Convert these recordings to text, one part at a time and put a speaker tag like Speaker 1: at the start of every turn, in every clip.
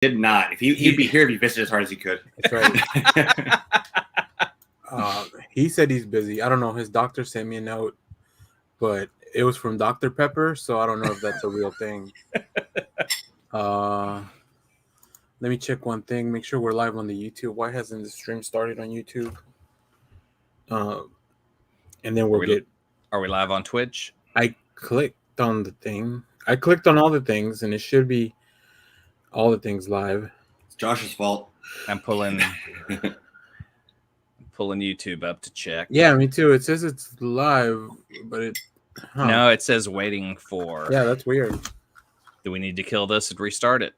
Speaker 1: Did not. If he'd be here if he visited as hard as he could.
Speaker 2: That's right. He said he's busy. I don't know. His doctor sent me a note, but it was from Dr. Pepper, so I don't know if that's a real thing. Let me check one thing. Make sure we're live on the YouTube. Why hasn't the stream started on YouTube? And then
Speaker 3: Are we live on Twitch?
Speaker 2: I clicked on the thing. I clicked on all the things, and it should be all the things live.
Speaker 1: It's Josh's fault.
Speaker 3: I'm pulling YouTube up to check.
Speaker 2: Yeah, me too. It says it's live, but it... Huh.
Speaker 3: No, it says waiting for...
Speaker 2: Yeah, that's weird.
Speaker 3: Do we need to kill this and restart it?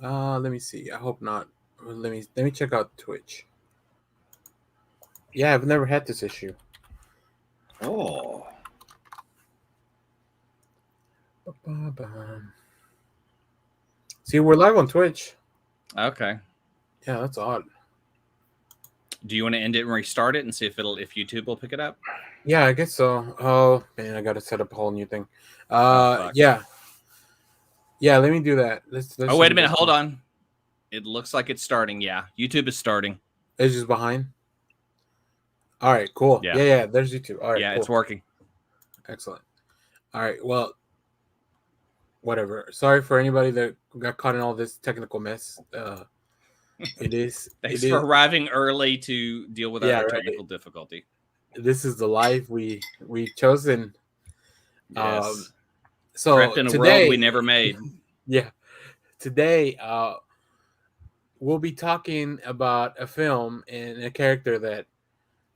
Speaker 2: Let me see. I hope not. Let me check out Twitch. Yeah, I've never had this issue.
Speaker 1: Oh.
Speaker 2: See, we're live on Twitch.
Speaker 3: Okay.
Speaker 2: Yeah, that's odd.
Speaker 3: Do you want to end it and restart it and see if YouTube will pick it up?
Speaker 2: Yeah, I guess so. Oh man, I gotta set up a whole new thing. Yeah, let me do that. Let's
Speaker 3: oh, wait a minute. Hold on. It looks like it's starting. Yeah, YouTube is starting.
Speaker 2: It's just behind. All right, cool. Yeah. There's YouTube. All right,
Speaker 3: yeah,
Speaker 2: cool.
Speaker 3: It's working.
Speaker 2: Excellent. All right, well, whatever. Sorry for anybody that got caught in all this technical mess. It is.
Speaker 3: Thanks for arriving early to deal with our technical difficulty.
Speaker 2: This is the life we chosen.
Speaker 3: Yes.
Speaker 2: So
Speaker 3: trapped in a world we never made.
Speaker 2: Yeah. Today, we'll be talking about a film and a character that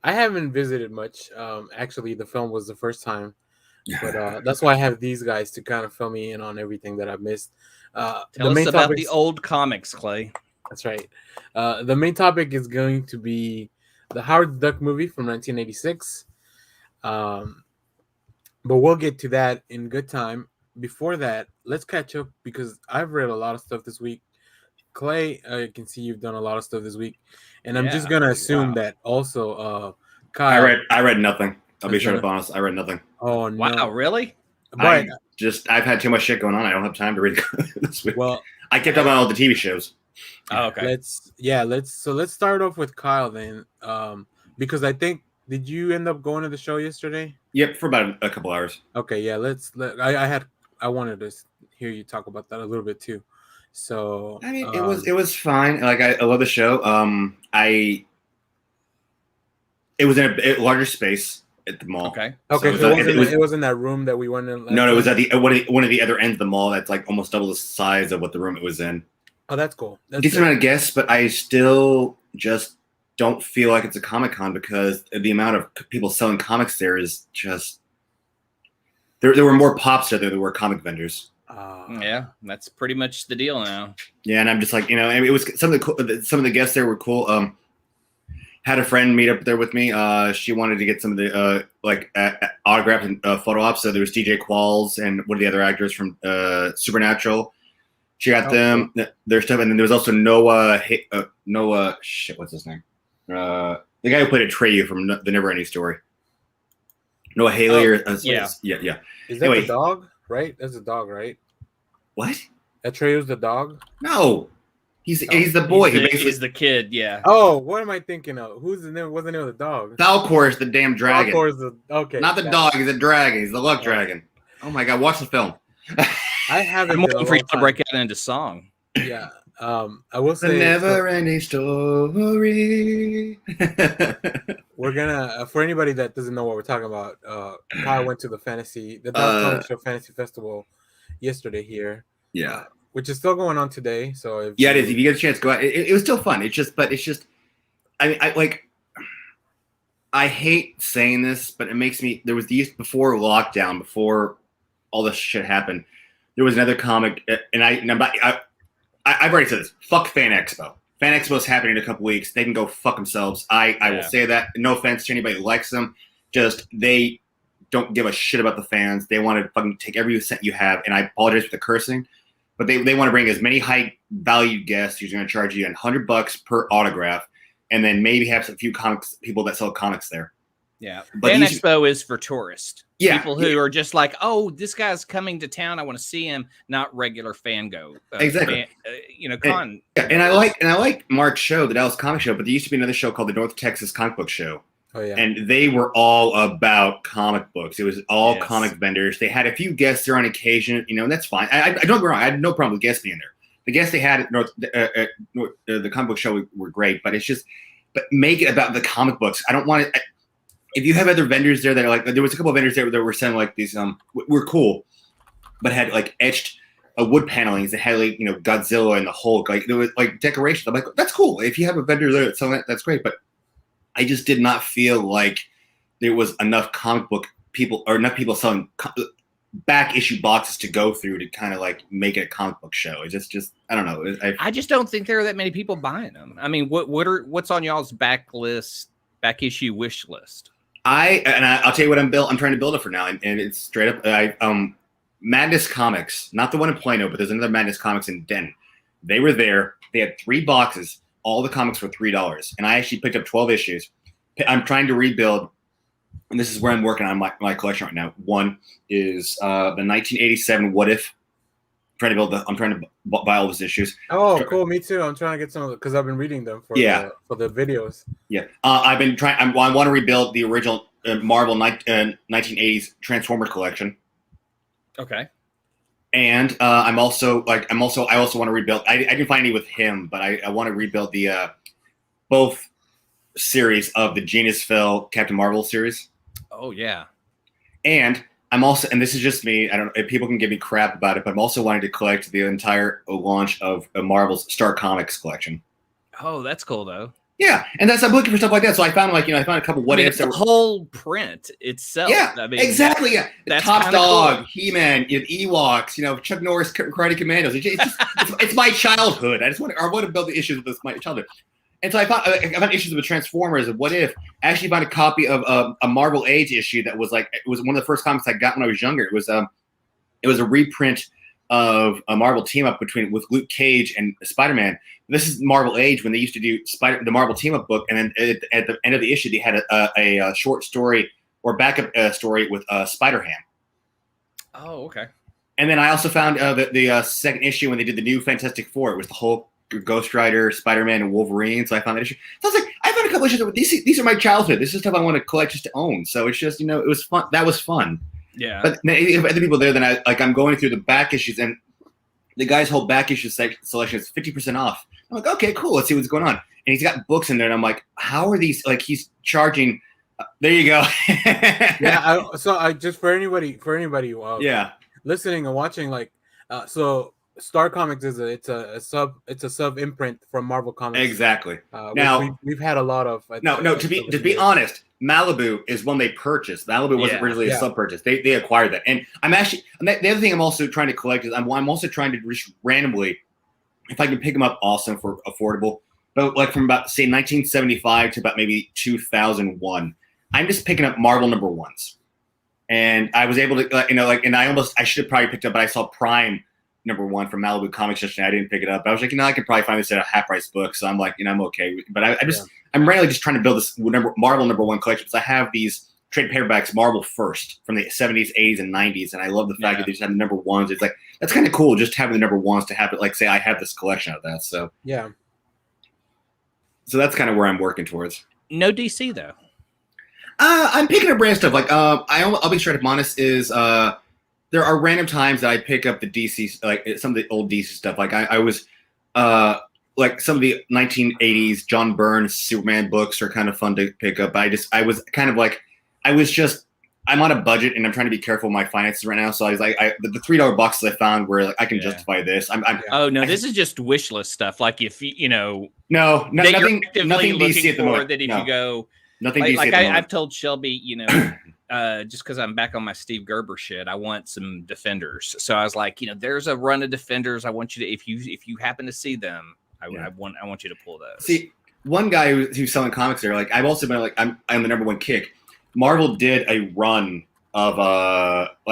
Speaker 2: I haven't visited much. Actually, the film was the first time, but that's why I have these guys to kind of fill me in on everything that I've missed.
Speaker 3: Tell us about the old comics, Clay.
Speaker 2: That's right. The main topic is going to be the Howard the Duck movie from 1986. But we'll get to that in good time. Before that, let's catch up because I've read a lot of stuff this week. Clay, I can see you've done a lot of stuff this week. And I'm just going to assume that also Kyle.
Speaker 1: I read nothing. I'll be straight up honest. I read nothing.
Speaker 2: Oh, no.
Speaker 3: Wow, really?
Speaker 2: But
Speaker 1: I've had too much shit going on. I don't have time to read this week.
Speaker 2: Well,
Speaker 1: I kept up on all the TV shows.
Speaker 3: Oh, okay.
Speaker 2: Let's start off with Kyle then, because I think did you end up going to the show yesterday?
Speaker 1: Yep, for about a couple hours.
Speaker 2: Okay, yeah. I wanted to hear you talk about that a little bit too. So
Speaker 1: I mean, it was fine. Like I love the show. It was in a larger space at the mall.
Speaker 3: Okay.
Speaker 2: Okay. So it was in that room that we went in.
Speaker 1: No, it was at the one of the other ends of the mall. That's like almost double the size of what the room it was in.
Speaker 2: Oh, that's cool.
Speaker 1: Decent amount of guests, but I still just don't feel like it's a Comic-Con because the amount of people selling comics there is just there were more pops there than there were comic vendors.
Speaker 3: Yeah, that's pretty much the deal now.
Speaker 1: Yeah, and I'm just like, it was some of the guests there were cool. Had a friend meet up there with me. She wanted to get some of the autograph and photo ops. So there was DJ Qualls and one of the other actors from Supernatural. She got their stuff, and then there was also Noah. What's his name? The guy who played Atreyu from the Neverending Story. Noah Haley. Yeah.
Speaker 2: Is that the dog? Right, that's a dog, right?
Speaker 1: What?
Speaker 2: Atreyu's the dog?
Speaker 1: No, he's the boy.
Speaker 3: He's the kid. Yeah.
Speaker 2: Oh, what am I thinking of? Who's the name? What's the name of the dog?
Speaker 1: Falcor's the damn dragon.
Speaker 2: Falcor's okay.
Speaker 1: Not the dog. He's a dragon. He's the luck dragon. Oh my god! Watch the film.
Speaker 2: I haven't.
Speaker 3: I'm waiting for you to break out into song.
Speaker 2: Yeah. I will say
Speaker 1: the never-ending story.
Speaker 2: We're gonna for anybody that doesn't know what we're talking about. Kyle went to the Comic Show Fantasy Festival yesterday here.
Speaker 1: Yeah,
Speaker 2: which is still going on today. So
Speaker 1: it is. If you get a chance, go out. It was still fun. It's just. I hate saying this, but it makes me. There was these before lockdown, before all this shit happened. There was another comic, and I've already said this. Fuck Fan Expo. Fan Expo is happening in a couple weeks. They can go fuck themselves. I will say that. No offense to anybody who likes them. Just they don't give a shit about the fans. They want to fucking take every cent you have. And I apologize for the cursing, but they want to bring as many high value guests who's going to charge you $100 per autograph, and then maybe have a few comics people that sell comics there.
Speaker 3: Yeah,
Speaker 1: But
Speaker 3: Fan
Speaker 1: you
Speaker 3: Expo is for tourists.
Speaker 1: Yeah,
Speaker 3: People who are just like, oh, this guy's coming to town. I want to see him. Not regular fan go.
Speaker 1: Exactly.
Speaker 3: Con.
Speaker 1: And I like Mark's show, the Dallas Comic Show, but there used to be another show called the North Texas Comic Book Show.
Speaker 2: Oh yeah.
Speaker 1: And they were all about comic books. It was all comic vendors. They had a few guests there on occasion, and that's fine. I don't get me wrong. I had no problem with guests being there. The guests they had at the comic book show were great, but but make it about the comic books. I don't want it. If you have other vendors there that are like, there was a couple of vendors there that were selling like these, were cool, but had like etched wood panelings that had like, Godzilla and the Hulk. Like there was like decorations. I'm like, that's cool. If you have a vendor there that's selling that, that's great. But I just did not feel like there was enough comic book people or enough people selling back issue boxes to go through to kind of like make it a comic book show. It's just I don't know.
Speaker 3: I just don't think there are that many people buying them. I mean, what's on y'all's back issue wish list?
Speaker 1: I'll tell you what I'm trying to build it for now, and it's straight up. Madness Comics, not the one in Plano, but there's another Madness Comics in Denton. They were there. They had 3 boxes. All the comics were $3, and I actually picked up 12 issues. I'm trying to rebuild, and this is where I'm working on my collection right now. One is the 1987 What If. I'm trying to buy all those issues.
Speaker 2: Oh, cool! Me too. I'm trying to get some of it because I've been reading them for the videos.
Speaker 1: Yeah, I've been trying. I want to rebuild the original Marvel 1980s Transformers collection.
Speaker 3: Okay.
Speaker 1: And I also want to rebuild. I didn't find any with him, but I want to rebuild the both series of the Genius Phil Captain Marvel series.
Speaker 3: Oh yeah.
Speaker 1: And I'm also, and this is just me, I don't know if people can give me crap about it, but I'm also wanting to collect the entire launch of Marvel's Star Comics collection.
Speaker 3: Oh, that's cool though.
Speaker 1: Yeah, and I'm looking for stuff like that. So I found a couple what ifs.
Speaker 3: The whole print itself.
Speaker 1: Yeah,
Speaker 3: I mean,
Speaker 1: exactly. Yeah,
Speaker 3: that's
Speaker 1: Top Dog,
Speaker 3: cool.
Speaker 1: He-Man, Ewoks, Chuck Norris, Karate Commandos. It's my childhood. I want to build the issues with my childhood. And so I found issues with Transformers and What If. I actually found a copy of a Marvel Age issue that was it was one of the first comics I got when I was younger. It was a reprint of a Marvel team up with Luke Cage and Spider-Man. This is Marvel Age when they used to do the Marvel team up book, and then at the end of the issue they had a short story or backup story with Spider-Ham.
Speaker 3: Oh, okay.
Speaker 1: And then I also found the second issue when they did the new Fantastic Four. It was the Hulk, Ghost Rider, Spider-Man, and Wolverine. So I found that issue. So I was like, I found a couple issues. These are my childhood. This is stuff I want to collect just to own. So it's just it was fun. That was fun. Yeah. But if other people there, then I'm going through the back issues, and the guy's whole back issue selection is 50% off. I'm like, okay, cool. Let's see what's going on. And he's got books in there, and I'm like, how are these? Like, he's charging. There you go.
Speaker 2: Yeah. I just for anybody listening and watching, so Star Comics is a sub imprint from Marvel Comics.
Speaker 1: Exactly.
Speaker 2: Now we've had a lot of.
Speaker 1: To be honest, Malibu is one they purchased. Malibu wasn't originally a sub purchase. They acquired that, and the other thing I'm also trying to collect is I'm also trying to just randomly, if I can pick them up, awesome for affordable. But from about say 1975 to about maybe 2001, I'm just picking up Marvel #1s, and I was able to and I should have probably picked up, but I saw Prime #1 from Malibu Comics yesterday. I didn't pick it up. But I was like, I could probably find this at a half price book. So I'm like, I'm okay. But I'm randomly just trying to build this Marvel #1 collection because I have these trade paperbacks Marvel First from the 70s, 80s, and 90s, and I love the fact that they just have the #1s. It's like that's kind of cool just having the #1s to have it say I have this collection of that. So
Speaker 2: yeah.
Speaker 1: So that's kind of where I'm working towards.
Speaker 3: No DC though.
Speaker 1: I'm picking up random stuff. I'll be straight up honest. Is there are random times that I pick up the DC, some of the old DC stuff. I was some of the 1980s John Byrne Superman books are kind of fun to pick up. I'm on a budget and I'm trying to be careful with my finances right now. So I was like, the $3 boxes I found where I can justify this.
Speaker 3: This is just wish list stuff. Like if nothing
Speaker 1: DC at the moment.
Speaker 3: That if you go,
Speaker 1: nothing DC at the moment.
Speaker 3: I've told Shelby, just because I'm back on my Steve Gerber shit, I want some Defenders. So I was like, there's a run of Defenders. I want you to, if you happen to see them, I want you to pull those.
Speaker 1: See, one guy who's selling comics there, I've also been I'm the #1 kick. Marvel did a run of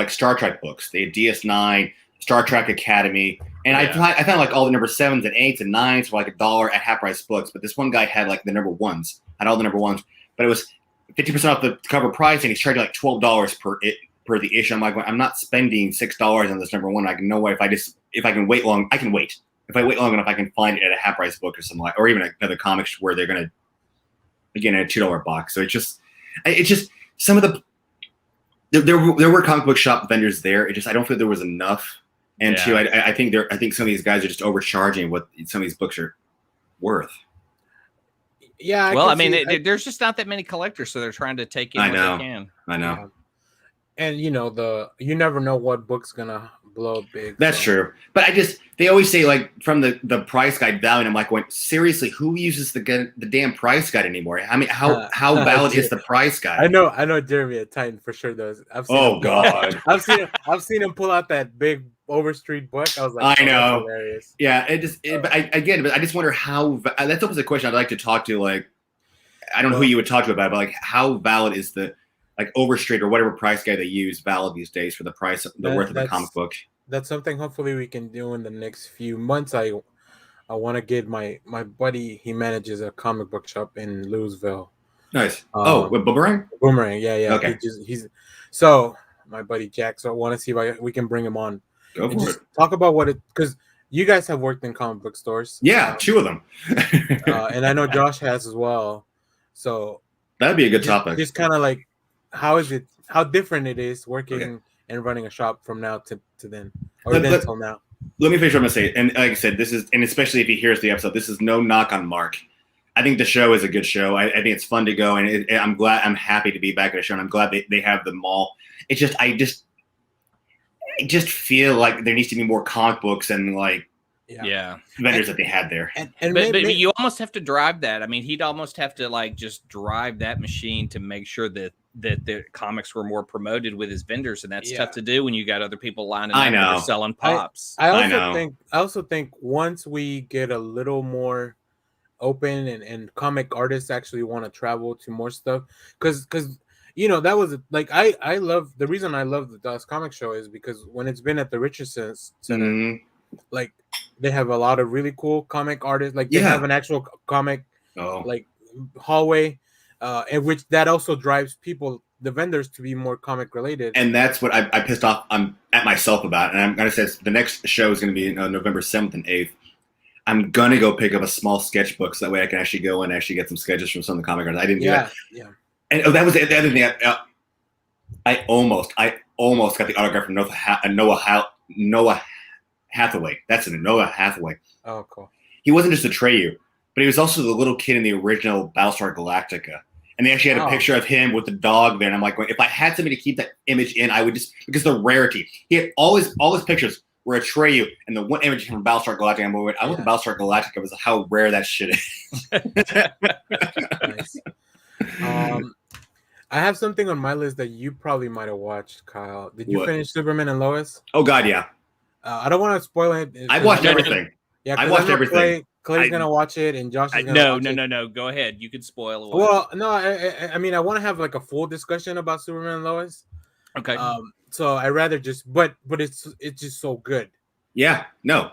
Speaker 1: Star Trek books. They had DS9, Star Trek Academy, and I found all the #7s and 8s and 9s for $1 at half price books. But this one guy had the #1s, had all the #1s, but it was 50% off the cover price, and he's charging like $12 per the issue. I'm like, I'm not spending $6 on this number one. I can know what if I can wait long, I can wait. If I wait long enough, I can find it at a half price book or something like, or even another comic where they're gonna again at a $2 box. So it's just some of the there were comic book shop vendors there. It just I don't feel there was enough. And two, I think some of these guys are just overcharging what some of these books are worth.
Speaker 3: Yeah. Well, I mean, there's just not that many collectors, so they're trying to take in what they can.
Speaker 1: I know.
Speaker 2: Yeah. And you never know what book's gonna blow up big.
Speaker 1: That's true. But they always say like from the price guide value, and I'm like, seriously, who uses the damn price guide anymore? I mean, how valid is the price guide?
Speaker 2: I know Jeremy at Titan for sure does.
Speaker 1: God.
Speaker 2: I've seen him pull out that big Overstreet book. I was like,
Speaker 1: I know.
Speaker 2: That's hilarious.
Speaker 1: Yeah, but I just wonder how that's almost a question I'd like to talk to, like, I don't know who you would talk to about it, but like how valid is the like Overstreet or whatever price guide they use valid these days for the price, worth of the comic book?
Speaker 2: That's something hopefully we can do in the next few months. I want to get my buddy. He manages a comic book shop in Louisville.
Speaker 1: Nice. With Boomerang?
Speaker 2: Boomerang, yeah.
Speaker 1: Okay.
Speaker 2: He's so my buddy Jack. So I want to see if we can bring him on.
Speaker 1: Go for it.
Speaker 2: Talk about because you guys have worked in comic book stores.
Speaker 1: Yeah, 2 of them.
Speaker 2: And I know Josh has as well. So
Speaker 1: that'd be a good topic.
Speaker 2: Just kind of like how different it is working and running a shop from now to then, or then till now.
Speaker 1: Let me finish what I'm gonna say. And like I said, this is, and especially if he hears the episode, this is no knock on Mark. I think the show is a good show. I think it's fun to go, and I'm happy to be back at a show, and I'm glad they have the mall. It's just I just feel like there needs to be more comic books and like vendors that they had there.
Speaker 3: But you almost have to drive that. I mean, he'd almost have to like just drive that machine to make sure that the comics were more promoted with his vendors, and that's tough to do when you got other people lining up that are selling pops.
Speaker 2: I also think once we get a little more open and comic artists actually want to travel to more stuff, because that was like I love the reason I love the Dallas Comic Show is because when it's been at the Richardson Center, like they have a lot of really cool comic artists. Like they have an actual comic like hallway, and which that also drives the vendors to be more comic related.
Speaker 1: And that's what I pissed off at myself about. And I'm gonna say the next show is gonna be November 7th and 8th. I'm gonna go pick up a small sketchbook so that way I can actually go and actually get some sketches from some of the comic artists. I didn't do that.
Speaker 2: Yeah.
Speaker 1: And that was the other thing. I almost got the autograph from Noah Hathaway. That's it, Noah Hathaway.
Speaker 2: Oh, cool.
Speaker 1: He wasn't just Atreyu, but he was also the little kid in the original Battlestar Galactica. And they actually had a picture of him with the dog there. And I'm like, if I had somebody to keep that image in, I would just, because the rarity. He had all his pictures were Atreyu, and the one image from Battlestar Galactica. I'm like, I want the Battlestar Galactica was how rare that shit is.
Speaker 2: Nice. I have something on my list that you probably might have watched, Kyle. Did you finish Superman and Lois?
Speaker 1: Oh God, yeah.
Speaker 2: I don't want to spoil it.
Speaker 1: I watched everything.
Speaker 2: Yeah,
Speaker 1: I watched everything.
Speaker 2: Clay's gonna watch it, and Josh is gonna watch it.
Speaker 3: No. Go ahead. You can spoil it.
Speaker 2: Well, no. I mean, I want to have like a full discussion about Superman and Lois.
Speaker 3: Okay.
Speaker 2: So I rather just, but it's just so good.
Speaker 1: Yeah. No.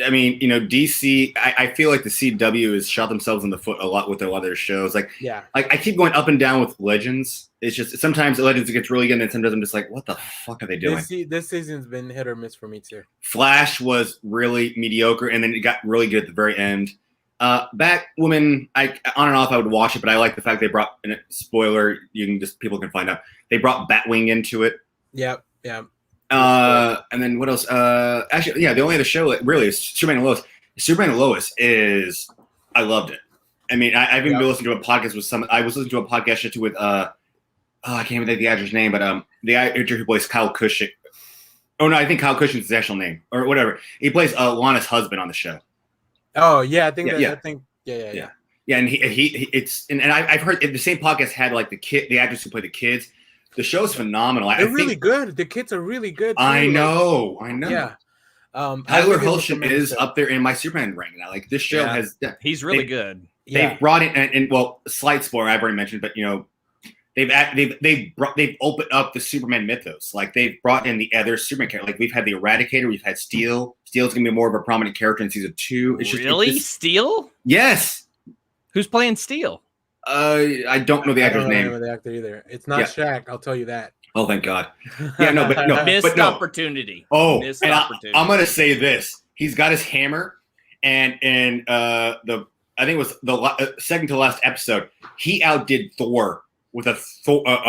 Speaker 1: I mean, DC. I feel like the CW has shot themselves in the foot a lot with a lot of their shows. Like I keep going up and down with Legends. It's just sometimes Legends gets really good, and sometimes I'm just like, what the fuck are they doing?
Speaker 2: This season's been hit or miss for me too. Flash
Speaker 1: was really mediocre, and then it got really good at the very end. Batwoman, on and off I would watch it, but I like the fact they brought in a spoiler. People can find out they brought Batwing into it.
Speaker 2: Yeah.
Speaker 1: And then what else? Actually, the only other show that really is Superman and Lois. Superman and Lois is, I loved it. I mean, I've even been listening to a podcast with I was listening to a podcast with I can't even think the actor's name, but the actor who plays Kyle Cushing. Oh no, I think Kyle Cushing's his actual name or whatever. He plays Lana's husband on the show.
Speaker 2: Oh yeah, I think.
Speaker 1: Yeah, and I've heard the same podcast had like the actors who play the kids. The show's phenomenal.
Speaker 2: They're really good. The kids are really good too.
Speaker 1: I know.
Speaker 2: Yeah.
Speaker 1: Tyler Hoechlin is up there in my Superman rank now. Like this show has.
Speaker 3: He's really good.
Speaker 1: They brought in and slight spoiler I've already mentioned, but they've opened up the Superman mythos. Like they've brought in the other Superman characters. Like we've had the Eradicator, we've had Steel. Steel's gonna be more of a prominent character in season 2.
Speaker 3: Steel?
Speaker 1: Yes.
Speaker 3: Who's playing Steel?
Speaker 1: I don't know the
Speaker 2: I
Speaker 1: actor's
Speaker 2: don't know the name
Speaker 1: name.
Speaker 2: of the actor either. It's not
Speaker 1: Yeah.
Speaker 2: Shaq. I'll tell you that.
Speaker 1: Oh, thank God. Yeah, no, but no,
Speaker 3: Missed
Speaker 1: but no.
Speaker 3: opportunity.
Speaker 1: Oh,
Speaker 3: Missed
Speaker 1: and
Speaker 3: opportunity.
Speaker 1: I'm gonna say this: he's got his hammer, and in the I think it was the second to last episode, he outdid Thor with a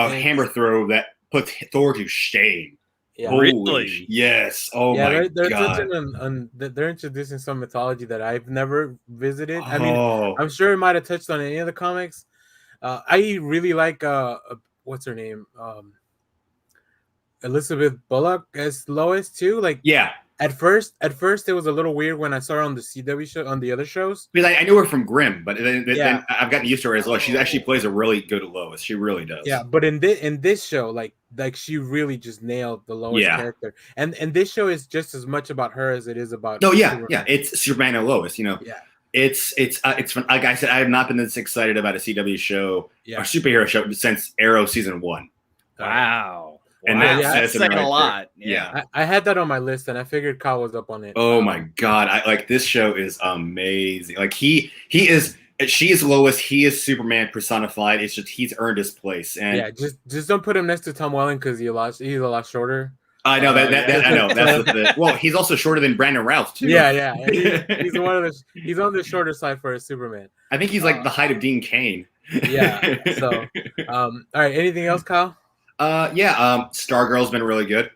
Speaker 1: hammer throw that puts Thor to shame.
Speaker 2: Yeah.
Speaker 1: Holy
Speaker 3: Really?
Speaker 1: yes! Oh
Speaker 2: Yeah,
Speaker 1: my
Speaker 2: they're
Speaker 1: God!
Speaker 2: touching they're introducing some mythology that I've never visited. I mean,
Speaker 1: Oh,
Speaker 2: I'm sure it might have touched on any of the comics. I really like what's her name? Elizabeth Bullock as Lois too. Like
Speaker 1: yeah.
Speaker 2: at first it was a little weird when I saw her on the CW show on the other shows.
Speaker 1: Because I knew her from Grimm, but then
Speaker 2: Yeah.
Speaker 1: I've gotten used to her as well. She actually plays a really good Lois. She really does.
Speaker 2: Yeah, but in this show, like she really just nailed the Lois
Speaker 1: Yeah.
Speaker 2: character, and this show is just as much about her as it is about.
Speaker 1: No, yeah,
Speaker 2: Superman.
Speaker 1: yeah. It's Superman and Lois. You know.
Speaker 2: Yeah.
Speaker 1: It's fun. Like I said, I have not been this excited about a CW show
Speaker 2: Yeah.
Speaker 1: or superhero show since Arrow season 1.
Speaker 3: Wow.
Speaker 1: And
Speaker 3: wow.
Speaker 1: that's
Speaker 3: That's saying
Speaker 1: right
Speaker 3: a
Speaker 1: there.
Speaker 3: lot.
Speaker 1: Yeah.
Speaker 2: I had that on my list, and I figured Kyle was up on it.
Speaker 1: Oh my God! I like this show is amazing. Like she is Lois. He is Superman personified. It's just he's earned his place. And
Speaker 2: yeah, just don't put him next to Tom Welling because he's a lot shorter.
Speaker 1: I know that
Speaker 3: yeah.
Speaker 1: I know that's the well. He's also shorter than Brandon Routh too.
Speaker 2: Yeah. He's he's on the shorter side for a Superman.
Speaker 1: I think he's like the height of Dean Cain.
Speaker 2: Yeah. So, all right. Anything else, Kyle?
Speaker 1: Stargirl's been really good.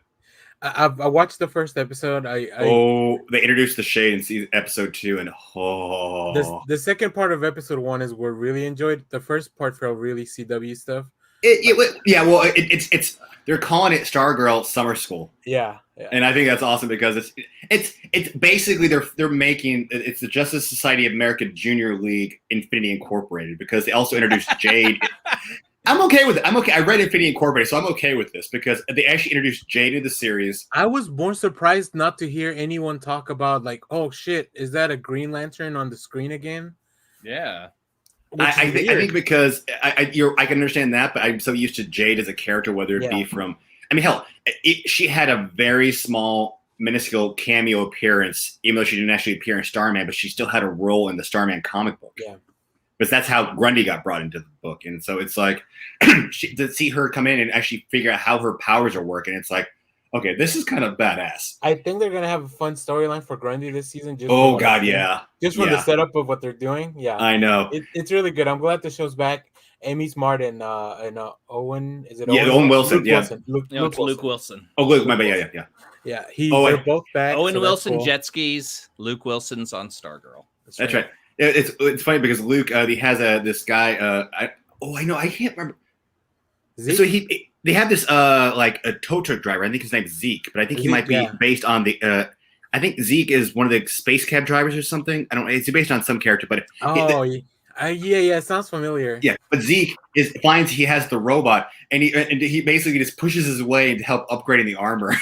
Speaker 2: I watched the first episode.
Speaker 1: They introduced the Shade in episode 2, and
Speaker 2: the second part of episode 1 is where I really enjoyed. The first part felt really CW stuff.
Speaker 1: It's they're calling it Stargirl Summer School.
Speaker 2: Yeah.
Speaker 1: And I think that's awesome because it's basically they're making it's the Justice Society of America Junior League Infinity Incorporated because they also introduced Jade. I'm okay with it. I'm okay. I read Infinity Incorporated, so I'm okay with this because they actually introduced Jade to the series.
Speaker 2: I was more surprised not to hear anyone talk about like, oh shit, is that a Green Lantern on the screen again?
Speaker 3: Yeah.
Speaker 1: I think because I can understand that, but I'm so used to Jade as a character, whether it be from. I mean, hell, she had a very small, minuscule cameo appearance, even though she didn't actually appear in Starman, but she still had a role in the Starman comic book.
Speaker 2: Yeah.
Speaker 1: Because that's how Grundy got brought into the book. And so it's like to see her come in and actually figure out how her powers are working. It's like, okay, this is kind of badass.
Speaker 2: I think they're going to have a fun storyline for Grundy this season. Just Just from the setup of what they're doing. Yeah.
Speaker 1: I know.
Speaker 2: It's really good. I'm glad the show's back. Amy Smart and Owen. Is it Owen?
Speaker 1: Yeah, Owen Wilson.
Speaker 2: Luke
Speaker 1: yeah.
Speaker 2: Wilson. Luke
Speaker 3: Wilson.
Speaker 1: Oh, Luke. My bad. Yeah.
Speaker 2: Yeah. They're both back.
Speaker 3: Owen
Speaker 2: so
Speaker 3: Wilson,
Speaker 2: cool.
Speaker 3: Jet skis. Luke Wilson's on Stargirl.
Speaker 1: That's right. It's funny because Luke he has this guy I know I can't remember. Zeke? So they have this like a tow truck driver. I think his name's Zeke, but I think he might be based on the I think Zeke is one of the space cab drivers or something. I don't know. It's based on some character, but
Speaker 2: it sounds familiar.
Speaker 1: Yeah, but Zeke finds he has the robot, and he basically just pushes his way to help upgrading the armor.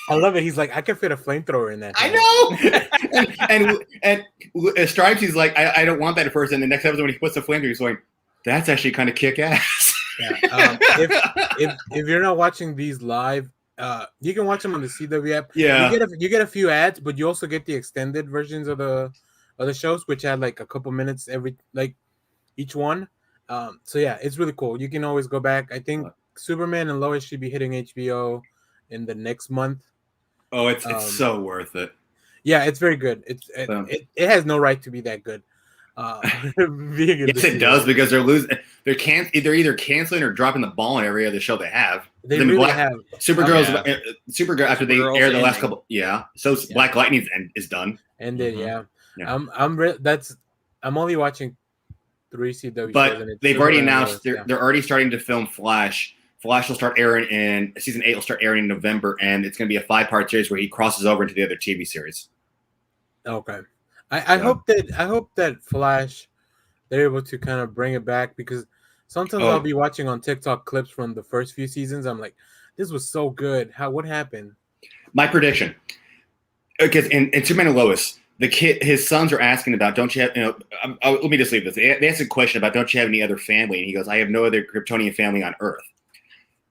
Speaker 2: I love it. He's like, I can fit a flamethrower in that.
Speaker 1: I know. and Stripes, he's like, I don't want that at first. And the next episode, when he puts the flamethrower, he's going, that's actually kind of kick ass.
Speaker 2: Yeah. If you're not watching these live, you can watch them on the CW app.
Speaker 1: Yeah.
Speaker 2: You get a few ads, but you also get the extended versions of the shows, which had like a couple minutes each one. So yeah, it's really cool. You can always go back. I think Superman and Lois should be hitting HBO in the next month.
Speaker 1: Oh, it's so worth it.
Speaker 2: Yeah, it's very good. It has no right to be that good.
Speaker 1: Yes, it does because they're losing. They're either canceling or dropping the ball in every other show they have.
Speaker 2: They really have.
Speaker 1: Supergirl after they air the last couple. Yeah, so Black Lightning is done.
Speaker 2: Ended. Mm-hmm. I'm only watching 3 CW.
Speaker 1: But they've already announced they're already starting to film Flash. Flash will start airing in season 8. Will start airing in November, and it's going to be a 5-part series where he crosses over into the other TV series.
Speaker 2: Okay, I hope that Flash they're able to kind of bring it back because sometimes I'll be watching on TikTok clips from the first few seasons. I'm like, this was so good. What happened?
Speaker 1: My prediction, because in Superman and Lois, his sons are asking about, don't you have, let me just leave this. They asked a question about, don't you have any other family? And he goes, I have no other Kryptonian family on Earth.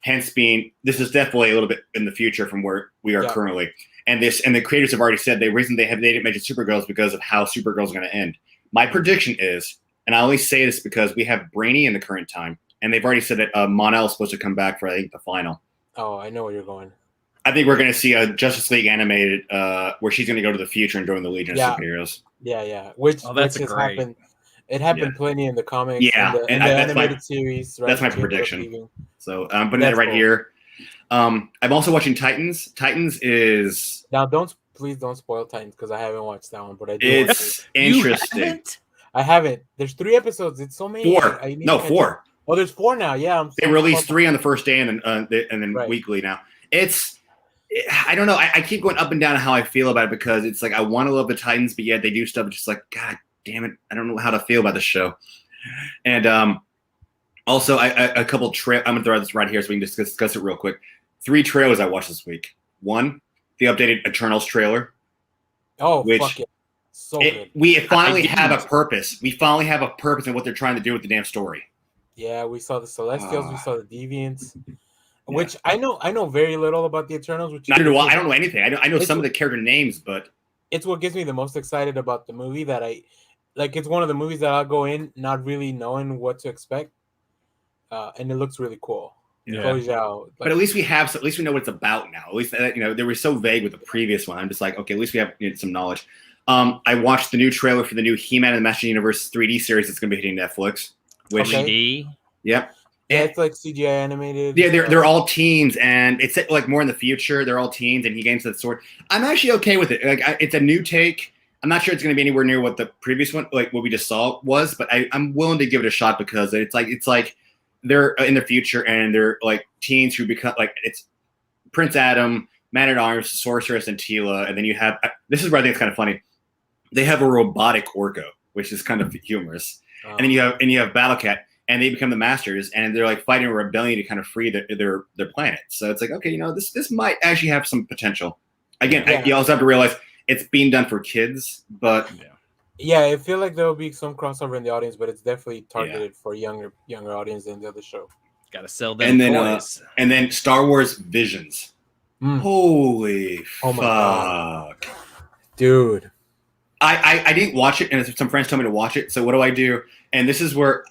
Speaker 1: Hence being, this is definitely a little bit in the future from where we are currently. And the creators have already said the reason they didn't mention Supergirl is because of how Supergirl is going to end. My prediction is and I only say this because we have Brainy in the current time, and they've already said that Mon-El is supposed to come back for, I think, the final.
Speaker 2: Oh, I know where you're going.
Speaker 1: I think we're going to see a Justice League animated where she's going to go to the future and join the Legion of Superheroes.
Speaker 2: Yeah. Which
Speaker 3: that's
Speaker 2: has
Speaker 3: great.
Speaker 2: happened. It happened plenty in the comics.
Speaker 1: Yeah,
Speaker 2: in the animated series. Right?
Speaker 1: That's my prediction. So I'm putting that right here. I'm also watching Titans. Titans is
Speaker 2: now. Please don't spoil Titans because I haven't watched that one, but I do.
Speaker 1: It's interesting.
Speaker 2: I haven't. There's 3 episodes. It's so many.
Speaker 1: 4. 4.
Speaker 2: Oh, there's 4 now. Yeah,
Speaker 1: they released 3 on the first day and then weekly now. I don't know. I keep going up and down how I feel about it because it's like I want to love the Titans, but yet they do stuff just like, God damn it, I don't know how to feel about the show. And also a couple I'm gonna throw this right here so we can discuss it real quick. 3 trailers I watched this week. 1, the updated Eternals trailer.
Speaker 2: Oh, fuck it. So good.
Speaker 1: We finally have a purpose. We finally have a purpose in what they're trying to do with the damn story.
Speaker 2: Yeah, we saw the Celestials, we saw the Deviants. Which I know very little about the Eternals. Which
Speaker 1: I don't know anything. I know some of the character names, but
Speaker 2: it's what gets me the most excited about the movie. That it's one of the movies that I'll go in not really knowing what to expect, and it looks really cool.
Speaker 1: Yeah. But at least we know what it's about now. At least they were so vague with the previous one. I'm just like, okay, at least we have some knowledge. I watched the new trailer for the new He-Man and the Master Universe 3D series that's going to be hitting Netflix. Which,
Speaker 3: 3D.
Speaker 1: Yep.
Speaker 2: Yeah, it's like CGI animated.
Speaker 1: Yeah, they're all teens, and it's like more in the future. They're all teens, and he gains the sword. I'm actually okay with it. Like, it's a new take. I'm not sure it's going to be anywhere near what the previous one, like what we just saw, was, but I'm willing to give it a shot because it's like they're in the future and they're like teens who become like it's Prince Adam, Man at Arms, Sorceress, and Tila, and then you have this is where I think it's kind of funny. They have a robotic Orko, which is kind of humorous, and then you have Battle Cat. And they become the masters, and they're like fighting a rebellion to kind of free their planet. So it's like, okay, this might actually have some potential. Again, you also have to realize it's being done for kids, but
Speaker 2: yeah, I feel like there will be some crossover in the audience, but it's definitely targeted for younger audience than the other show.
Speaker 3: Got to sell them toys.
Speaker 1: And then Star Wars Visions. Holy fuck,
Speaker 2: God. Dude!
Speaker 1: I didn't watch it, and some friends told me to watch it. So what do? And this is where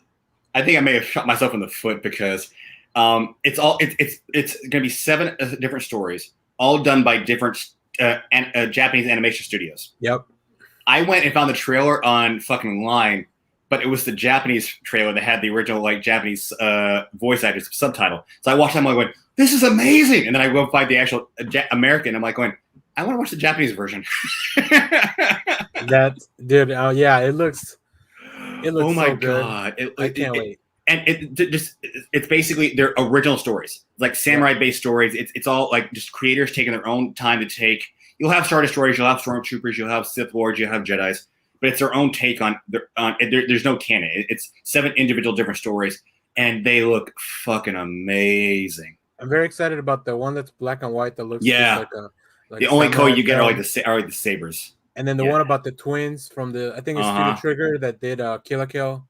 Speaker 1: I think I may have shot myself in the foot because it's going to be 7 different stories, all done by different Japanese animation studios.
Speaker 2: Yep.
Speaker 1: I went and found the trailer on fucking line, but it was the Japanese trailer that had the original like Japanese voice actors subtitle. So I watched them like going, "This is amazing!" And then I go find the actual American. I'm like going, "I want to watch the Japanese version."
Speaker 2: That dude, it looks.
Speaker 1: Oh my
Speaker 2: so good.
Speaker 1: God!
Speaker 2: I can't wait.
Speaker 1: And it's basically their original stories, like samurai-based stories. It's all like just creators taking their own time to take. You'll have Star Destroyers, you'll have Stormtroopers, you'll have Sith Lords, you'll have Jedis, but it's their own take on. There's no canon. It's 7 individual different stories, and they look fucking amazing.
Speaker 2: I'm very excited about the one that's black and white that looks
Speaker 1: like the only color you get are like the sabers.
Speaker 2: And then the one about the twins from I think it's Studio Trigger that did Kill la Kill.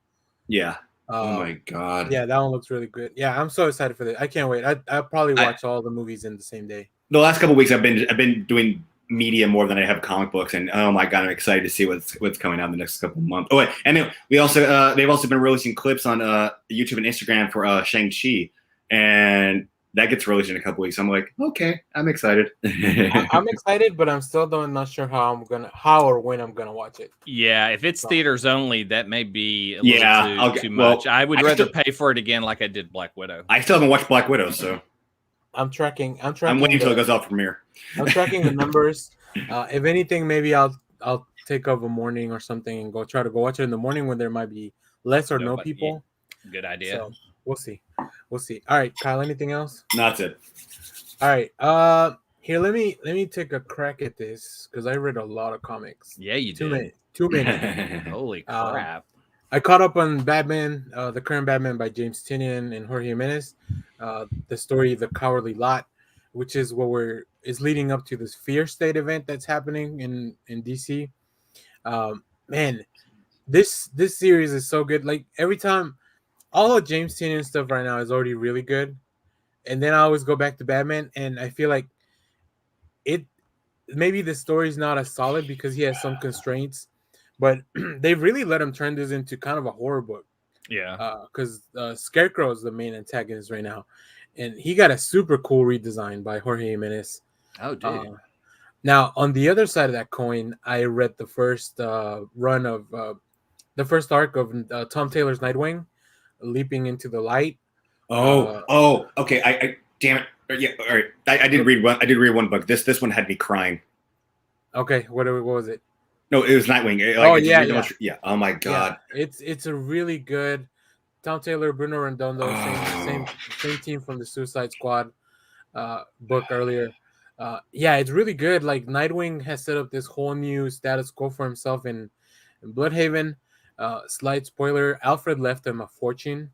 Speaker 1: Yeah. Oh my God.
Speaker 2: Yeah, that one looks really good. Yeah, I'm so excited for that. I can't wait. I'll probably watch all the movies in the same day.
Speaker 1: The last couple of weeks I've been doing media more than I have comic books, and oh my God, I'm excited to see what's coming out in the next couple of months. Oh wait, and then they've also been releasing clips on YouTube and Instagram for Shang-Chi, and that gets released in a couple weeks. I'm like, okay, I'm excited.
Speaker 2: I'm excited, but I'm still not sure how or when I'm gonna watch it.
Speaker 3: Yeah, if it's theaters only, that may be a little too much. I would rather pay for it again, like I did Black Widow.
Speaker 1: I still haven't watched Black Widow, so
Speaker 2: I'm tracking.
Speaker 1: I'm waiting until it goes out premiere.
Speaker 2: I'm tracking the numbers. If anything, maybe I'll take off a morning or something and try to go watch it in the morning when there might be less or no people.
Speaker 3: Yeah. Good idea.
Speaker 2: So we'll see. All right, Kyle. Anything else?
Speaker 1: No, that's it.
Speaker 2: All right. Here, let me take a crack at this because I read a lot of comics.
Speaker 3: Yeah, you did.
Speaker 2: Too many.
Speaker 3: Holy crap!
Speaker 2: I caught up on Batman, the current Batman by James Tynion and Jorge Jimenez. The story, The Cowardly Lot, which is is leading up to this Fear State event that's happening in DC. Man, this series is so good. Like every time. All of James Tynion stuff right now is already really good, and then I always go back to Batman, and I feel like maybe the story's not as solid because he has some constraints, but they've really let him turn this into kind of a horror book.
Speaker 3: Yeah.
Speaker 2: Because Scarecrow is the main antagonist right now, and he got a super cool redesign by Jorge Jimenez.
Speaker 3: Oh, dude.
Speaker 2: Now, on the other side of that coin, I read the first run of the first arc of Tom Taylor's Nightwing, Leaping into the Light.
Speaker 1: Okay. I damn it. Yeah, all right. I did read one. I did read one book. This one had me crying.
Speaker 2: Okay, what was it?
Speaker 1: No, it was Nightwing. Yeah. Oh my god.
Speaker 2: Yeah, it's a really good Tom Taylor, Bruno Redondo, same team from the Suicide Squad book earlier. Yeah, it's really good. Like Nightwing has set up this whole new status quo for himself in Bloodhaven. Slight spoiler: Alfred left him a fortune.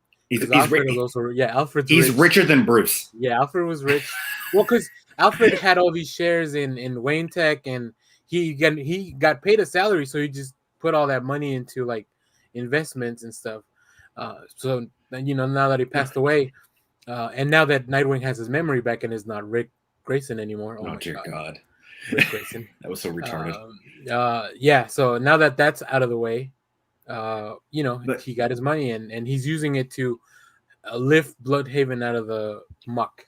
Speaker 2: Alfred's
Speaker 1: he's
Speaker 2: rich.
Speaker 1: richer than Bruce.
Speaker 2: Yeah, Alfred was rich. Well, because Alfred had all these shares in Wayne Tech, and he got paid a salary, so he just put all that money into like investments and stuff. So now that he passed away, and now that Nightwing has his memory back and is not Rick Grayson anymore.
Speaker 1: Oh dear God.
Speaker 2: Rick Grayson.
Speaker 1: That was so retarded.
Speaker 2: Yeah. So now that that's out of the way, he got his money and he's using it to lift Bloodhaven out of the muck.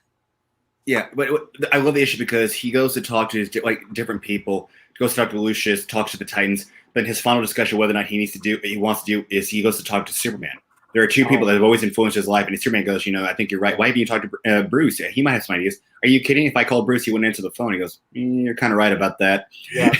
Speaker 1: Yeah, but I love the issue because he goes to talk to his different people. Goes to talk to Lucius, talks to the Titans. Then his final discussion whether or not he wants to do is he goes to talk to Superman. There are two people that have always influenced his life, and Superman goes, I think you're right. Why haven't you talked to Bruce? He might have some ideas. Are you kidding? If I called Bruce, he wouldn't answer the phone. He goes, you're kind of right about that.
Speaker 2: Yeah.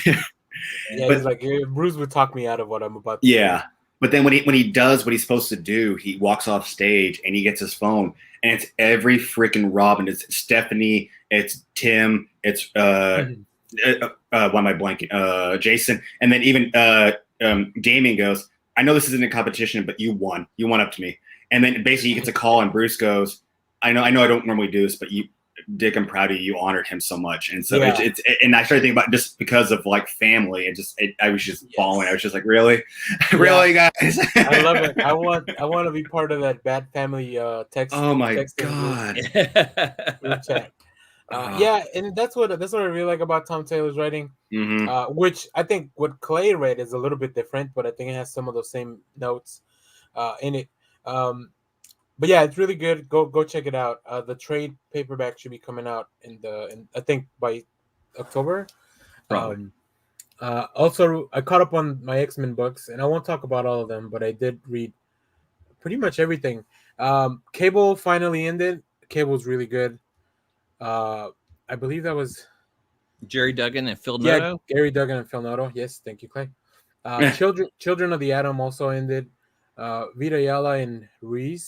Speaker 2: He's like, Bruce would talk me out of what I'm about to
Speaker 1: do. But then when he does what he's supposed to do, he walks off stage and he gets his phone, and it's every freaking Robin. It's Stephanie, it's Tim, it's why am I blanking? Jason, and then even Damien goes, I know this isn't a competition, but you won. You won up to me. And then basically he gets a call, and Bruce goes, I know I don't normally do this, but Dick, I'm proud of you. You honored him so much. And so it's and I started thinking about just because of like family, I was just bawling. I was just like, really, really, guys.
Speaker 2: I love it. I want to be part of that bad family text.
Speaker 1: Oh my God.
Speaker 2: Group chat. And that's what I really like about Tom Taylor's writing.
Speaker 1: Mm-hmm.
Speaker 2: Which I think what Clay read is a little bit different, but I think it has some of those same notes in it. But yeah, it's really good. Go check it out. The trade paperback should be coming out in I think by October. Also, I caught up on my X-Men books, and I won't talk about all of them, but I did read pretty much everything. Cable finally ended. Cable's really good. I believe that was
Speaker 3: Jerry Duggan and Phil Noto.
Speaker 2: Yeah, Gary Duggan and Phil Noto. Yes, thank you, Clay. Children of the Atom also ended. Vita Ayala and Ruiz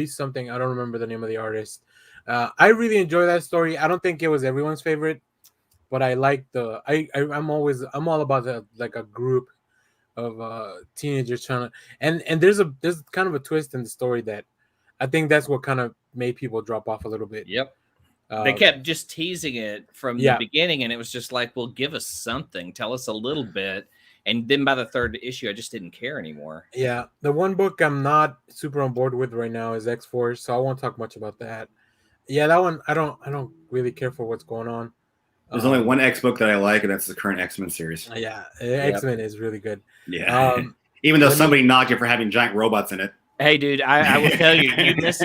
Speaker 2: something. I don't remember the name of the artist. I really enjoy that story. I don't think it was everyone's favorite, but I like I'm all about a group of teenagers trying to and there's kind of a twist in the story that I think that's what kind of made people drop off a little bit.
Speaker 3: Yep. They kept just teasing it from the beginning, and it was just like, well, give us something. Tell us a little bit. And then by the third issue, I just didn't care anymore.
Speaker 2: Yeah. The one book I'm not super on board with right now is X-Force, so I won't talk much about that. Yeah, that one, I don't really care for what's going on.
Speaker 1: There's only one X book that I like, and that's the current X-Men series.
Speaker 2: Yeah, X-Men is really good.
Speaker 1: Yeah. Even though somebody knocked it for having giant robots in it.
Speaker 3: Hey, dude, I will tell you,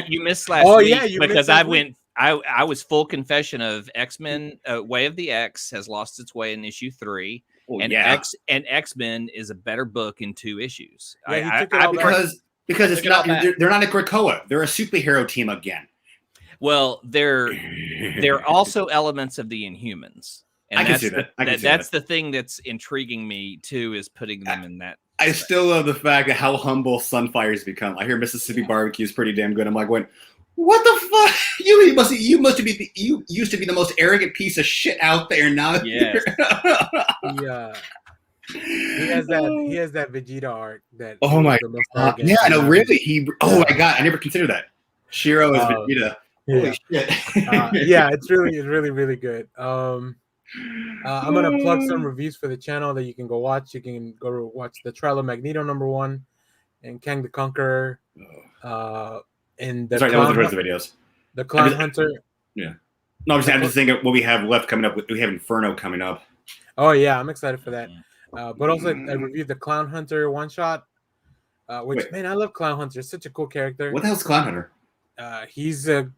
Speaker 3: you missed last week because I was full confession of X-Men. Way of the X has lost its way in issue 3, X-Men is a better book in 2 issues.
Speaker 1: Because it's not they're not a Krakoa. They're a superhero team again.
Speaker 3: Well, they're also elements of the Inhumans. And
Speaker 1: I can see that.
Speaker 3: That's the thing that's intriguing me too, is putting them in that.
Speaker 1: I still love the fact that how humble Sunfire's become. I hear Mississippi Barbecue is pretty damn good. I'm like, what the fuck? You used to be the most arrogant piece of shit out there. Now,
Speaker 3: yes.
Speaker 2: Yeah. He has that Vegeta art that.
Speaker 1: Oh my god! Yeah, I know. Really, oh my god! I never considered that. Shiro is Vegeta. Holy shit!
Speaker 2: Yeah, it's really good. I'm gonna plug some reviews for the channel that you can go watch. You can go watch the Trial of Magneto #1 and Kang the Conqueror. And the
Speaker 1: that was the rest of the videos.
Speaker 2: The Clown Hunter.
Speaker 1: Yeah. No, I'm just thinking what we have left coming up. We have Inferno coming up.
Speaker 2: Oh yeah, I'm excited for that. But also I reviewed the Clown Hunter one shot, which
Speaker 1: Wait.
Speaker 2: man, I love Clown Hunter. It's such a cool character.
Speaker 1: What the hell's Clown Hunter?
Speaker 2: He's a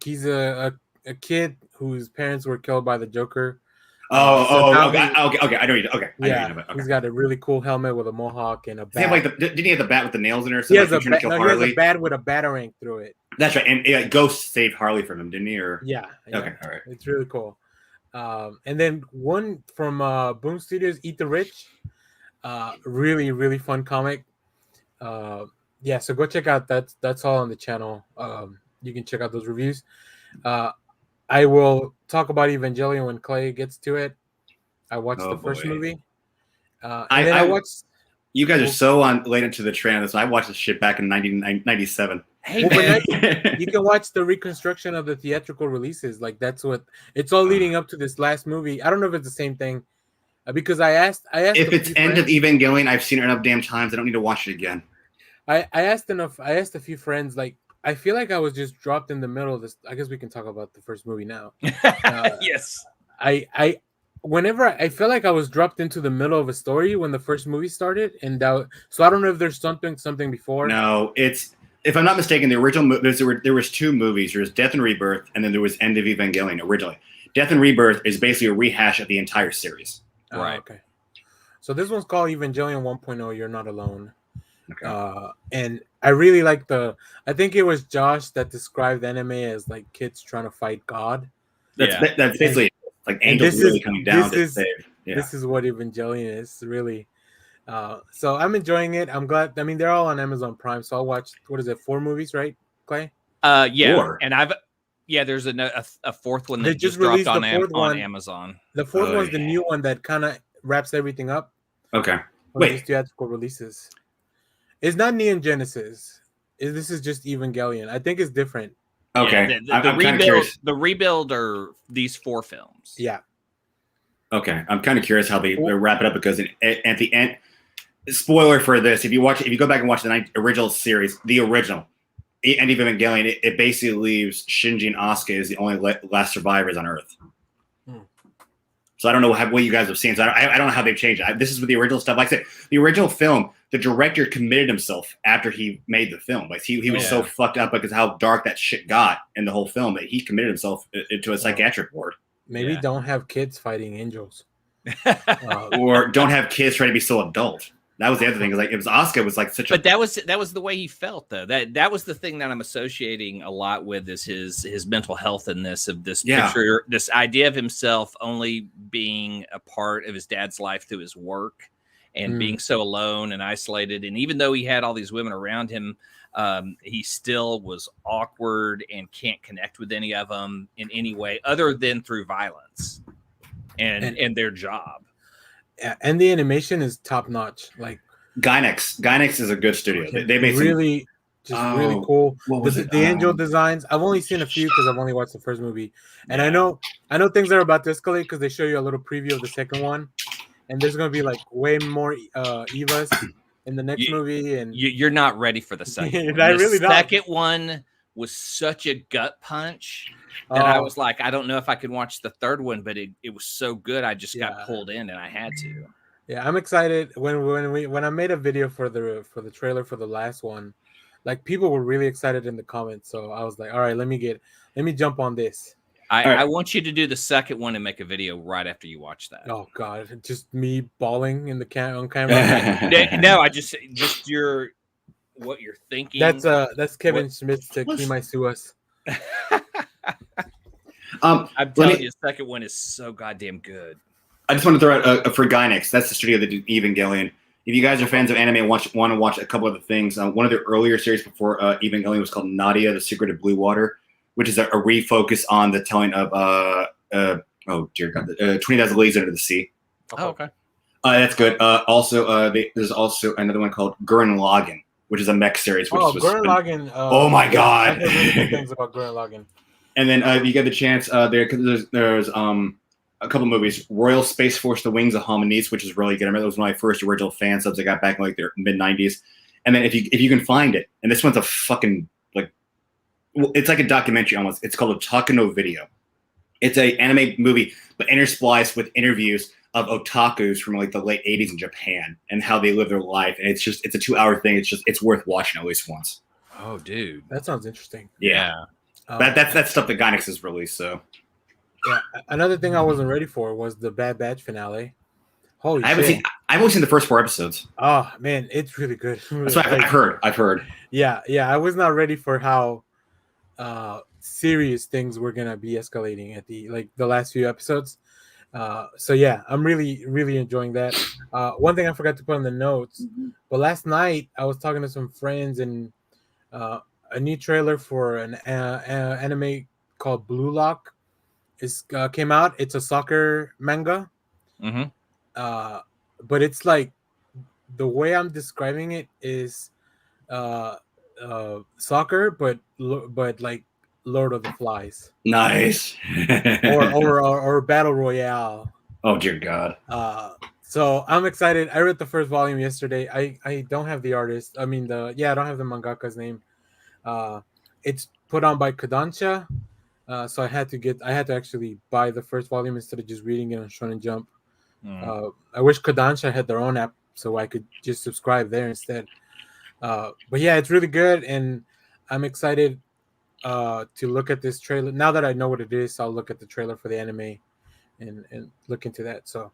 Speaker 2: kid whose parents were killed by the Joker.
Speaker 1: Okay. I know you. Okay,
Speaker 2: Yeah,
Speaker 1: I know you. Okay.
Speaker 2: he's got a really cool helmet with a mohawk and a
Speaker 1: Does he have,
Speaker 2: bat.
Speaker 1: didn't he have the bat with the nails in it?
Speaker 2: He has
Speaker 1: like,
Speaker 2: he has a bat with a batarang through it.
Speaker 1: That's right. And Ghost saved Harley from him, didn't he? Or
Speaker 2: Yeah.
Speaker 1: okay, all right.
Speaker 2: It's really cool. And then one from Boom Studios, Eat the Rich. Really, really fun comic. Yeah, so go check out that's all on the channel. You can check out those reviews. I will talk about Evangelion when Clay gets to it. I watched the first movie. I watched.
Speaker 1: You guys are so late into the trend on this. I watched this shit back in 1997.
Speaker 3: Hey,
Speaker 2: you can watch the reconstruction of the theatrical releases. Like that's what it's all leading up to this last movie. I don't know if it's the same thing because I asked
Speaker 1: if it's End of Evangelion, I've seen it enough damn times. I don't need to watch it again.
Speaker 2: I asked a few friends. Like I feel like I was just dropped in the middle of this. I guess we can talk about the first movie now.
Speaker 3: Yes.
Speaker 2: Whenever I feel like I was dropped into the middle of a story when the first movie started, and so I don't know if there's something before.
Speaker 1: No, if I'm not mistaken, the original there was two movies. There was Death and Rebirth, and then there was End of Evangelion originally. Death and Rebirth is basically a rehash of the entire series.
Speaker 2: Right. Okay. So this one's called Evangelion 1.0. You're Not Alone.
Speaker 1: Okay.
Speaker 2: And I really like I think it was Josh that described anime as like kids trying to fight God.
Speaker 1: That's basically like angels really coming down to save. Yeah.
Speaker 2: This is what Evangelion is really. So I'm enjoying it. I'm glad. I mean, they're all on Amazon Prime, so I'll watch. What is it? 4 movies, right, Clay?
Speaker 3: Yeah.
Speaker 1: 4.
Speaker 3: And there's a fourth one
Speaker 2: They
Speaker 3: that just
Speaker 2: released
Speaker 3: dropped
Speaker 2: the
Speaker 3: on Amazon.
Speaker 2: The fourth one's the new one that kind of wraps everything up.
Speaker 1: Okay.
Speaker 2: Wait, these theatrical releases. It's not Neon Genesis. This is just Evangelion. I think it's different.
Speaker 1: Okay.
Speaker 3: Yeah,
Speaker 1: I'm kind of curious.
Speaker 3: The rebuild are these 4 films.
Speaker 2: Yeah.
Speaker 1: Okay. I'm kind of curious how they wrap it up because at the end, spoiler for this, if you go back and watch the original series, the original, End of Evangelion, it basically leaves Shinji and Asuka as the only last survivors on Earth. So I don't know what you guys have seen. So I don't know how they've changed it. This is with the original stuff. Like I said, the original film, the director committed himself after he made the film. Like he was so fucked up because how dark that shit got in the whole film that he committed himself into a psychiatric ward.
Speaker 2: Maybe don't have kids fighting angels,
Speaker 1: or don't have kids trying to be so adult. That was the other thing. Like it was Asuka was like such.
Speaker 3: But that was the way he felt though. That was the thing that I'm associating a lot with is his mental health in this picture, this idea of himself only being a part of his dad's life through his work and being so alone and isolated. And even though he had all these women around him, he still was awkward and can't connect with any of them in any way other than through violence and their job.
Speaker 2: And the animation is top notch. Like
Speaker 1: Gainax is a good studio. They made
Speaker 2: really cool. The angel
Speaker 1: Um,
Speaker 2: designs. I've only seen a few because I've only watched the first movie, and I know things are about to escalate because they show you a little preview of the second one, and there's gonna be like way more Evas in the next movie, and
Speaker 3: you're not ready for the second. Second one was such a gut punch. And I was like, I don't know if I could watch the third one, but it was so good. I just got pulled in and I had to.
Speaker 2: Yeah, I'm excited. When I made a video for the trailer for the last one, like people were really excited in the comments. So I was like, all right, let me jump on this.
Speaker 3: I want you to do the second one and make a video right after you watch that.
Speaker 2: Oh God, just me bawling in on camera.
Speaker 3: No, I just what you're thinking.
Speaker 2: That's Kevin Smith's to Kimai Sue Us.
Speaker 3: I'm telling you, the second one is so goddamn good.
Speaker 1: I just want to throw out for Gainax. That's the studio that did Evangelion. If you guys are fans of anime and want to watch a couple of the things, one of the earlier series before Evangelion was called Nadia, The Secret of Blue Water, which is a refocus on the telling of 20,000 Leagues Under the Sea.
Speaker 3: Oh, okay.
Speaker 1: That's good. There's also another one called Gurren Lagann, which is a mech series.
Speaker 2: Gurren Lagann.
Speaker 1: Oh my God!
Speaker 2: I heard really good things about Gurren Lagann.
Speaker 1: And then if you get the chance, there's a couple movies. Royal Space Force: The Wings of Hominids, which is really good. I remember that was one of my first original fan subs I got back in like the mid '90s. And then if you can find it, and this one's a fucking it's like a documentary almost. It's called a Takano Video. It's a anime movie, but interspliced with interviews of otakus from like the late 80s in Japan and how they live their life. And it's a 2-hour thing. It's worth watching at least once.
Speaker 3: Oh, dude.
Speaker 2: That sounds interesting.
Speaker 3: Yeah.
Speaker 1: That's stuff that Gainax has released. So
Speaker 2: yeah, another thing I wasn't ready for was the Bad Batch finale. Holy
Speaker 1: I've only seen the first 4 episodes.
Speaker 2: Oh man, it's really good.
Speaker 1: That's what I've heard.
Speaker 2: Yeah. I was not ready for how serious things were gonna be escalating at the last few episodes. So yeah, I'm really, really enjoying that. One thing I forgot to put on the notes, but last night I was talking to some friends, and a new trailer for an anime called Blue Lock came out. It's a soccer manga, but it's like, the way I'm describing it is soccer, but like Lord of the Flies.
Speaker 1: Nice.
Speaker 2: or Battle Royale.
Speaker 1: Oh dear God.
Speaker 2: So I'm excited. I read the first volume yesterday. I don't have the artist. I mean I don't have the mangaka's name. It's put on by Kodansha. So I had to actually buy the first volume instead of just reading it on Shonen Jump. I wish Kodansha had their own app so I could just subscribe there instead. But yeah, it's really good, and I'm excited to look at this trailer. Now that I know what it is, I'll look at the trailer for the anime and look into that. So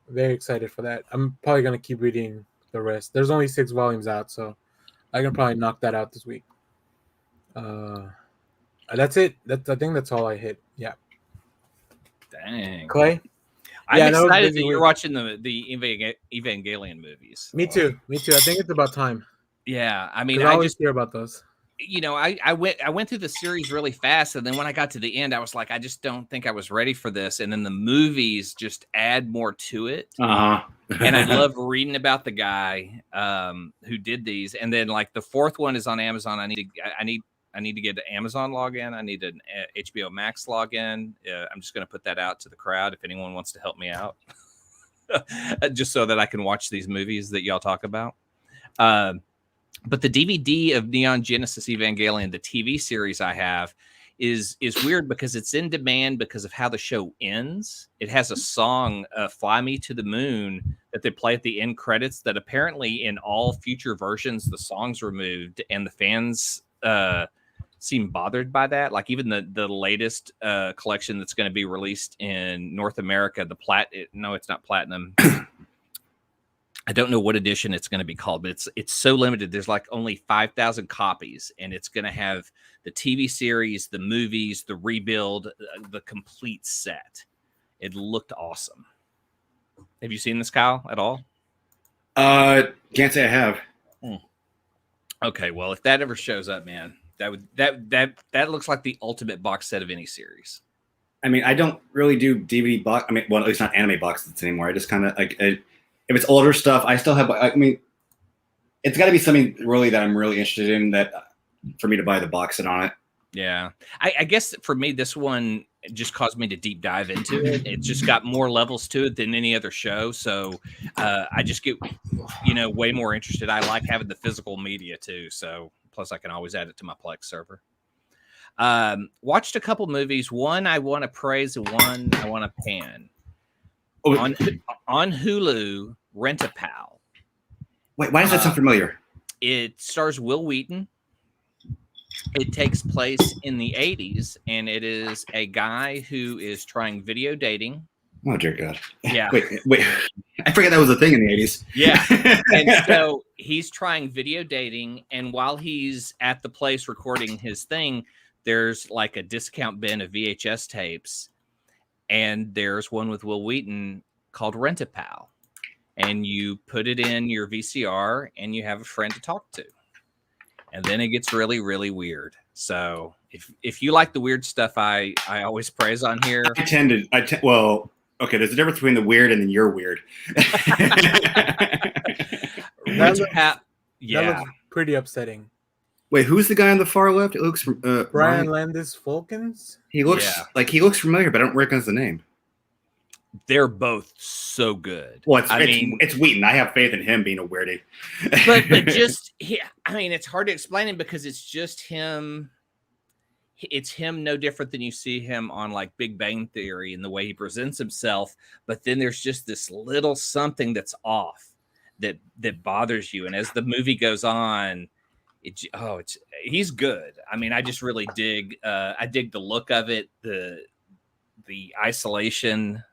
Speaker 2: very excited for that. I'm probably gonna keep reading the rest. There's only 6 volumes out, so I can probably knock that out this week. That's it. I think that's all I hit. Yeah.
Speaker 3: Dang.
Speaker 2: Clay?
Speaker 3: I'm excited that you're watching the Evangelion movies.
Speaker 2: Me too. I think it's about time.
Speaker 3: Yeah, I mean,
Speaker 2: I always hear about those.
Speaker 3: I went through the series really fast, and then when I got to the end, I was like, I just don't think I was ready for this. And then the movies just add more to it. And I love reading about the guy who did these. And then like the 4th one is on Amazon. I need to get an Amazon login. I need an HBO Max login. I'm just going to put that out to the crowd if anyone wants to help me out, just so that I can watch these movies that y'all talk about. But the DVD of Neon Genesis Evangelion, the TV series I have, is weird because it's in demand because of how the show ends. It has a song, "Fly Me to the Moon," that they play at the end credits. That apparently in all future versions the song's removed, and the fans seem bothered by that. Like even the latest collection that's going to be released in North America, no, it's not platinum. I don't know what edition it's going to be called, but it's so limited. There's like only 5,000 copies, and it's going to have the TV series, the movies, the rebuild, the complete set. It looked awesome. Have you seen this, Kyle, at all?
Speaker 1: Can't say I have.
Speaker 3: Okay, well, if that ever shows up, man, that looks like the ultimate box set of any series.
Speaker 1: I mean, I don't really do DVD box. I mean, well, at least not anime box sets anymore. I just kind of like if it's older stuff, I still have. I mean, it's got to be something really that I'm really interested in that for me to buy the box set on it.
Speaker 3: Yeah, I guess for me, this one just caused me to deep dive into it. It just got more levels to it than any other show, so I just get way more interested. I like having the physical media too, so plus I can always add it to my Plex server. Watched a couple movies. One I want to praise, and one I want to pan. On Hulu, Rent-A-Pal.
Speaker 1: Wait, why does that sound familiar?
Speaker 3: It stars Will Wheaton. It takes place in the 80s, and it is a guy who is trying video dating.
Speaker 1: Oh, dear God.
Speaker 3: Yeah.
Speaker 1: Wait. I forget that was a thing in the 80s.
Speaker 3: Yeah. And so he's trying video dating, and while he's at the place recording his thing, there's like a discount bin of VHS tapes, and there's one with Will Wheaton called Rent-A-Pal. And you put it in your VCR, and you have a friend to talk to. And then it gets really, really weird. So if you like the weird stuff, I always praise on here.
Speaker 1: Well, okay, there's a difference between the weird and then you're weird.
Speaker 2: That looks pretty upsetting.
Speaker 1: Wait, who's the guy on the far left? It looks
Speaker 2: Brian Landis Fulkins.
Speaker 1: He looks familiar, but I don't recognize the name.
Speaker 3: They're both so good.
Speaker 1: Well, it's Wheaton. I have faith in him being a weirdie.
Speaker 3: but just, it's hard to explain him because it's just him. it's him no different than you see him on like Big Bang Theory and the way he presents himself. But then there's just this little something that's off that bothers you. And as the movie goes on, he's good. I mean, I just really dig the look of it, the isolation,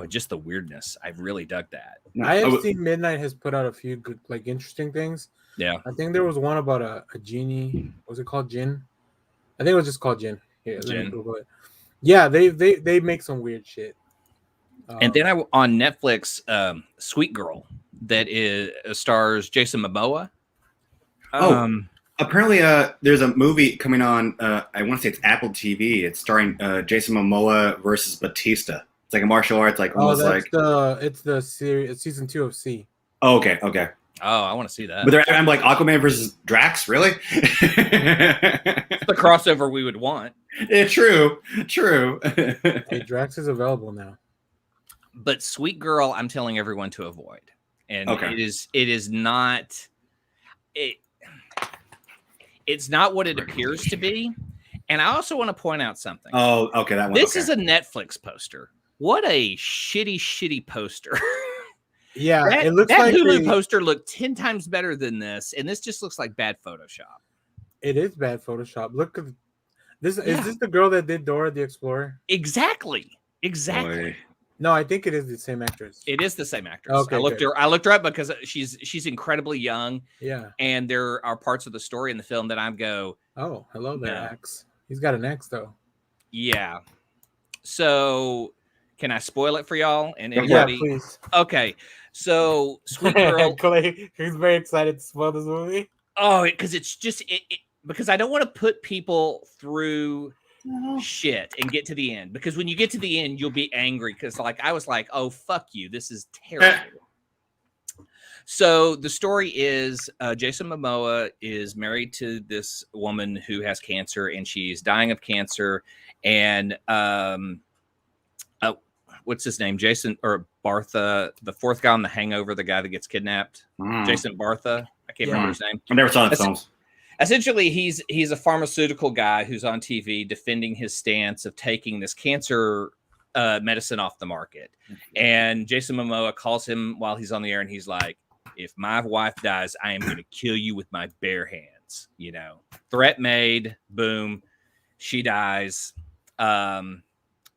Speaker 3: just the weirdness. I really dug that.
Speaker 2: I have seen Midnight has put out a few good, like, interesting things.
Speaker 3: Yeah,
Speaker 2: I think there was one about a genie. Was it called Jinn? I think it was just called Jinn. Yeah, let me Google it. Yeah, they make some weird shit.
Speaker 3: And then on Netflix, Sweet Girl, that stars Jason Momoa.
Speaker 1: Apparently, there's a movie coming on. I want to say it's Apple TV. It's starring Jason Momoa versus Batista. It's like a martial arts, like almost
Speaker 2: it's the series. It's season 2 of C.
Speaker 1: Oh, okay.
Speaker 3: Oh, I want to see that.
Speaker 1: But I'm like Aquaman versus Drax, really?
Speaker 3: It's the crossover we would want.
Speaker 1: Yeah, true.
Speaker 2: Hey, Drax is available now.
Speaker 3: But Sweet Girl, I'm telling everyone to avoid, and it is not. It's not what it appears to be. And I also want to point out something.
Speaker 1: Oh, okay, that one.
Speaker 3: This is a Netflix poster. What a shitty poster.
Speaker 2: Yeah,
Speaker 3: it looks like Hulu poster looked 10 times better than this, and this just looks like bad Photoshop.
Speaker 2: It is bad Photoshop. Look at this. Yeah. Is this the girl that did Dora the Explorer?
Speaker 3: Exactly.
Speaker 1: Boy.
Speaker 2: No, I think it is the same actress.
Speaker 3: It is the same actress.
Speaker 2: Okay,
Speaker 3: I looked her up because she's incredibly young.
Speaker 2: Yeah.
Speaker 3: And there are parts of the story in the film that I go,
Speaker 2: oh, hello there, X. He's got an X though.
Speaker 3: Yeah. So can I spoil it for y'all? And anybody?
Speaker 2: Yeah, please.
Speaker 3: Okay. So Sweet Girl.
Speaker 2: Clay, he's very excited to spoil this movie.
Speaker 3: Oh, because it's just because I don't want to put people through shit and get to the end, because when you get to the end you'll be angry, because like I was like, oh fuck you, this is terrible. So the story is Jason Momoa is married to this woman who has cancer, and she's dying of cancer, and what's his name, Jason or Bartha, the fourth guy on The Hangover, the guy that gets kidnapped, Jason Bartha, I can't remember his name.
Speaker 1: I never saw the films.
Speaker 3: Essentially, he's a pharmaceutical guy who's on TV defending his stance of taking this cancer medicine off the market. And Jason Momoa calls him while he's on the air, and he's like, if my wife dies, I am going to kill you with my bare hands. You know, threat made, boom, she dies.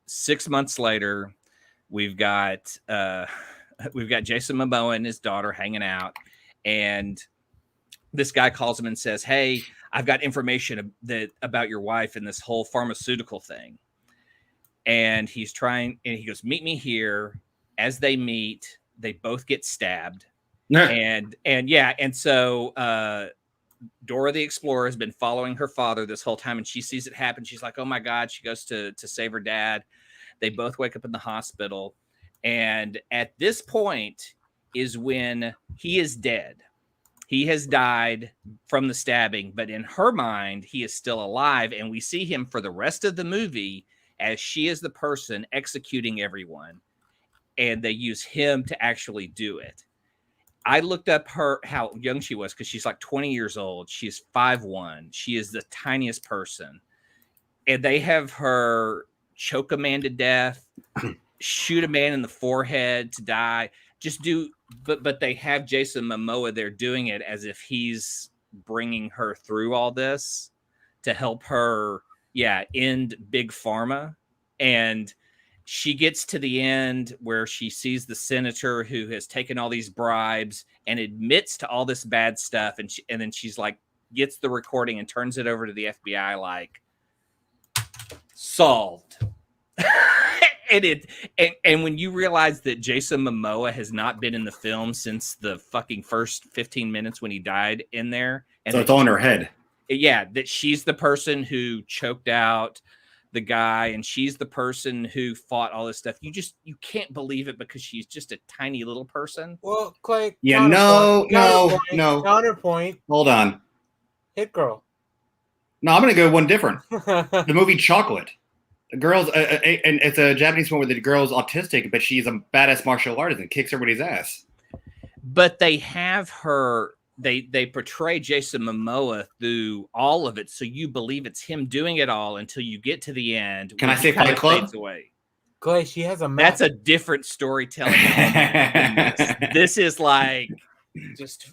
Speaker 3: 6 months later, we've got Jason Momoa and his daughter hanging out, and this guy calls him and says, hey, I've got information about your wife and this whole pharmaceutical thing. And he goes, meet me here. As they meet, they both get stabbed. And so Dora the Explorer has been following her father this whole time, and she sees it happen. She's like, oh my God. She goes to save her dad. They both wake up in the hospital. And at this point is when he is dead. He has died from the stabbing, but in her mind, he is still alive. And we see him for the rest of the movie as she is the person executing everyone. And they use him to actually do it. I looked up how young she was, because she's like 20 years old. She's 5'1". She is the tiniest person. And they have her choke a man to death, shoot a man in the forehead to die. But they have Jason Momoa there doing it as if he's bringing her through all this to help her, end Big Pharma. And she gets to the end where she sees the senator who has taken all these bribes and admits to all this bad stuff. And then she's like, gets the recording and turns it over to the FBI like, solved. And when you realize that Jason Momoa has not been in the film since the fucking first 15 minutes when he died in there. And
Speaker 1: so it's all in her head.
Speaker 3: Yeah, that she's the person who choked out the guy, and she's the person who fought all this stuff. You can't believe it, because she's just a tiny little person.
Speaker 2: Well, Clay.
Speaker 1: Yeah, no.
Speaker 2: Counterpoint.
Speaker 1: Hold on.
Speaker 2: Hit Girl.
Speaker 1: No, I'm going to go one different. The movie Chocolate. The girl's, and it's a Japanese one where the girl's autistic, but she's a badass martial artist and kicks everybody's ass.
Speaker 3: But they have her they portray Jason Momoa through all of it, so you believe it's him doing it all until you get to the end.
Speaker 1: Can
Speaker 3: when
Speaker 1: I say
Speaker 3: he kinda
Speaker 1: Fight Club?
Speaker 3: fades away.
Speaker 2: Clay, she has a map.
Speaker 3: That's a different storytelling element than this. This is like just.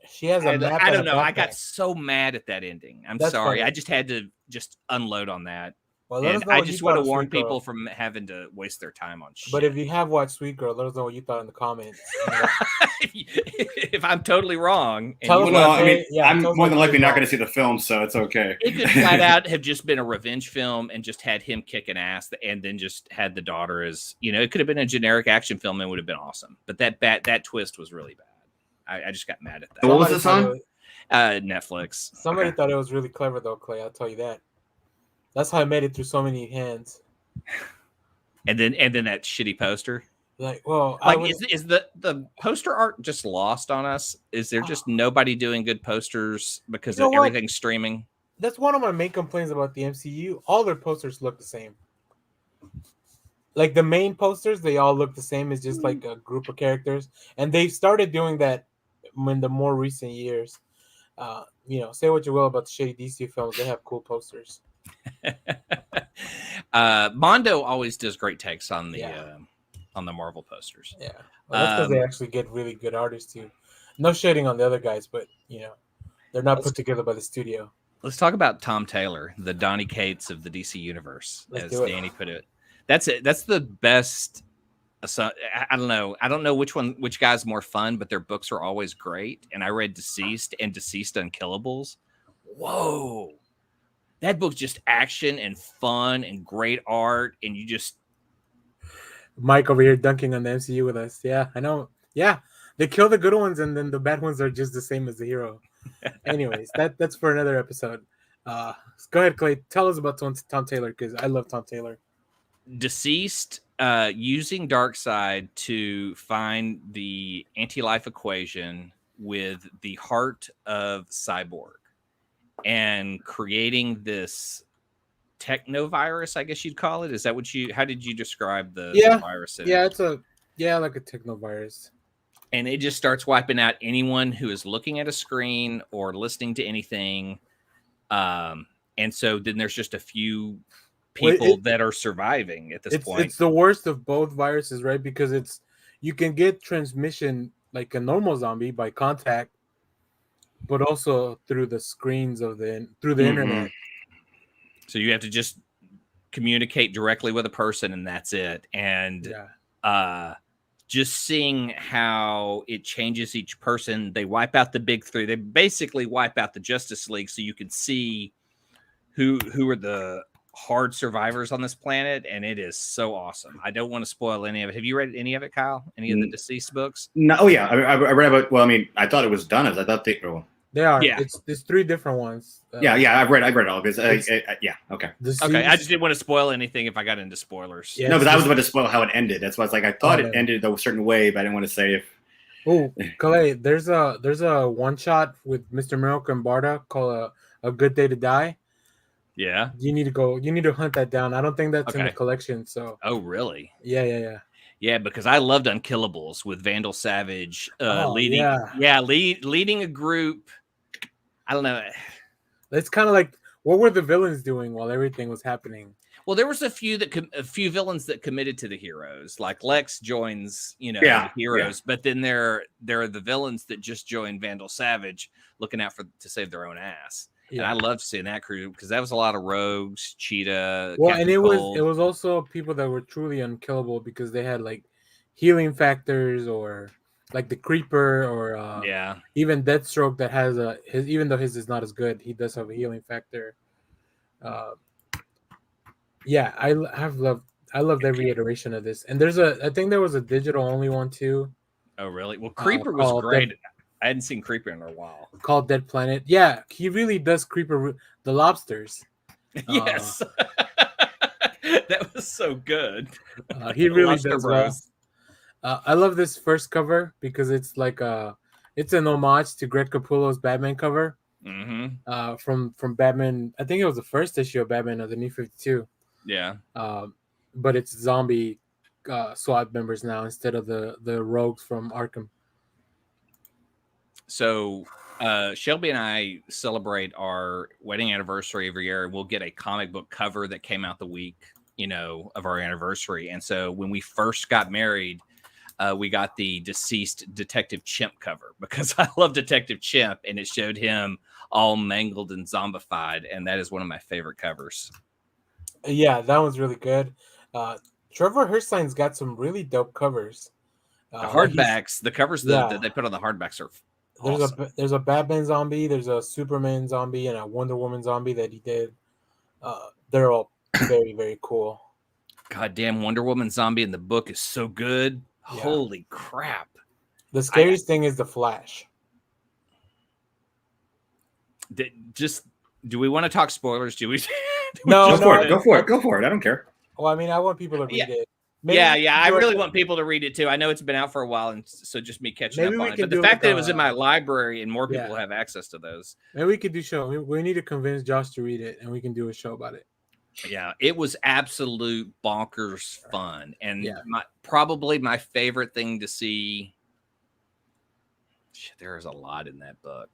Speaker 2: She has a map.
Speaker 3: I
Speaker 2: and
Speaker 3: don't
Speaker 2: a
Speaker 3: know. I
Speaker 2: backpack.
Speaker 3: got so mad at that ending. I'm
Speaker 2: That's
Speaker 3: sorry.
Speaker 2: funny.
Speaker 3: I just had to just unload on that.
Speaker 2: Well, let
Speaker 3: And
Speaker 2: us know
Speaker 3: I
Speaker 2: what you
Speaker 3: just
Speaker 2: thought
Speaker 3: want to
Speaker 2: of
Speaker 3: warn
Speaker 2: Sweet Girl.
Speaker 3: people from having to waste their time on shit.
Speaker 2: But if you have watched Sweet Girl, let us know what you thought in the comments.
Speaker 3: If I'm totally wrong, and
Speaker 2: Tell
Speaker 3: you
Speaker 2: us
Speaker 1: Well, no,
Speaker 2: what
Speaker 1: I mean,
Speaker 2: yeah,
Speaker 1: I'm
Speaker 2: tell us
Speaker 1: more
Speaker 2: what
Speaker 1: than
Speaker 2: you
Speaker 1: likely not
Speaker 2: thought.
Speaker 1: going to see the film, so it's okay.
Speaker 3: it could flat out have just been a revenge film and just had him kicking ass, and then just had the daughter as it could have been a generic action film and would have been awesome. But that twist was really bad. I just got mad at that.
Speaker 1: What was
Speaker 2: Somebody
Speaker 1: this
Speaker 2: thought
Speaker 1: on?
Speaker 2: it-
Speaker 3: Netflix.
Speaker 2: Somebody
Speaker 1: Okay.
Speaker 2: thought it was really clever though, Clay. I'll tell you that. That's how I made it through so many hands.
Speaker 3: And then that shitty poster.
Speaker 2: Like, well,
Speaker 3: Like, is the poster art just lost on us? Is there just nobody doing good posters because
Speaker 2: You know what?
Speaker 3: everything's streaming?
Speaker 2: That's one of my main complaints about the MCU. All their posters look the same. Like the main posters, they all look the same. It's just like a group of characters, and they've started doing that in the more recent years. Say what you will about the shitty DC films, they have cool posters.
Speaker 3: Mondo always does great takes on the
Speaker 2: Yeah.
Speaker 3: on the Marvel posters.
Speaker 2: Yeah, well, that's because they actually get really good artists too. No shading on the other guys, but they're not put together by the studio.
Speaker 3: Let's talk about Tom Taylor, the Donny Cates of the DC universe,
Speaker 2: Let's
Speaker 3: as
Speaker 2: do it.
Speaker 3: Danny put it. That's it. That's the best. So I don't know. I don't know which guy's more fun, but their books are always great. And I read Deceased and Deceased Unkillables. Whoa, that book's just action and fun and great art, and you just.
Speaker 2: Mike over here dunking on the MCU with us. Yeah, I know. Yeah, they kill the good ones, and then the bad ones are just the same as the hero. Anyways, that's for another episode. Go ahead, Clay. Tell us about Tom Taylor, because I love Tom Taylor.
Speaker 3: Deceased, using Darkseid to find the anti-life equation with the heart of Cyborg and creating this technovirus, I guess you'd call it. Is that how did you describe the virus?
Speaker 2: Yeah, it's like a technovirus.
Speaker 3: And it just starts wiping out anyone who is looking at a screen or listening to anything. And so then there's just a few people that are surviving at this point.
Speaker 2: It's the worst of both viruses, right? Because you can get transmission like a normal zombie by contact, but also through the screens through the internet.
Speaker 3: So you have to just communicate directly with a person, and that's it. And just seeing how it changes each person. They wipe out the big three. They basically wipe out the Justice League, so you can see who are the hard survivors on this planet, and it is so awesome. I don't want to spoil any of it. Have you read any of it, Kyle? Any of the Deceased books?
Speaker 1: No. Oh yeah, I read about. Well, I mean, I thought it was done. I thought they
Speaker 2: are.
Speaker 3: Yeah.
Speaker 2: It's 3 different ones.
Speaker 1: I've read all of it. Okay.
Speaker 2: Deceased.
Speaker 3: Okay, I just didn't want to spoil anything if I got into spoilers.
Speaker 2: Yeah,
Speaker 1: No, but I was about to spoil how it ended. That's why it's like I thought it ended a certain way, but I didn't want to say if.
Speaker 2: Oh, Clay, there's a one shot with Mr. Miracle and Barda called a Good Day to Die.
Speaker 3: Yeah.
Speaker 2: You need to hunt that down. I don't think that's in the collection. So.
Speaker 3: Oh, really?
Speaker 2: Yeah.
Speaker 3: Yeah, because I loved Unkillables with Vandal Savage leading a group. I don't know.
Speaker 2: It's kind of like, what were the villains doing while everything was happening?
Speaker 3: Well, there was a few villains that committed to the heroes. Like Lex joins,
Speaker 1: the
Speaker 3: heroes, but then there are the villains that just join Vandal Savage, looking out to save their own ass. Yeah. And I loved seeing that crew because that was a lot of rogues, Cheetah.
Speaker 2: Well,
Speaker 3: Captain
Speaker 2: and
Speaker 3: Cold.
Speaker 2: it was also people that were truly unkillable because they had like healing factors, or like the Creeper, or even Deathstroke that has even though his is not as good, he does have a healing factor. I loved every iteration of this. And I think there was a digital only one too.
Speaker 3: Oh really? Well, Creeper was great. I hadn't seen Creeper in a while.
Speaker 2: Called Dead Planet. Yeah, he really does Creeper the lobsters.
Speaker 3: Yes. That was so good.
Speaker 2: He really does well. I love this first cover because it's like it's an homage to Greg Capullo's Batman cover. From Batman. I think it was the first issue of Batman of the New 52.
Speaker 3: Yeah.
Speaker 2: But it's zombie SWAT members now instead of the rogues from Arkham.
Speaker 3: So Shelby and I celebrate our wedding anniversary every year. We'll get a comic book cover that came out the week, of our anniversary. And so when we first got married, we got the deceased Detective Chimp cover because I love Detective Chimp, and it showed him all mangled and zombified, and that is one of my favorite covers.
Speaker 2: Yeah, that one's really good. Trevor Hirstein's got some really dope covers.
Speaker 3: The hardbacks, the covers that they put on the hardbacks are awesome.
Speaker 2: There's a Batman zombie, there's a Superman zombie, and a Wonder Woman zombie that he did. They're all very, very cool.
Speaker 3: Goddamn, Wonder Woman zombie in the book is so good. Yeah. Holy crap.
Speaker 2: The scariest thing is the Flash.
Speaker 3: Do we want to talk spoilers? Do we?
Speaker 1: Go for it. I don't care.
Speaker 2: Well, I mean, I want people to read it.
Speaker 3: Maybe I really want people to read it too. I know it's been out for a while, and so just me catching up on it. But the fact that it was in my library and more people have access to those.
Speaker 2: Maybe we could do show. We need to convince Josh to read it, and we can do a show about it.
Speaker 3: Yeah, it was absolute bonkers fun, and probably my favorite thing to see. Shit, there is a lot in that book.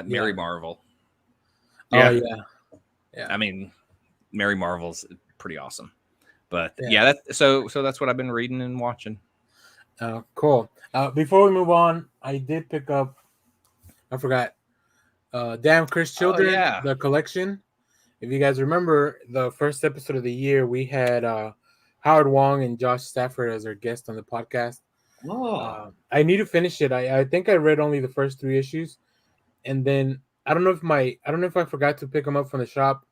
Speaker 3: Mary Marvel.
Speaker 2: Yeah.
Speaker 3: I mean, Mary Marvel's pretty awesome. But so that's what I've been reading and watching.
Speaker 2: Cool. Before we move on, I did pick up. I forgot. Damn Cursed Children, the collection. If you guys remember, the first episode of the year, we had Howard Wong and Josh Stafford as our guest on the podcast.
Speaker 1: Oh.
Speaker 2: I need to finish it. I think I read only the first 3 issues, and then I don't know if I forgot to pick them up from the shop,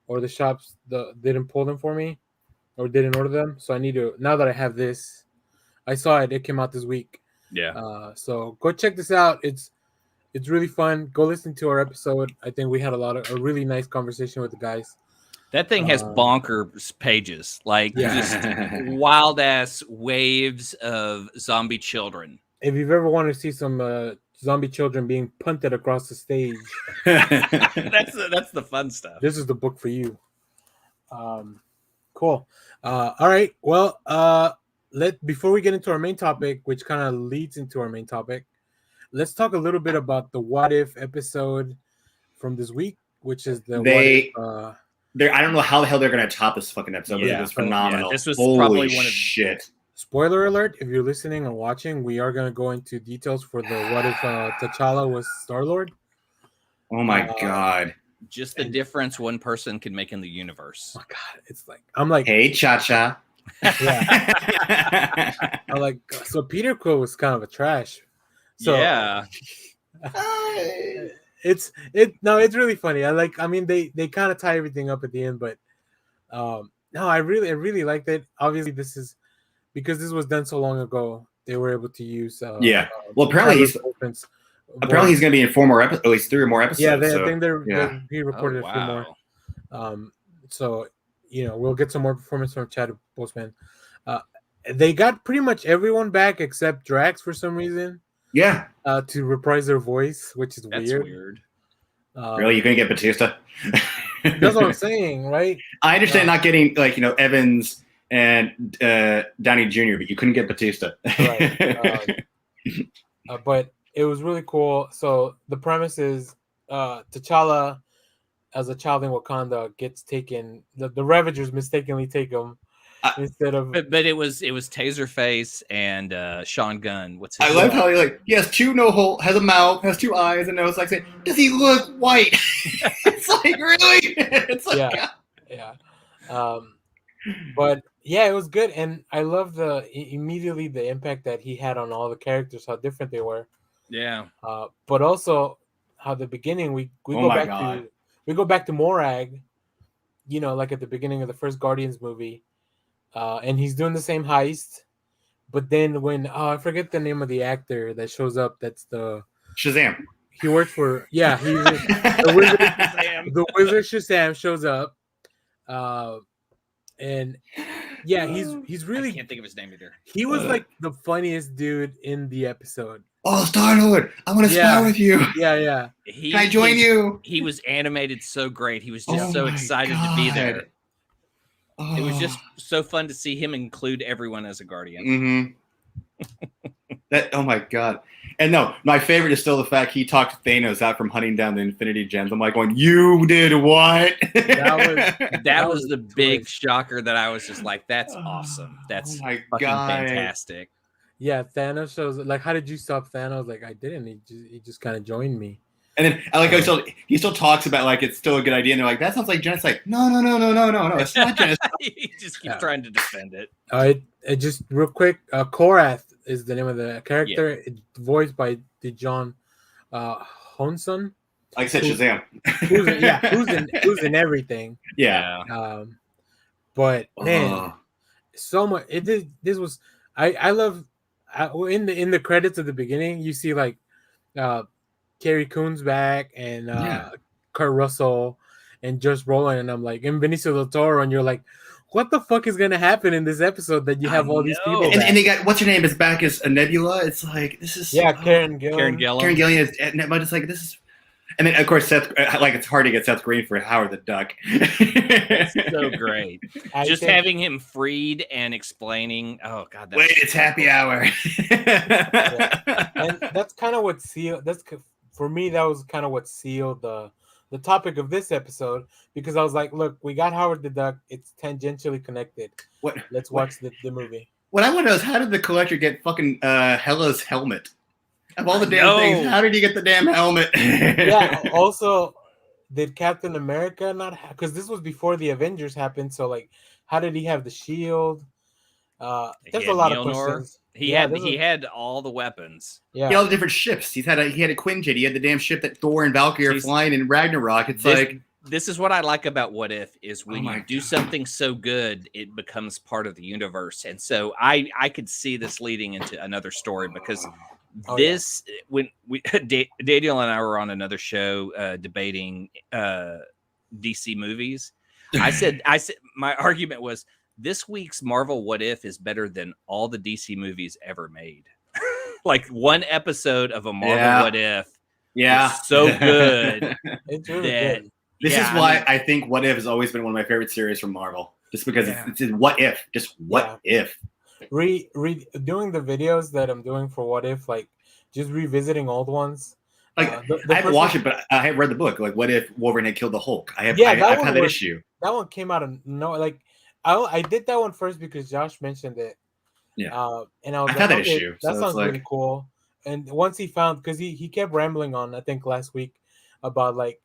Speaker 2: or the shops didn't pull them for me, or didn't order them. So I need to, now that I have this, I saw it. It came out this week.
Speaker 3: Yeah.
Speaker 2: So go check this out. It's really fun. Go listen to our episode. I think we had a really nice conversation with the guys.
Speaker 3: That thing has bonkers pages, just wild ass waves of zombie children.
Speaker 2: If you've ever wanted to see some zombie children being punted across the stage,
Speaker 3: that's the fun stuff.
Speaker 2: This is the book for you. Cool. All right. Well, before we get into our main topic, which kind of leads into our main topic, let's talk a little bit about the What If episode from this week, which is the
Speaker 1: I don't know how the hell they're going to top this fucking episode, but it was phenomenal.
Speaker 3: This was
Speaker 1: Holy
Speaker 3: probably one of
Speaker 1: shit.
Speaker 2: Spoiler alert, if you're listening and watching, we are going to go into details for the What If T'Challa was Star-Lord.
Speaker 1: Oh my God.
Speaker 3: Just the difference one person can make in the universe.
Speaker 2: Oh my God. It's like, I'm like,
Speaker 1: hey, Cha-Cha.
Speaker 2: Yeah. I'm like, so Peter Quill was kind of a trash. So it's really funny. They kind of tie everything up at the end, but no, I really liked it. Obviously, this is because this was done so long ago. They were able to use
Speaker 1: well, apparently he's going to be in 4 more episodes, at least 3 or more episodes.
Speaker 2: Yeah, I think he recorded a few more. So we'll get some more performance from Chadwick Boseman. They got pretty much everyone back except Drax for some reason.
Speaker 1: Yeah.
Speaker 2: To reprise their voice, which is
Speaker 3: That's weird.
Speaker 1: Really? You couldn't get Batista?
Speaker 2: That's what I'm saying, right?
Speaker 1: I understand not getting, Evans and Downey Jr., but you couldn't get Batista.
Speaker 2: Right. But it was really cool. So the premise is T'Challa, as a child in Wakanda, gets taken. The Ravagers mistakenly take him. Instead of,
Speaker 3: but it was Taserface and Sean Gunn. What's his
Speaker 1: name? I love how he has 2 no hole, has a mouth, has 2 eyes, and nose. Saying, does he look white? It's like really. It's like
Speaker 2: yeah. But yeah, it was good, and I love immediately the impact that he had on all the characters, how different they were.
Speaker 3: Yeah.
Speaker 2: But also how the beginning we go back to Morag, like at the beginning of the first Guardians movie. And he's doing the same heist, but then when I forget the name of the actor that shows up, that's the
Speaker 1: Shazam.
Speaker 2: He works for the wizard. The wizard Shazam shows up, and he's really,
Speaker 3: I can't think of his name either.
Speaker 2: He was like the funniest dude in the episode.
Speaker 1: Oh, Star-Lord, I want to spar with you.
Speaker 2: Yeah.
Speaker 1: Can I join you?
Speaker 3: He was animated so great. He was just so excited to be there. Oh. It was just so fun to see him include everyone as a Guardian.
Speaker 1: Mm-hmm. Oh my god! And no, my favorite is still the fact he talked Thanos out from hunting down the Infinity Gems. I'm like going, "You did what?"
Speaker 3: That was the big shocker that I was just like, "That's awesome. That's
Speaker 1: my
Speaker 3: fucking
Speaker 1: God.
Speaker 3: fantastic."
Speaker 2: Yeah, Thanos shows like, how did you stop Thanos? Like, I didn't. He just kind of joined me.
Speaker 1: And then I like he still talks about like it's still a good idea. And they're like, that sounds like genocide. No, it's not genocide.
Speaker 3: He just keeps trying to defend it.
Speaker 2: It just real quick. Korath is the name of the character. It's voiced by John Honson.
Speaker 1: Like I said, Shazam.
Speaker 2: Who's in everything.
Speaker 1: Yeah.
Speaker 2: But man, so much. This was I love in the credits at the beginning. You see like Carrie Coon's back and Kurt Russell and Josh Brolin, and I'm like, and Benicio del Toro, and you're like, what the fuck is gonna happen in this episode that you have all these people?
Speaker 1: And they got what's her name is back as a Nebula. It's like this is
Speaker 2: Karen Gillan.
Speaker 1: Karen Gillan is, but it's like this is, and then of course Seth. Like it's hard to get Seth Green for Howard the Duck.
Speaker 3: That's so great. Having him freed and explaining. Oh god,
Speaker 1: wait, it's happy hour.
Speaker 2: And that's kind of what sealed. For me, that was kind of what sealed the topic of this episode, because I was like, look, we got Howard the Duck. It's tangentially connected. Let's watch the movie.
Speaker 1: What I want to know is, how did the Collector get fucking Hela's helmet? Of all the damn things, how did he get the damn helmet?
Speaker 2: Yeah. Also, did Captain America not have? Because this was before the Avengers happened. So, like, how did he have the shield? There's a lot of questions.
Speaker 3: He had all the weapons.
Speaker 1: Yeah, he had all the different ships. He had a Quinjet. He had the damn ship that Thor and Valkyrie are flying in Ragnarok.
Speaker 3: This is what I like about What If is when you do something so good, it becomes part of the universe. And so I could see this leading into another story, because when Daniel and I were on another show debating DC movies, I said my argument was, this week's Marvel What If is better than all the DC movies ever made. Like one episode of a Marvel What If is so good.
Speaker 2: It's really good.
Speaker 1: This is why I think What If has always been one of my favorite series from Marvel. Just because it's what if. Just what if.
Speaker 2: Doing the videos that I'm doing for What If, like just revisiting old ones.
Speaker 1: Like I haven't watched it, but I have read the book. Like, what if Wolverine had killed the Hulk? I've had that issue.
Speaker 2: That one came out of like I did that one first because Josh mentioned it.
Speaker 1: Yeah.
Speaker 2: And I was
Speaker 1: had that issue.
Speaker 2: That sounds really cool. And once he found, because he kept rambling on, I think last week, about like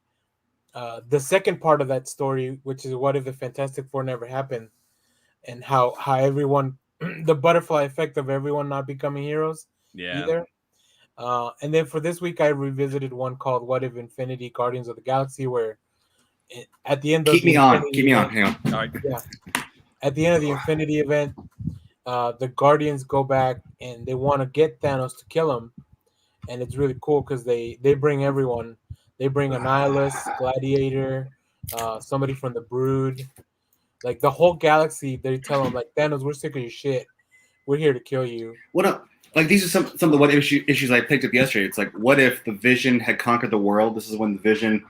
Speaker 2: the second part of that story, which is what if the Fantastic Four never happened, and how everyone, the butterfly effect of everyone not becoming heroes either. And then for this week, I revisited one called What If Infinity Guardians of the Galaxy, where at the end of
Speaker 1: keep me on. Hang on.
Speaker 3: All right.
Speaker 2: Yeah. At the end of the Infinity event, the Guardians go back and they want to get Thanos to kill him, and it's really cool because they bring everyone. They bring Annihilus, Gladiator, somebody from the Brood, like the whole galaxy. They tell him like, Thanos, we're sick of your shit. We're here to kill you.
Speaker 1: What up? Like these are some of the what issues I picked up yesterday. It's like, what if the Vision had conquered the world? This is when the Vision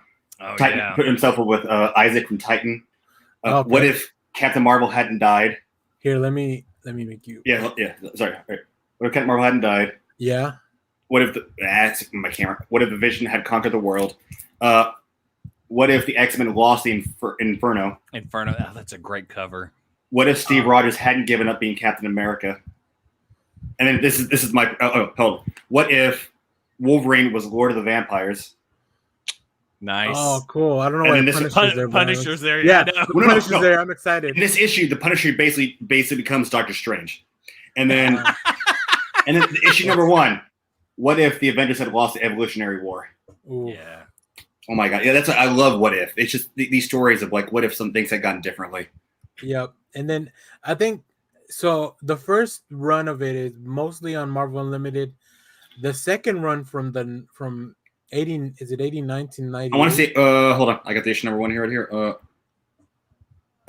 Speaker 1: Titan put himself up with Isaac from Titan. What if Captain Marvel hadn't died?
Speaker 2: Here, let me make you.
Speaker 1: Yeah. Sorry. Right. What if Captain Marvel hadn't died?
Speaker 2: Yeah.
Speaker 1: What if that's my camera? What if the Vision had conquered the world? What if the X-Men lost the Inferno?
Speaker 3: Inferno. Oh, that's a great cover.
Speaker 1: What if Steve Rogers hadn't given up being Captain America? And then this is my hold on. What if Wolverine was Lord of the Vampires?
Speaker 3: Nice.
Speaker 2: Oh, cool. I don't know why
Speaker 3: Punisher's there.
Speaker 2: Yeah,
Speaker 1: Punisher's
Speaker 2: there. I'm excited.
Speaker 1: In this issue, the Punisher basically becomes Doctor Strange, and then issue number 1. What if the Avengers had lost the Evolutionary War?
Speaker 2: Ooh.
Speaker 3: Yeah.
Speaker 1: Oh my god. Yeah, that's what I love. What if? It's just these stories of like, what if some things had gone differently?
Speaker 2: Yep. And then I think so. The first run of it is mostly on Marvel Unlimited. The second run from 1990?
Speaker 1: I want to say. Hold on. I got the issue number 1 here. Right here.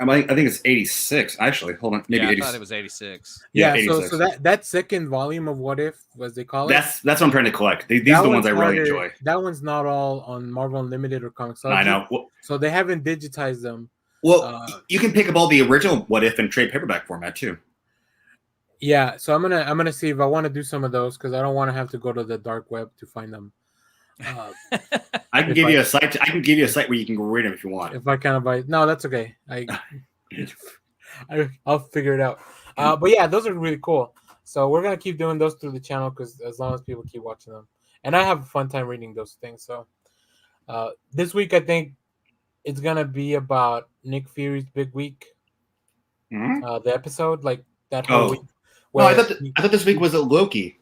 Speaker 1: I think it's 86. Actually, hold on. Maybe 86.
Speaker 3: I thought it was 86.
Speaker 2: Yeah.
Speaker 1: 86.
Speaker 2: So that second volume of What If, as they call it.
Speaker 1: That's what I'm trying to collect. These are the ones I really enjoy.
Speaker 2: That one's not all on Marvel Unlimited or Comicsology.
Speaker 1: I know. Well,
Speaker 2: so they haven't digitized them.
Speaker 1: Well, you can pick up all the original What If in trade paperback format too.
Speaker 2: Yeah, so I'm gonna see if I want to do some of those because I don't want to have to go to the dark web to find them.
Speaker 1: I can give you a site. I can give you a site where you can read them if you want.
Speaker 2: If I kind of buy, no, that's okay. I'll figure it out. But yeah, those are really cool. So we're gonna keep doing those through the channel because as long as people keep watching them, and I have a fun time reading those things. So this week I think it's gonna be about Nick Fury's big week.
Speaker 1: Mm-hmm.
Speaker 2: The episode, like that whole week.
Speaker 1: No, I thought this week was Loki.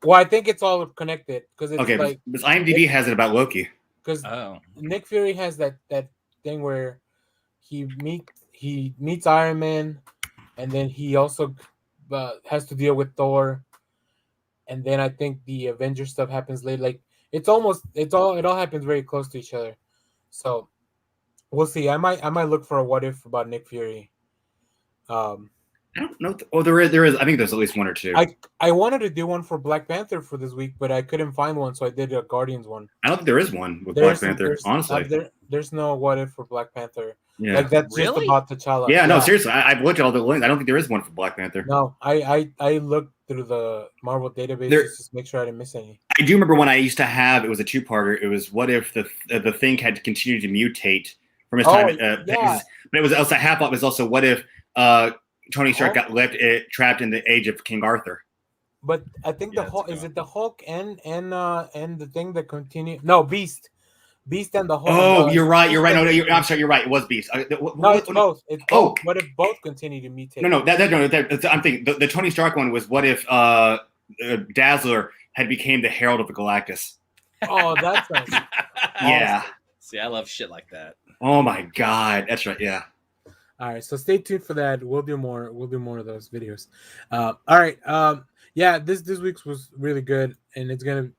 Speaker 2: Well, I think it's all connected because it's
Speaker 1: okay,
Speaker 2: like
Speaker 1: because IMDb has it about Loki.
Speaker 2: Because Nick Fury has that thing where he meets Iron Man, and then he also has to deal with Thor, and then I think the Avengers stuff happens later. Like it all happens very close to each other. So we'll see. I might look for a what if about Nick Fury.
Speaker 1: I don't know. Oh, there is. I think there's at least one or two.
Speaker 2: I wanted to do one for Black Panther for this week, but I couldn't find one, so I did a Guardians one.
Speaker 1: I don't think there is one with Black Panther. Honestly,
Speaker 2: there's no what if for Black Panther.
Speaker 1: Yeah,
Speaker 2: like that's just about T'Challa.
Speaker 1: Yeah, no, seriously, I've looked at all the links. I don't think there is one for Black Panther.
Speaker 2: No, I looked through the Marvel database just to make sure I didn't miss any.
Speaker 1: I do remember when I used to have it was a two-parter. It was what if the thing had continued to mutate from his time.
Speaker 2: Yeah.
Speaker 1: But it was also half of it was also what if Tony Stark got trapped in the age of King Arthur.
Speaker 2: But I think the Hulk is it the Hulk and the thing that continue. No, Beast and the Hulk.
Speaker 1: Oh, you're right. You're right. No, I'm sorry. You're right. It was Beast.
Speaker 2: No, it's both. It's both. What if both continue to mutate?
Speaker 1: No. I'm thinking the Tony Stark one was what if Dazzler had became the Herald of the Galactus.
Speaker 2: Oh, that's nice.
Speaker 1: Yeah.
Speaker 3: See, I love shit like that.
Speaker 1: Oh my God, that's right. Yeah.
Speaker 2: All right, so stay tuned for that. We'll do more of those videos. All right. Yeah, this week's was really good, and it's gonna.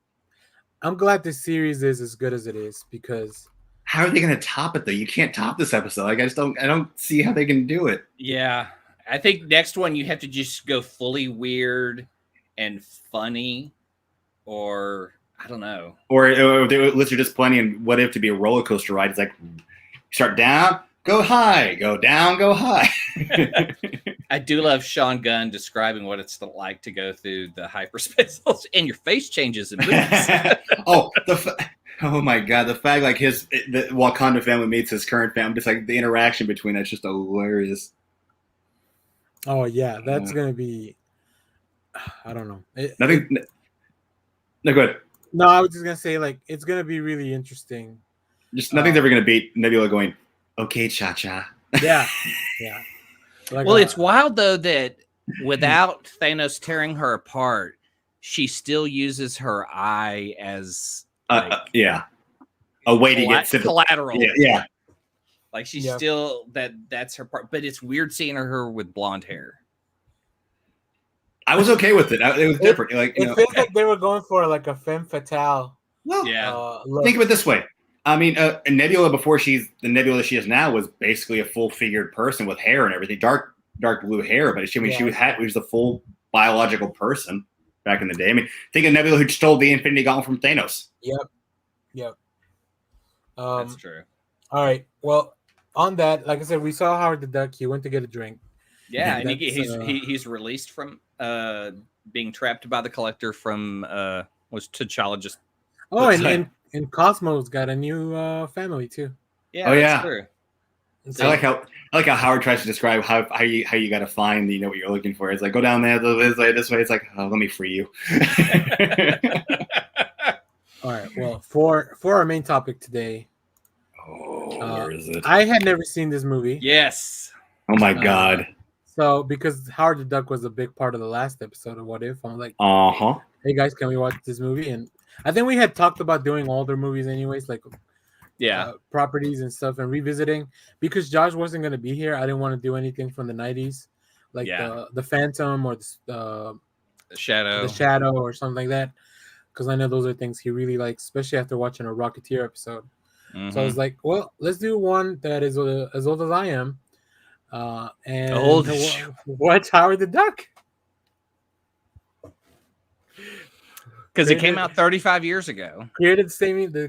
Speaker 2: I'm glad this series is as good as it is because.
Speaker 1: How are they gonna top it though? You can't top this episode. Like I don't see how they can do it.
Speaker 3: Yeah, I think next one you have to just go fully weird and funny, or I don't know.
Speaker 1: Or they listed just plenty and what if to be a roller coaster ride. It's like start down. Go high, go down, go high.
Speaker 3: I do love Sean Gunn describing what it's like to go through the hyperspace and your face changes and moves.
Speaker 1: Oh my God, the fact like the Wakanda family meets his current family, just like the interaction between that's just hilarious.
Speaker 2: Oh yeah, that's gonna be. I don't know.
Speaker 1: Nothing. No, go ahead.
Speaker 2: No, I was just gonna say like it's gonna be really interesting.
Speaker 1: Just nothing's ever gonna beat Nebula going. Okay, cha-cha.
Speaker 2: Yeah. Like,
Speaker 3: well, it's wild though that without Thanos tearing her apart, she still uses her eye as
Speaker 1: a way to get
Speaker 3: collateral.
Speaker 1: Yeah.
Speaker 3: Like she's still that's her part, but it's weird seeing her with blonde hair.
Speaker 1: I was okay with it. It was different.
Speaker 2: It feels like they were going for like a femme fatale.
Speaker 1: Well, think of it this way. I mean, Nebula before she's the Nebula she is now was basically a full-figured person with hair and everything, dark blue hair. But she was a full biological person back in the day. I mean, think of Nebula who stole the Infinity Gauntlet from Thanos.
Speaker 2: Yep.
Speaker 3: That's true.
Speaker 2: All right. Well, on that, like I said, we saw Howard the Duck. He went to get a drink.
Speaker 3: Yeah, and he's released from being trapped by the Collector from was T'Challa just.
Speaker 2: Oh, and Cosmo's got a new family too.
Speaker 3: Yeah, that's true.
Speaker 1: I like how Howard tries to describe how you got to find what you're looking for. It's like go down there this way. It's like let me free you.
Speaker 2: All right. Well, for our main topic today.
Speaker 1: Where is it?
Speaker 2: I had never seen this movie.
Speaker 3: Yes.
Speaker 1: Oh my God.
Speaker 2: So because Howard the Duck was a big part of the last episode of What If, I'm like, hey guys, can we watch this movie? And I think we had talked about doing older movies anyways, like properties and stuff and revisiting because Josh wasn't going to be here. I didn't want to do anything from the 90s, like the Phantom or the Shadow or something like that, because I know those are things he really likes, especially after watching a Rocketeer episode. Mm-hmm. So I was like, well, let's do one that is as old as I am and watch Howard the Duck.
Speaker 3: Because it came out 35 years ago.
Speaker 2: Created the same day,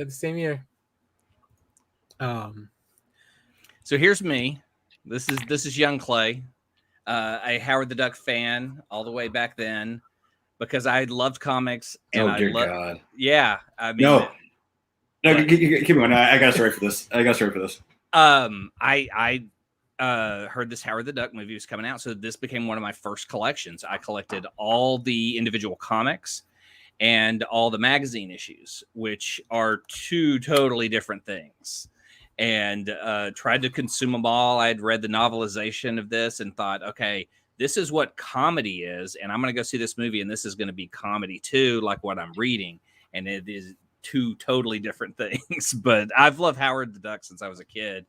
Speaker 2: the same year.
Speaker 3: So here's me. This is young Clay. a Howard the Duck fan all the way back then because I loved comics and
Speaker 1: Oh dear God!
Speaker 3: Yeah, I mean,
Speaker 1: No,
Speaker 3: what?
Speaker 1: keep going. I got a story for this.
Speaker 3: I heard this Howard the Duck movie was coming out, so this became one of my first collections. I collected all the individual comics and all the magazine issues, which are two totally different things. And tried to consume them all. I had read the novelization of this and thought, okay, this is what comedy is, and I'm going to go see this movie, and this is going to be comedy too, like what I'm reading. And it is two totally different things. But I've loved Howard the Duck since I was a kid,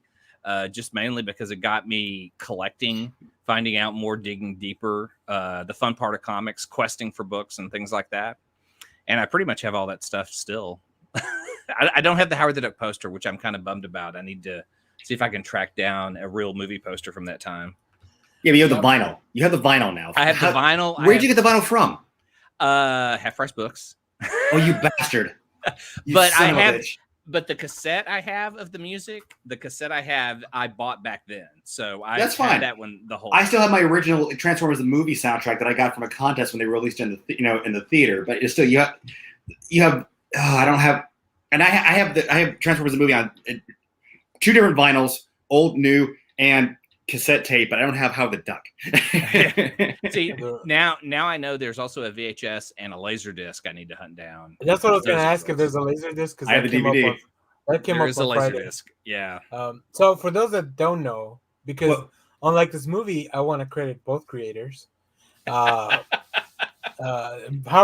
Speaker 3: just mainly because it got me collecting, finding out more, digging deeper, the fun part of comics, questing for books and things like that. And I pretty much have all that stuff still. I don't have the Howard the Duck poster, which I'm kind of bummed about. I need to see if I can track down a real movie poster from that time.
Speaker 1: Yeah, but you have the vinyl. You have the vinyl now.
Speaker 3: I have the vinyl.
Speaker 1: Where'd you get the vinyl from?
Speaker 3: Half Price Books.
Speaker 1: Oh, you bastard!
Speaker 3: But the cassette I have of the music, I bought back then. So
Speaker 1: that's fine.
Speaker 3: That one the whole.
Speaker 1: I still have my original Transformers the movie soundtrack that I got from a contest when they released it in the theater. But it's still you have. I don't have, and I have Transformers the movie on two different vinyls, old, new, and cassette tape, but I don't have Howard the Duck.
Speaker 3: See, now I know there's also a VHS and a Laserdisc I need to hunt down.
Speaker 2: That's what I was going to ask if there's a Laserdisc, because
Speaker 1: I have the DVD.
Speaker 2: That came up on Friday.
Speaker 3: Laserdisc. Yeah.
Speaker 2: So for those that don't know, because unlike this movie, I want to credit both creators. Howard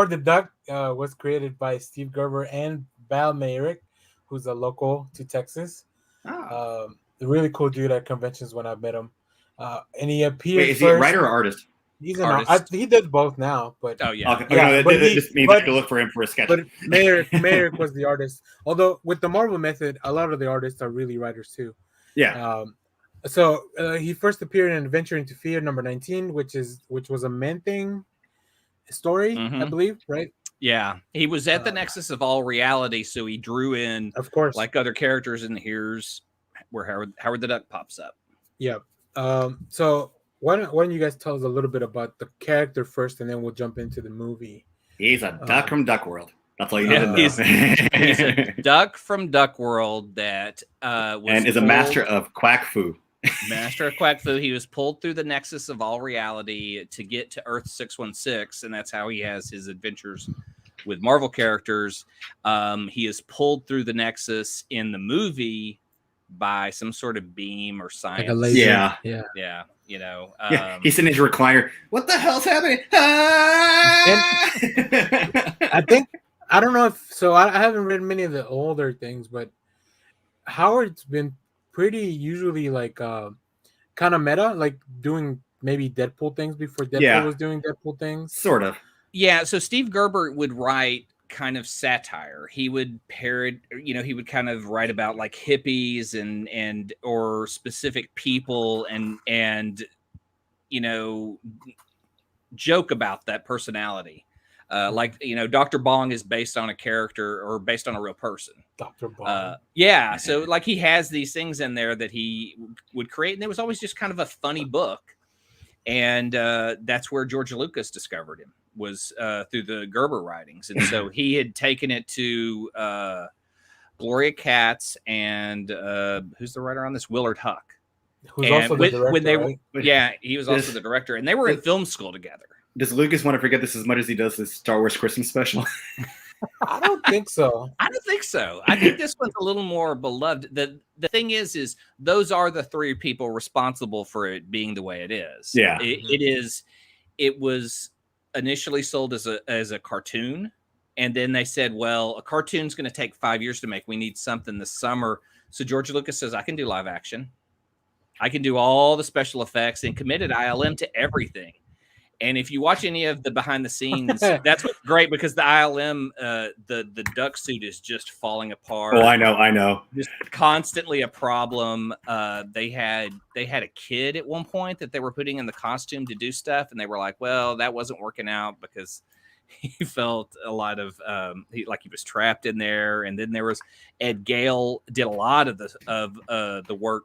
Speaker 2: the Duck was created by Steve Gerber and Val Mayrick, who's a local to Texas. A really cool dude at conventions when I met him. And he appeared.
Speaker 1: Wait, is he a writer or artist?
Speaker 2: He's an artist. He does both now, but
Speaker 3: yeah.
Speaker 1: Okay. Yeah, but this means I have to look for him for a sketch.
Speaker 2: But Mayrick was the artist. Although with the Marvel method, a lot of the artists are really writers too.
Speaker 1: Yeah.
Speaker 2: So he first appeared in Adventure into Fear number 19, which was a Man-Thing story, I believe, right?
Speaker 3: Yeah, he was at the nexus of all reality, so he drew in,
Speaker 2: of course,
Speaker 3: like other characters, and here's where Howard the Duck pops up.
Speaker 2: Yeah. So why don't you guys tell us a little bit about the character first, and then we'll jump into the movie.
Speaker 1: He's a duck from Duck World. That's all you need to know.
Speaker 3: He's a duck from Duck World that
Speaker 1: is a master of quack fu.
Speaker 3: Master of quack fu. He was pulled through the nexus of all reality to get to Earth 616, and that's how he has his adventures with Marvel characters. He is pulled through the nexus in the movie by some sort of beam or science.
Speaker 2: Like a laser.
Speaker 3: Yeah. You know,
Speaker 1: he's in his recliner. What the hell's happening?
Speaker 2: I don't know I haven't read many of the older things, but Howard's been pretty usually like kind of meta, like doing maybe Deadpool things before Deadpool was doing Deadpool things.
Speaker 1: Sort of.
Speaker 3: Yeah, so Steve Gerber would write kind of satire. He would parrot, he would kind of write about like hippies and or specific people and joke about that personality. Like, Dr. Bong is based on a character or based on a real person.
Speaker 2: Dr. Bong.
Speaker 3: So like he has these things in there that he would create, and it was always just kind of a funny book. And that's where George Lucas discovered him, was through the Gerber writings. And so he had taken it to Gloria Katz and who's the writer on this? Willard Huck.
Speaker 2: Who's also the director, right?
Speaker 3: Yeah, he was also the director. And they were in film school together.
Speaker 1: Does Lucas want to forget this as much as he does his Star Wars Christmas special?
Speaker 2: I don't think so.
Speaker 3: I think this one's a little more beloved. The thing is those are the three people responsible for it being the way it is.
Speaker 1: Yeah.
Speaker 3: It was initially sold as a cartoon, and then they said, well, a cartoon's going to take 5 years to make. We need something this summer. So George Lucas says, I can do live action. I can do all the special effects, and committed ILM to everything. And if you watch any of the behind the scenes, that's what's great, because the ILM, the duck suit is just falling apart.
Speaker 1: Oh, I know.
Speaker 3: Just constantly a problem. They had a kid at one point that they were putting in the costume to do stuff, and they were like, well, that wasn't working out because he felt a lot of he was trapped in there. And then there was Ed Gale did a lot of the work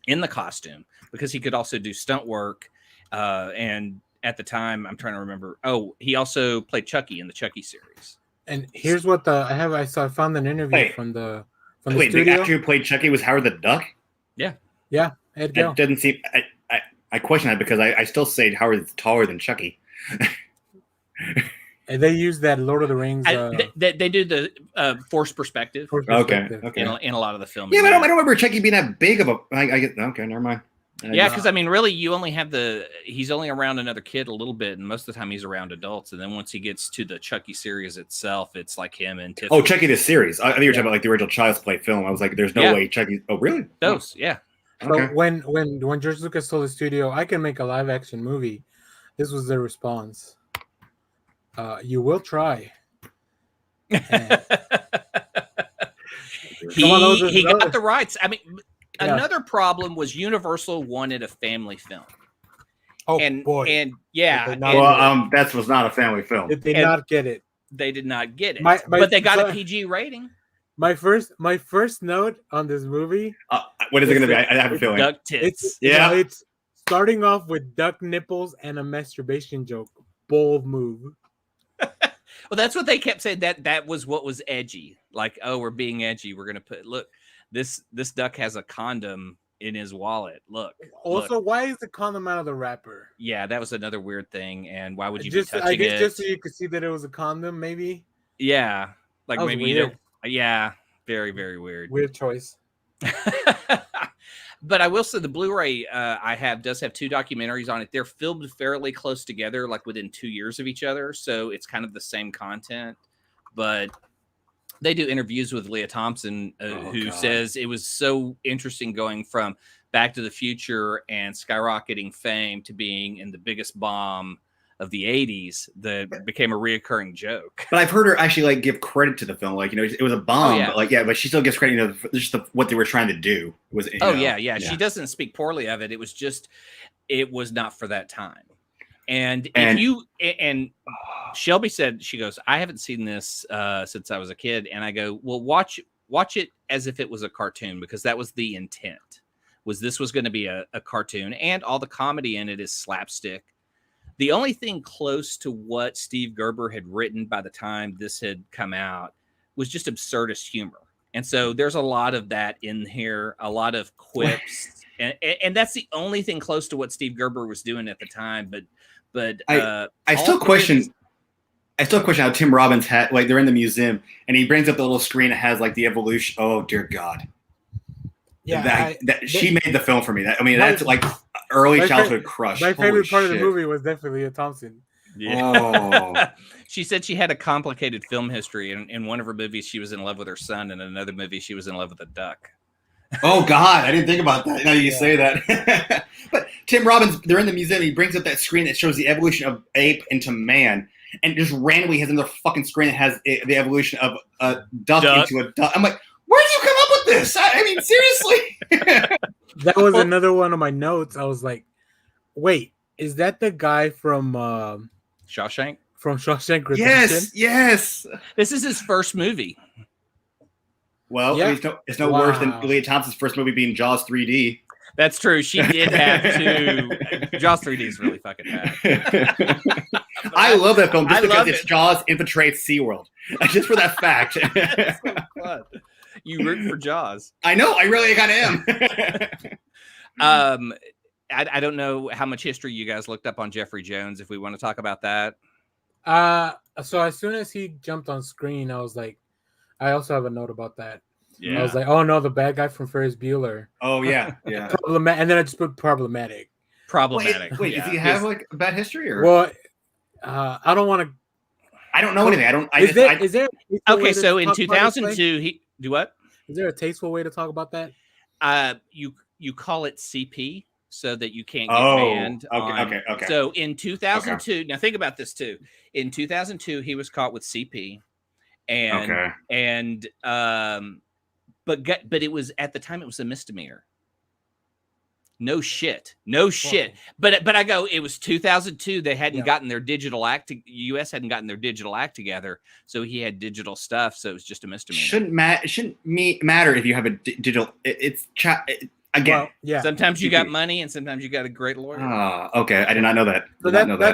Speaker 3: in the costume, because he could also do stunt work. And at the time, I'm trying to remember. Oh, he also played Chucky in the Chucky series.
Speaker 2: And here's what I found an interview from the studio.
Speaker 1: The actor who played Chucky was Howard the Duck.
Speaker 3: Yeah.
Speaker 2: It
Speaker 1: doesn't seem. I question that because I still say Howard is taller than Chucky.
Speaker 2: And they use that Lord of the Rings.
Speaker 3: They do the forced perspective.
Speaker 1: Okay.
Speaker 3: In a lot of the films.
Speaker 1: Yeah, but I don't remember Chucky being that big of a. I get okay. Never mind.
Speaker 3: Yeah, because I mean, really, you only have he's only around another kid a little bit, and most of the time he's around adults. And then once he gets to the Chucky series itself, it's like him and Tiffany.
Speaker 1: Oh, Chucky the series. I think you're talking about like the original Child's Play film. I was like, there's no way Chucky. Oh, really?
Speaker 3: Those, yeah.
Speaker 2: So when George Lucas told the studio, I can make a live action movie, this was their response. You will try.
Speaker 3: He got the rights. I mean, another problem was Universal wanted a family film.
Speaker 2: Oh,
Speaker 3: boy. And
Speaker 1: that was not a family film.
Speaker 2: Did they not get it?
Speaker 3: They did not get it. But they got a PG rating.
Speaker 2: My first note on this movie.
Speaker 1: What is it going to be? I have a feeling.
Speaker 3: Duck tits.
Speaker 2: It's starting off with duck nipples and a masturbation joke. Bold move.
Speaker 3: Well, that's what they kept saying. That was what was edgy. Like, oh, we're being edgy. We're gonna look. This duck has a condom in his wallet. Look.
Speaker 2: Also, why is the condom out of the wrapper?
Speaker 3: Yeah, that was another weird thing. And why would you
Speaker 2: be touching
Speaker 3: it? I guess
Speaker 2: just so you could see that it was a condom, maybe.
Speaker 3: Yeah, like maybe
Speaker 2: weird.
Speaker 3: You don't. Yeah, very very weird.
Speaker 2: Weird choice.
Speaker 3: But I will say the Blu-ray does have 2 documentaries on it. They're filmed fairly close together, like within 2 years of each other. So it's kind of the same content. But they do interviews with Leah Thompson, who says it was so interesting going from Back to the Future and skyrocketing fame to being in the biggest bomb of the 80s that became a reoccurring joke.
Speaker 1: But I've heard her actually give credit to the film. It was a bomb, but she still gives credit, just what they were trying to do.
Speaker 3: Yeah. She doesn't speak poorly of it. It was just, it was not for that time. And Shelby said, she goes, I haven't seen this since I was a kid. And I go, well, watch it as if it was a cartoon, because that was the intent, this was going to be a cartoon, and all the comedy in it is slapstick. The only thing close to what Steve Gerber had written by the time this had come out was just absurdist humor. And so there's a lot of that in here, a lot of quips. and that's the only thing close to what Steve Gerber was doing at the time. But
Speaker 1: I still question how Tim Robbins had, they're in the museum and he brings up the little screen that has the evolution. Oh, dear God. Yeah, she made the film for me. That's early childhood crush.
Speaker 2: My favorite part of the movie was definitely Leah Thompson.
Speaker 3: Yeah.
Speaker 1: Oh.
Speaker 3: She said she had a complicated film history. In one of her movies, she was in love with her son. And in another movie, she was in love with a duck.
Speaker 1: Oh, God. I didn't think about that. Now you say that. But Tim Robbins, they're in the museum. He brings up that screen that shows the evolution of ape into man. And just randomly has another fucking screen that has the evolution of a duck into a duck. I'm like, where did you come up with this? I mean, seriously.
Speaker 2: That was another one of my notes. I was like, wait, is that the guy from
Speaker 3: Shawshank?
Speaker 2: From Shawshank Redemption?
Speaker 1: Yes.
Speaker 3: This is his first movie.
Speaker 1: Well, it's no worse than Leah Thompson's first movie being Jaws 3D.
Speaker 3: That's true. She did have to. Jaws 3D is really fucking bad.
Speaker 1: I love that film just because it's Jaws infiltrates SeaWorld. Just for that fact.
Speaker 3: That's so fun. You root for Jaws.
Speaker 1: I know. I really kind of
Speaker 3: am. I don't know how much history you guys looked up on Jeffrey Jones, if we want to talk about that.
Speaker 2: So as soon as he jumped on screen, I was like, I also have a note about that.
Speaker 3: Yeah.
Speaker 2: I was like, oh no, the bad guy from Ferris Bueller.
Speaker 1: Oh yeah.
Speaker 2: And then I just put problematic.
Speaker 1: Wait, does he have a bad history or?
Speaker 2: Well, I don't want to.
Speaker 1: I don't know anything.
Speaker 2: Is there?
Speaker 3: Okay, so in 2002, he do what?
Speaker 2: Is there a tasteful way to talk about that?
Speaker 3: You call it CP so that you can't get banned.
Speaker 1: Okay.
Speaker 3: So in 2002, now think about this too. In 2002, he was caught with CP, but it was at the time it was a misdemeanor. No shit. But I go, it was 2002. They hadn't gotten their digital act. US hadn't gotten their digital act together, so he had digital stuff. So it was just a misdemeanor.
Speaker 1: Shouldn't matter if you have a digital. Again.
Speaker 2: Well, yeah.
Speaker 3: Sometimes you got
Speaker 1: GP.
Speaker 3: money, and sometimes you got a great lawyer.
Speaker 1: Okay. I did not know that.
Speaker 2: So
Speaker 1: Did not know that.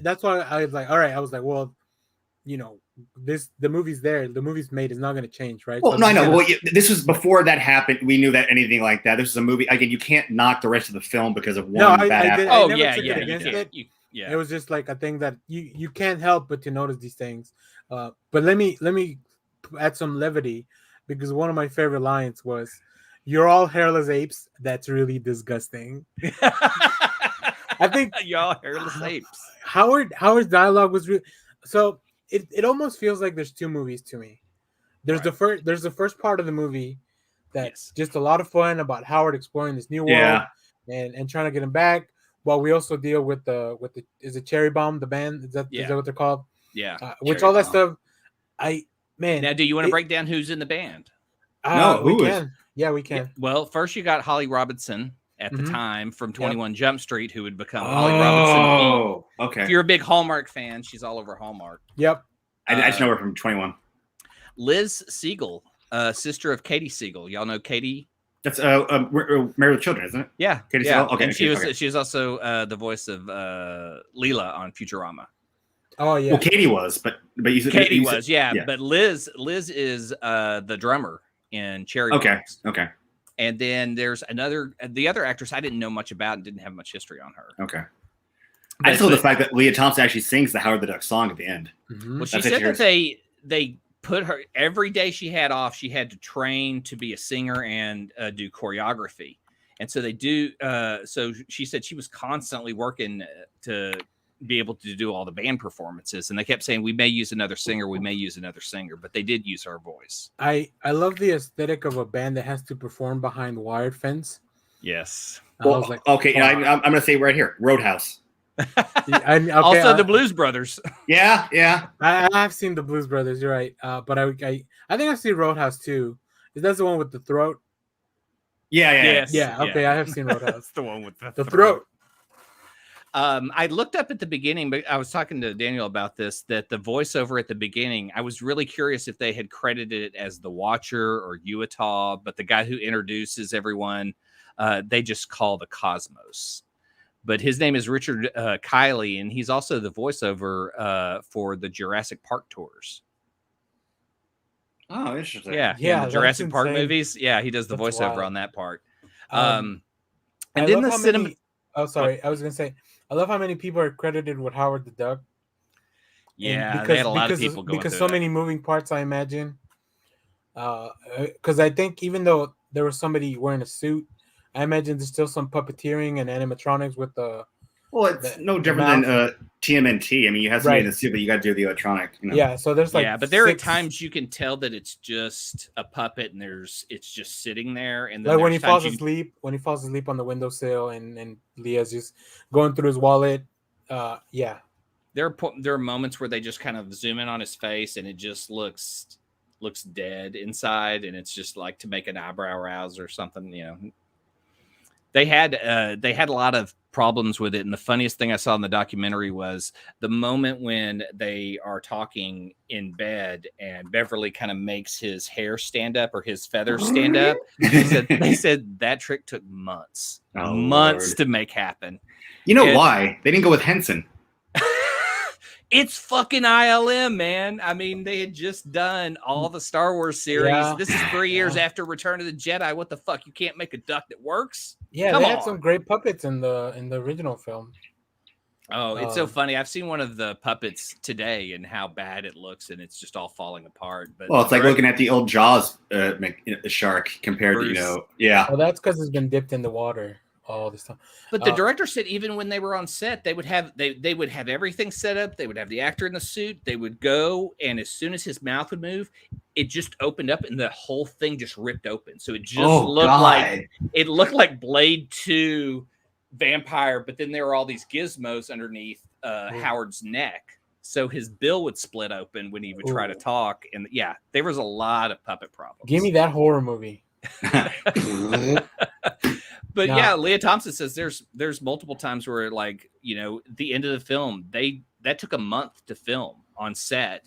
Speaker 2: that's why I was like, all right. I was like, well, you know, the movie's there. The movie's made is not going to change, right?
Speaker 1: Well,
Speaker 2: So
Speaker 1: no, I
Speaker 2: I'm just
Speaker 1: know.
Speaker 2: gonna-
Speaker 1: Well, this was before that happened. We knew that anything like that. This is a movie. Again, you can't knock the rest of the film because of one
Speaker 2: No, I
Speaker 1: bad
Speaker 2: did.
Speaker 1: apple.
Speaker 3: Oh
Speaker 2: never
Speaker 3: yeah,
Speaker 2: took it
Speaker 3: yeah,
Speaker 2: against it.
Speaker 3: yeah.
Speaker 2: It was just like a thing that you can't help but to notice these things. But let me add some levity, because one of my favorite lines was, "You're all hairless apes. That's really disgusting." I think
Speaker 3: y'all hairless apes.
Speaker 2: Howard's dialogue was really so. It almost feels like there's two movies to me. There's
Speaker 3: Right.
Speaker 2: the first part of the movie that's
Speaker 3: Yes.
Speaker 2: just a lot of fun about Howard exploring this new world
Speaker 1: Yeah.
Speaker 2: and trying to get him back. While we also deal with the is it Cherry Bomb, the band? Is that what they're called?
Speaker 3: Yeah.
Speaker 2: Which
Speaker 1: Cherry
Speaker 2: all that
Speaker 1: Bomb.
Speaker 2: stuff. Man.
Speaker 3: Now, do you want to break down who's in the band?
Speaker 1: No,
Speaker 2: we
Speaker 1: who is?
Speaker 2: can. Yeah, we can.
Speaker 3: Yeah, well, first you got Holly Robinson at the
Speaker 2: Mhm.
Speaker 3: time from 21 Jump Street, who would become Holly Robinson.
Speaker 1: Oh,
Speaker 3: If
Speaker 1: okay.
Speaker 3: you're a big Hallmark fan, she's all over Hallmark.
Speaker 2: Yep.
Speaker 1: I just know her from 21.
Speaker 3: Liz Siegel, sister of Katie Siegel. Y'all know Katie?
Speaker 1: That's Married with Children, isn't it?
Speaker 3: Yeah.
Speaker 1: Katie
Speaker 3: yeah.
Speaker 1: Siegel? Okay,
Speaker 3: And she
Speaker 1: okay.
Speaker 3: was also the voice of Leela on Futurama.
Speaker 2: Oh yeah.
Speaker 1: Well, Katie was, but you said
Speaker 3: Katie
Speaker 1: you said-
Speaker 3: was, yeah.
Speaker 1: yeah.
Speaker 3: But Liz is the drummer in Cherry
Speaker 1: Okay,
Speaker 3: Bombs.
Speaker 1: okay,
Speaker 3: And then there's the other actress I didn't know much about and didn't have much history on her.
Speaker 1: okay.
Speaker 3: But-
Speaker 1: I just love the
Speaker 3: but-
Speaker 1: fact that Leah Thompson actually sings the Howard the Duck song at the end.
Speaker 2: Mhm.
Speaker 3: Well, she
Speaker 1: That's
Speaker 3: said
Speaker 1: it,
Speaker 3: that they put her every day she had off. She had to train to be a singer and do choreography, and so they do. So she said she was constantly working to be able to do all the band performances, and they kept saying, "We may use another singer. We may use another singer," but they did use her voice.
Speaker 2: I love the aesthetic of a band that has to perform behind wired fence.
Speaker 3: Yes.
Speaker 2: I
Speaker 1: Well,
Speaker 2: was like,
Speaker 1: okay,
Speaker 2: fuck.
Speaker 1: I'm going to say right here, Roadhouse.
Speaker 3: Also, the Blues Brothers.
Speaker 1: Yeah, yeah.
Speaker 2: I have seen the Blues Brothers. You're right, but I think I've seen Roadhouse too. Is that the one with the throat?
Speaker 1: Yeah.
Speaker 3: Yes.
Speaker 2: Yeah. Okay, I have seen Roadhouse.
Speaker 3: That's the one with
Speaker 2: The throat.
Speaker 3: I looked up at the beginning, but I was talking to Daniel about this, that the voiceover at the beginning, I was really curious if they had credited it as the Watcher or Uatah, but the guy who introduces everyone, they just call the Cosmos. But his name is Richard Kiley, and he's also the voiceover for the Jurassic Park tours.
Speaker 1: Oh, interesting.
Speaker 3: Yeah,
Speaker 2: Yeah,
Speaker 3: the
Speaker 2: that's
Speaker 3: Jurassic Park
Speaker 2: insane.
Speaker 3: movies. Yeah, he does the
Speaker 2: That's
Speaker 3: voiceover
Speaker 2: wild.
Speaker 3: on that part.
Speaker 2: And
Speaker 3: And then the
Speaker 2: how
Speaker 3: cinema.
Speaker 2: many. Oh, sorry. I was gonna say. I love how many people are credited with Howard the Duck.
Speaker 3: Yeah, they had a lot of people going
Speaker 2: because
Speaker 3: through
Speaker 2: so
Speaker 3: that.
Speaker 2: many moving parts. I imagine. Because I think even though there was somebody wearing a suit, I imagine there's still some puppeteering and animatronics with the.
Speaker 1: Well, it's no
Speaker 2: the
Speaker 1: different
Speaker 2: mouth.
Speaker 1: than TMNT. I mean, you have somebody in
Speaker 2: Right.
Speaker 1: the suit, but you got to do the electronic. You know?
Speaker 2: Yeah, so there's like
Speaker 3: Yeah, but there are
Speaker 2: 6
Speaker 3: times you can tell that it's just a puppet and it's just sitting there. And then
Speaker 2: like when he
Speaker 3: there's times
Speaker 2: falls asleep on the windowsill and Leah's just going through his wallet. Yeah.
Speaker 3: there are moments where they just kind of zoom in on his face and it just looks dead inside, and it's just like to make an eyebrow rouse or something. You know, they had a lot of problems with it, and the funniest thing I saw in the documentary was the moment when they are talking in bed and Beverly kind of makes his hair stand up or his feathers stand up. They said that trick took months
Speaker 1: Lord.
Speaker 3: to make happen.
Speaker 1: You know why? They didn't go with Henson.
Speaker 3: It's fucking ILM, man. I mean, they had just done all the Star Wars series.
Speaker 2: Yeah.
Speaker 3: This is 3 years after Return of the Jedi. What the fuck? You can't make a duck that works?
Speaker 2: Yeah,
Speaker 3: Come
Speaker 2: they had
Speaker 3: on.
Speaker 2: some great puppets in the original film.
Speaker 3: Oh, it's so funny. I've seen one of the puppets today and how bad it looks, and it's just all falling apart. But
Speaker 1: Well, it's like looking at the old Jaws shark compared
Speaker 3: Bruce.
Speaker 1: to, yeah.
Speaker 2: Well, that's because it's been dipped in the water all this time.
Speaker 3: But the director said even when they were on set, they would have everything set up. They would have the actor in the suit. They would go, and as soon as his mouth would move, it just opened up, and the whole thing just ripped open. So it just looked like Blade 2 Vampire, but then there were all these gizmos underneath Howard's neck. So his bill would split open when he would try to talk. And yeah, there was a lot of puppet problems.
Speaker 2: Give me that horror movie.
Speaker 3: But yeah, Leah Thompson says there's multiple times where, like, you know, the end of the film, that took a month to film on set.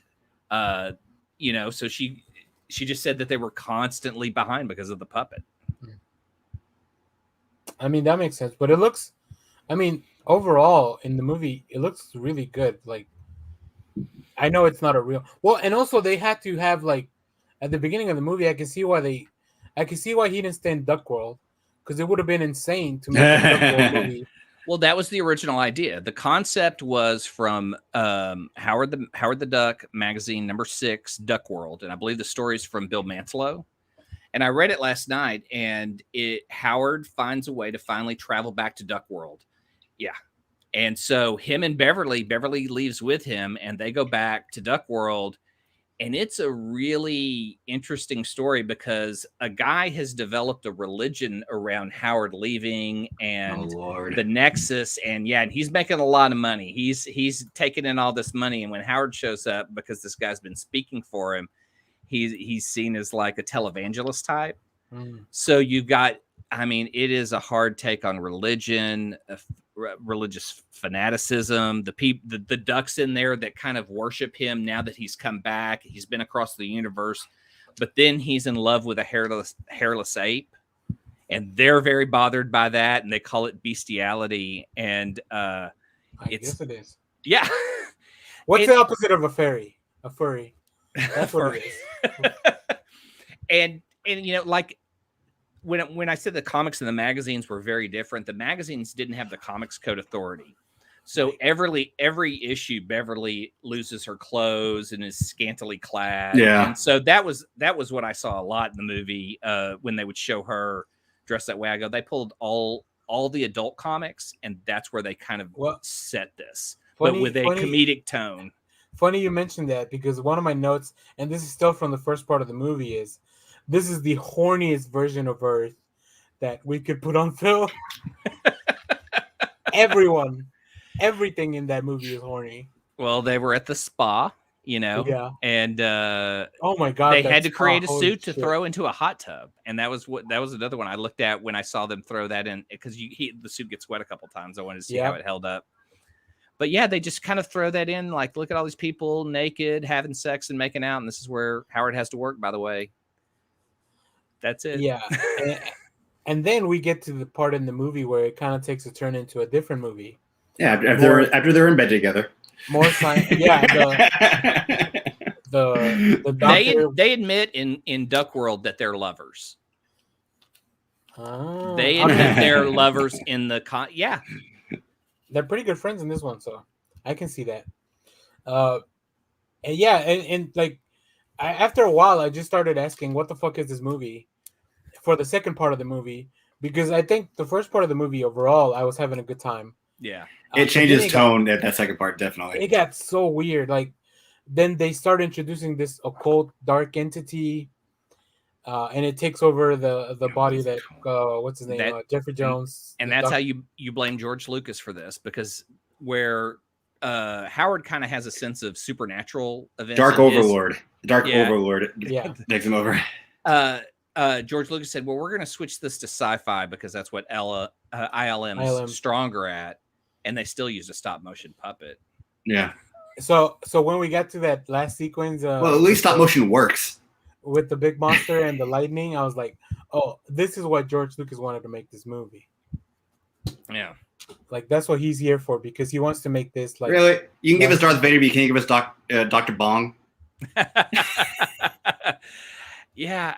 Speaker 3: You know, so she just said that they were constantly behind because of the puppet.
Speaker 2: I mean, that makes sense. But it looks, I mean, overall in the movie, it looks really good. Like, I know it's not a real. Well, and also they had to have like at the beginning of the movie. I can see why he didn't stay in Duck World because it would have been insane to make a Duck World movie.
Speaker 3: Well, that was the original idea. The concept was from Howard the Duck magazine #6, Duck World, and I believe the story is from Bill Mantlo. And I read it last night, and Howard finds a way to finally travel back to Duck World. Yeah. And so him and Beverly leaves with him, and they go back to Duck World. And it's a really interesting story because a guy has developed a religion around Howard leaving and the Nexus. And yeah, and he's making a lot of money. He's taking in all this money. And when Howard shows up, because this guy's been speaking for him, he's seen as like a televangelist type. So you got, I mean, it is a hard take on religion, religious fanaticism. The ducks in there that kind of worship him now that he's come back. He's been across the universe, but then he's in love with a hairless ape, and they're very bothered by that, and they call it bestiality. And
Speaker 2: I guess it is.
Speaker 3: Yeah.
Speaker 2: What's the opposite of a furry? A furry. That's what it is.
Speaker 3: and you know, like when I said the comics and the magazines were very different, the magazines didn't have the Comics Code Authority. So every issue, Beverly loses her clothes and is scantily clad.
Speaker 1: Yeah.
Speaker 3: And so that was what I saw a lot in the movie when they would show her dressed that way. I go, they pulled all the adult comics, and that's where they kind of set this, but with a comedic tone.
Speaker 2: Funny you mentioned that, because one of my notes, and this is still from the first part of the movie, is this is the horniest version of Earth that we could put on film. Everything in that movie is horny.
Speaker 3: Well, they were at the spa, you know, and
Speaker 2: oh my god,
Speaker 3: they had to create a suit to throw into a hot tub, and that was another one I looked at when I saw them throw that in, because the suit gets wet a couple times. I wanted to see how it held up. But yeah, they just kind of throw that in, like, look at all these people naked, having sex and making out, and this is where Howard has to work, by the way. That's it.
Speaker 2: Yeah. And then we get to the part in the movie where it kind of takes a turn into a different movie.
Speaker 1: Yeah, after they're in bed together.
Speaker 2: More science. Yeah. The doctor,
Speaker 3: they admit in Duck World that they're lovers.
Speaker 2: Oh,
Speaker 3: they admit they're lovers in the yeah.
Speaker 2: They're pretty good friends in this one, so I can see that. And like, after a while, I just started asking, what the fuck is this movie? For the second part of the movie, because I think the first part of the movie overall, I was having a good time.
Speaker 3: Yeah.
Speaker 1: It changes tone at that second part, definitely.
Speaker 2: It got so weird. Like, then they start introducing this occult dark entity, and it takes over the body that what's his name, Jeffrey Jones.
Speaker 3: And that's how you blame George Lucas for this, because where Howard kind of has a sense of supernatural events.
Speaker 1: Dark Overlord takes him over.
Speaker 3: George Lucas said, well, we're going to switch this to sci-fi because that's what ILM's stronger at, and they still use a stop motion puppet.
Speaker 1: Yeah.
Speaker 2: So when we got to that last sequence,
Speaker 1: well, at least stop motion works
Speaker 2: with the big monster and the lightning. I was like, oh, this is what George Lucas wanted to make this movie.
Speaker 3: Yeah.
Speaker 2: Like, that's what he's here for, because he wants to make this like.
Speaker 1: Really? You can give us Darth Vader, but you can't give us Dr. Bong.
Speaker 3: Yeah,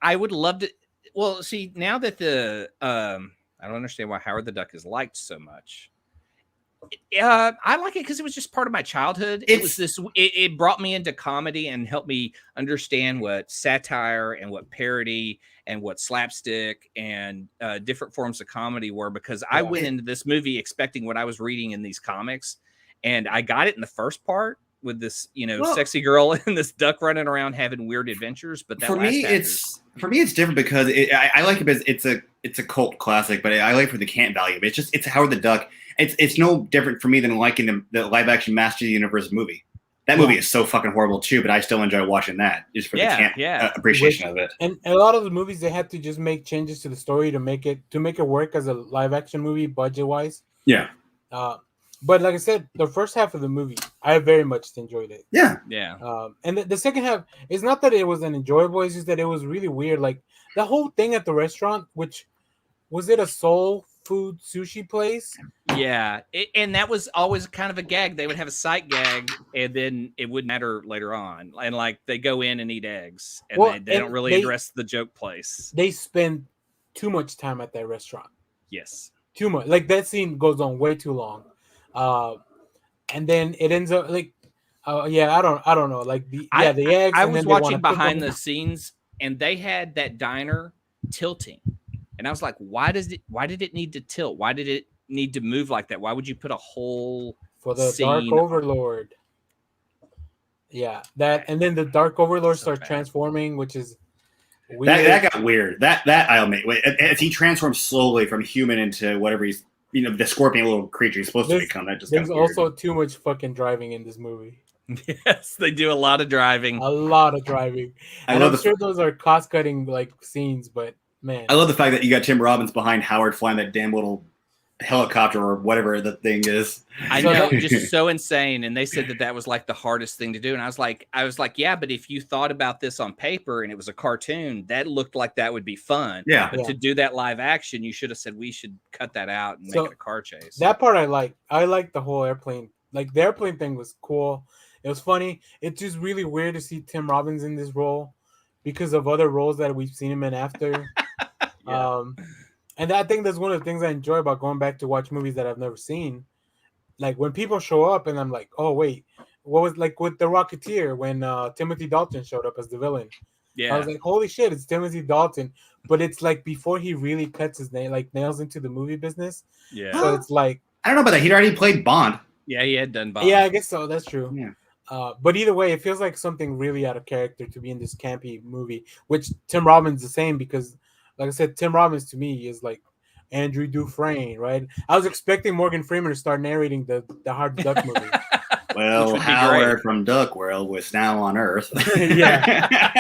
Speaker 3: I would love to. Well, see, now that I don't understand why Howard the Duck is liked so much. I like it because it was just part of my childhood. It brought me into comedy and helped me understand what satire and what parody and what slapstick and different forms of comedy were, because I went into this movie expecting what I was reading in these comics, and I got it in the first part with this, sexy girl and this duck running around having weird adventures. But
Speaker 1: for me, it's different because I like it because it's a cult classic, but I like it for the camp value. It's Howard the Duck. It's no different for me than liking the live action Master of the Universe movie. That movie is so fucking horrible too, but I still enjoy watching that just for the camp appreciation of it.
Speaker 2: And a lot of the movies, they had to just make changes to the story to make it work as a live action movie budget wise.
Speaker 1: Yeah.
Speaker 2: But like I said, the first half of the movie, I very much enjoyed it.
Speaker 1: Yeah.
Speaker 3: Yeah.
Speaker 2: And the second half, it's not that it wasn't enjoyable, it's just that it was really weird. Like, the whole thing at the restaurant, which was it a soul food sushi place?
Speaker 3: Yeah, and that was always kind of a gag. They would have a sight gag, and then it wouldn't matter later on. And like they go in and eat eggs, and
Speaker 2: Well,
Speaker 3: they don't
Speaker 2: and
Speaker 3: really address the joke place.
Speaker 2: They spend too much time at that restaurant.
Speaker 3: Yes,
Speaker 2: Too much. Like that scene goes on way too long, and then it ends up like, yeah, I don't know. Like the eggs.
Speaker 3: I
Speaker 2: and
Speaker 3: was
Speaker 2: then they wanna
Speaker 3: watching
Speaker 2: cook
Speaker 3: behind
Speaker 2: them.
Speaker 3: the scenes, and they had that diner tilting, and I was like, why did it need to tilt? Why did it need to move like that? Why would you put a whole
Speaker 2: for the
Speaker 3: scene
Speaker 2: Dark Overlord? Yeah, that, and then the Dark Overlord starts transforming, which is weird.
Speaker 1: That got weird. That I'll make. As he transforms slowly from human into whatever he's, the scorpion little creature he's supposed to become. That just
Speaker 2: there's
Speaker 1: got weird.
Speaker 2: also too much fucking driving in this movie.
Speaker 3: Yes, they do a lot of driving.
Speaker 2: A lot of driving. And I'm sure those are cost-cutting like scenes, but man,
Speaker 1: I love the fact that you got Tim Robbins behind Howard flying that damn little helicopter or whatever the thing is.
Speaker 3: I know, just so insane. And they said that was like the hardest thing to do. And I was like, yeah, but if you thought about this on paper and it was a cartoon, that looked like that would be fun.
Speaker 1: Yeah.
Speaker 3: But to do that live action, you should have said we should cut that out and make it a car chase.
Speaker 2: That part I like. I like the whole airplane. Like the airplane thing was cool. It was funny. It's just really weird to see Tim Robbins in this role because of other roles that we've seen him in after.
Speaker 3: Yeah.
Speaker 2: And I think that's one of the things I enjoy about going back to watch movies that I've never seen. Like when people show up and I'm like, oh wait, what was like with The Rocketeer when Timothy Dalton showed up as the villain?
Speaker 3: Yeah,
Speaker 2: I was like, holy shit, it's Timothy Dalton. But it's like before he really cuts his nails into the movie business.
Speaker 3: Yeah.
Speaker 2: So it's like,
Speaker 1: I don't know about that. He'd already played Bond.
Speaker 3: Yeah, he had done Bond.
Speaker 2: Yeah, I guess so. That's true.
Speaker 1: Yeah.
Speaker 2: But either way, it feels like something really out of character to be in this campy movie, which Tim Robbins is the same because, like I said, Tim Robbins to me is like Andrew Dufresne, right? I was expecting Morgan Freeman to start narrating the Howard the Duck movie.
Speaker 1: Well, Howard from Duck World was now on Earth.
Speaker 2: Yeah.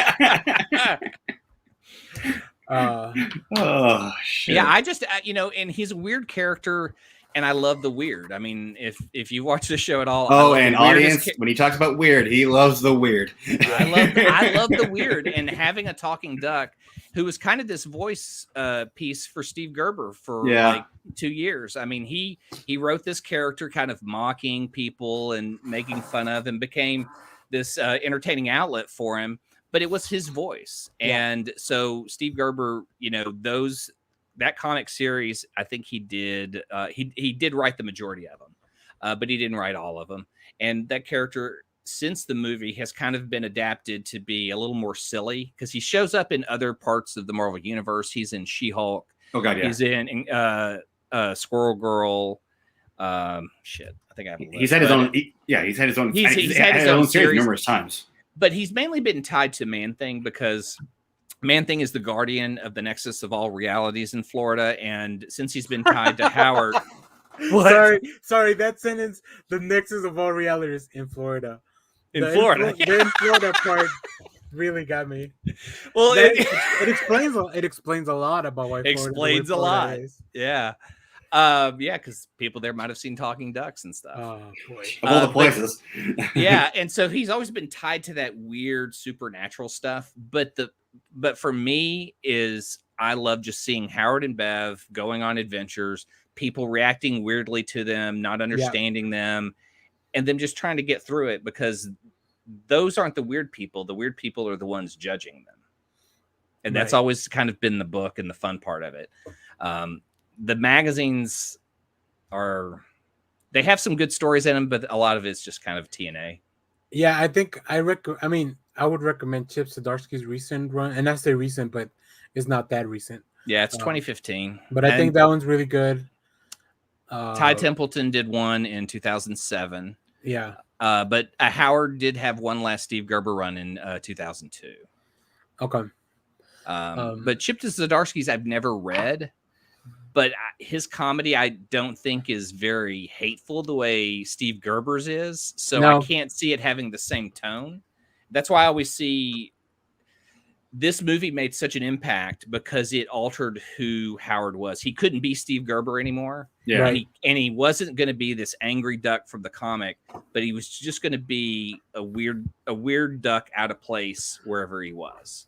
Speaker 1: Oh shit.
Speaker 3: Yeah, I just and he's a weird character. And I love the weird. I mean, if you watch the show at all,
Speaker 1: and audience, when he talks about weird, he loves the weird.
Speaker 3: I love the weird, and having a talking duck who was kind of this voice piece for Steve Gerber for like 2 years. I mean, he wrote this character kind of mocking people and making fun of, and became this entertaining outlet for him. But it was his voice, and so Steve Gerber, that comic series, I think he did. He did write the majority of them, but he didn't write all of them. And that character, since the movie, has kind of been adapted to be a little more silly because he shows up in other parts of the Marvel universe. He's in She-Hulk.
Speaker 1: Oh god, yeah.
Speaker 3: He's in Squirrel Girl. Shit, I think I have.
Speaker 1: He's had his own. He's had his own.
Speaker 3: He's had his own series
Speaker 1: numerous times.
Speaker 3: But he's mainly been tied to Man-Thing because Man-Thing is the guardian of the nexus of all realities in Florida, and since he's been tied to Howard,
Speaker 2: sorry, that sentence, the nexus of all realities in Florida. The Florida part really got me.
Speaker 3: Well,
Speaker 2: it explains a lot about why Florida is.
Speaker 3: Yeah. Because people there might have seen talking ducks and stuff.
Speaker 2: Oh boy.
Speaker 1: Of all the places.
Speaker 3: Yeah, and so he's always been tied to that weird supernatural stuff. But for me I love just seeing Howard and Bev going on adventures, people reacting weirdly to them, not understanding them, and them just trying to get through it because those aren't the weird people. The weird people are the ones judging them. And that's always kind of been the book and the fun part of it. The magazines they have some good stories in them, but a lot of it's just kind of TNA.
Speaker 2: Yeah, I think I would recommend Chip Zdarsky's recent run, and I say recent, but it's not that recent.
Speaker 3: Yeah, it's 2015.
Speaker 2: But I think that one's really good.
Speaker 3: Ty Templeton did one in 2007.
Speaker 2: Yeah.
Speaker 3: But Howard did have one last Steve Gerber run in 2002.
Speaker 2: Okay.
Speaker 3: But Chip Zdarsky's I've never read. But his comedy, I don't think is very hateful the way Steve Gerber's is. So I can't see it having the same tone. That's why I always see this movie made such an impact because it altered who Howard was. He couldn't be Steve Gerber anymore.
Speaker 1: Yeah.
Speaker 3: And he wasn't going to be this angry duck from the comic, but he was just going to be a weird duck out of place wherever he was.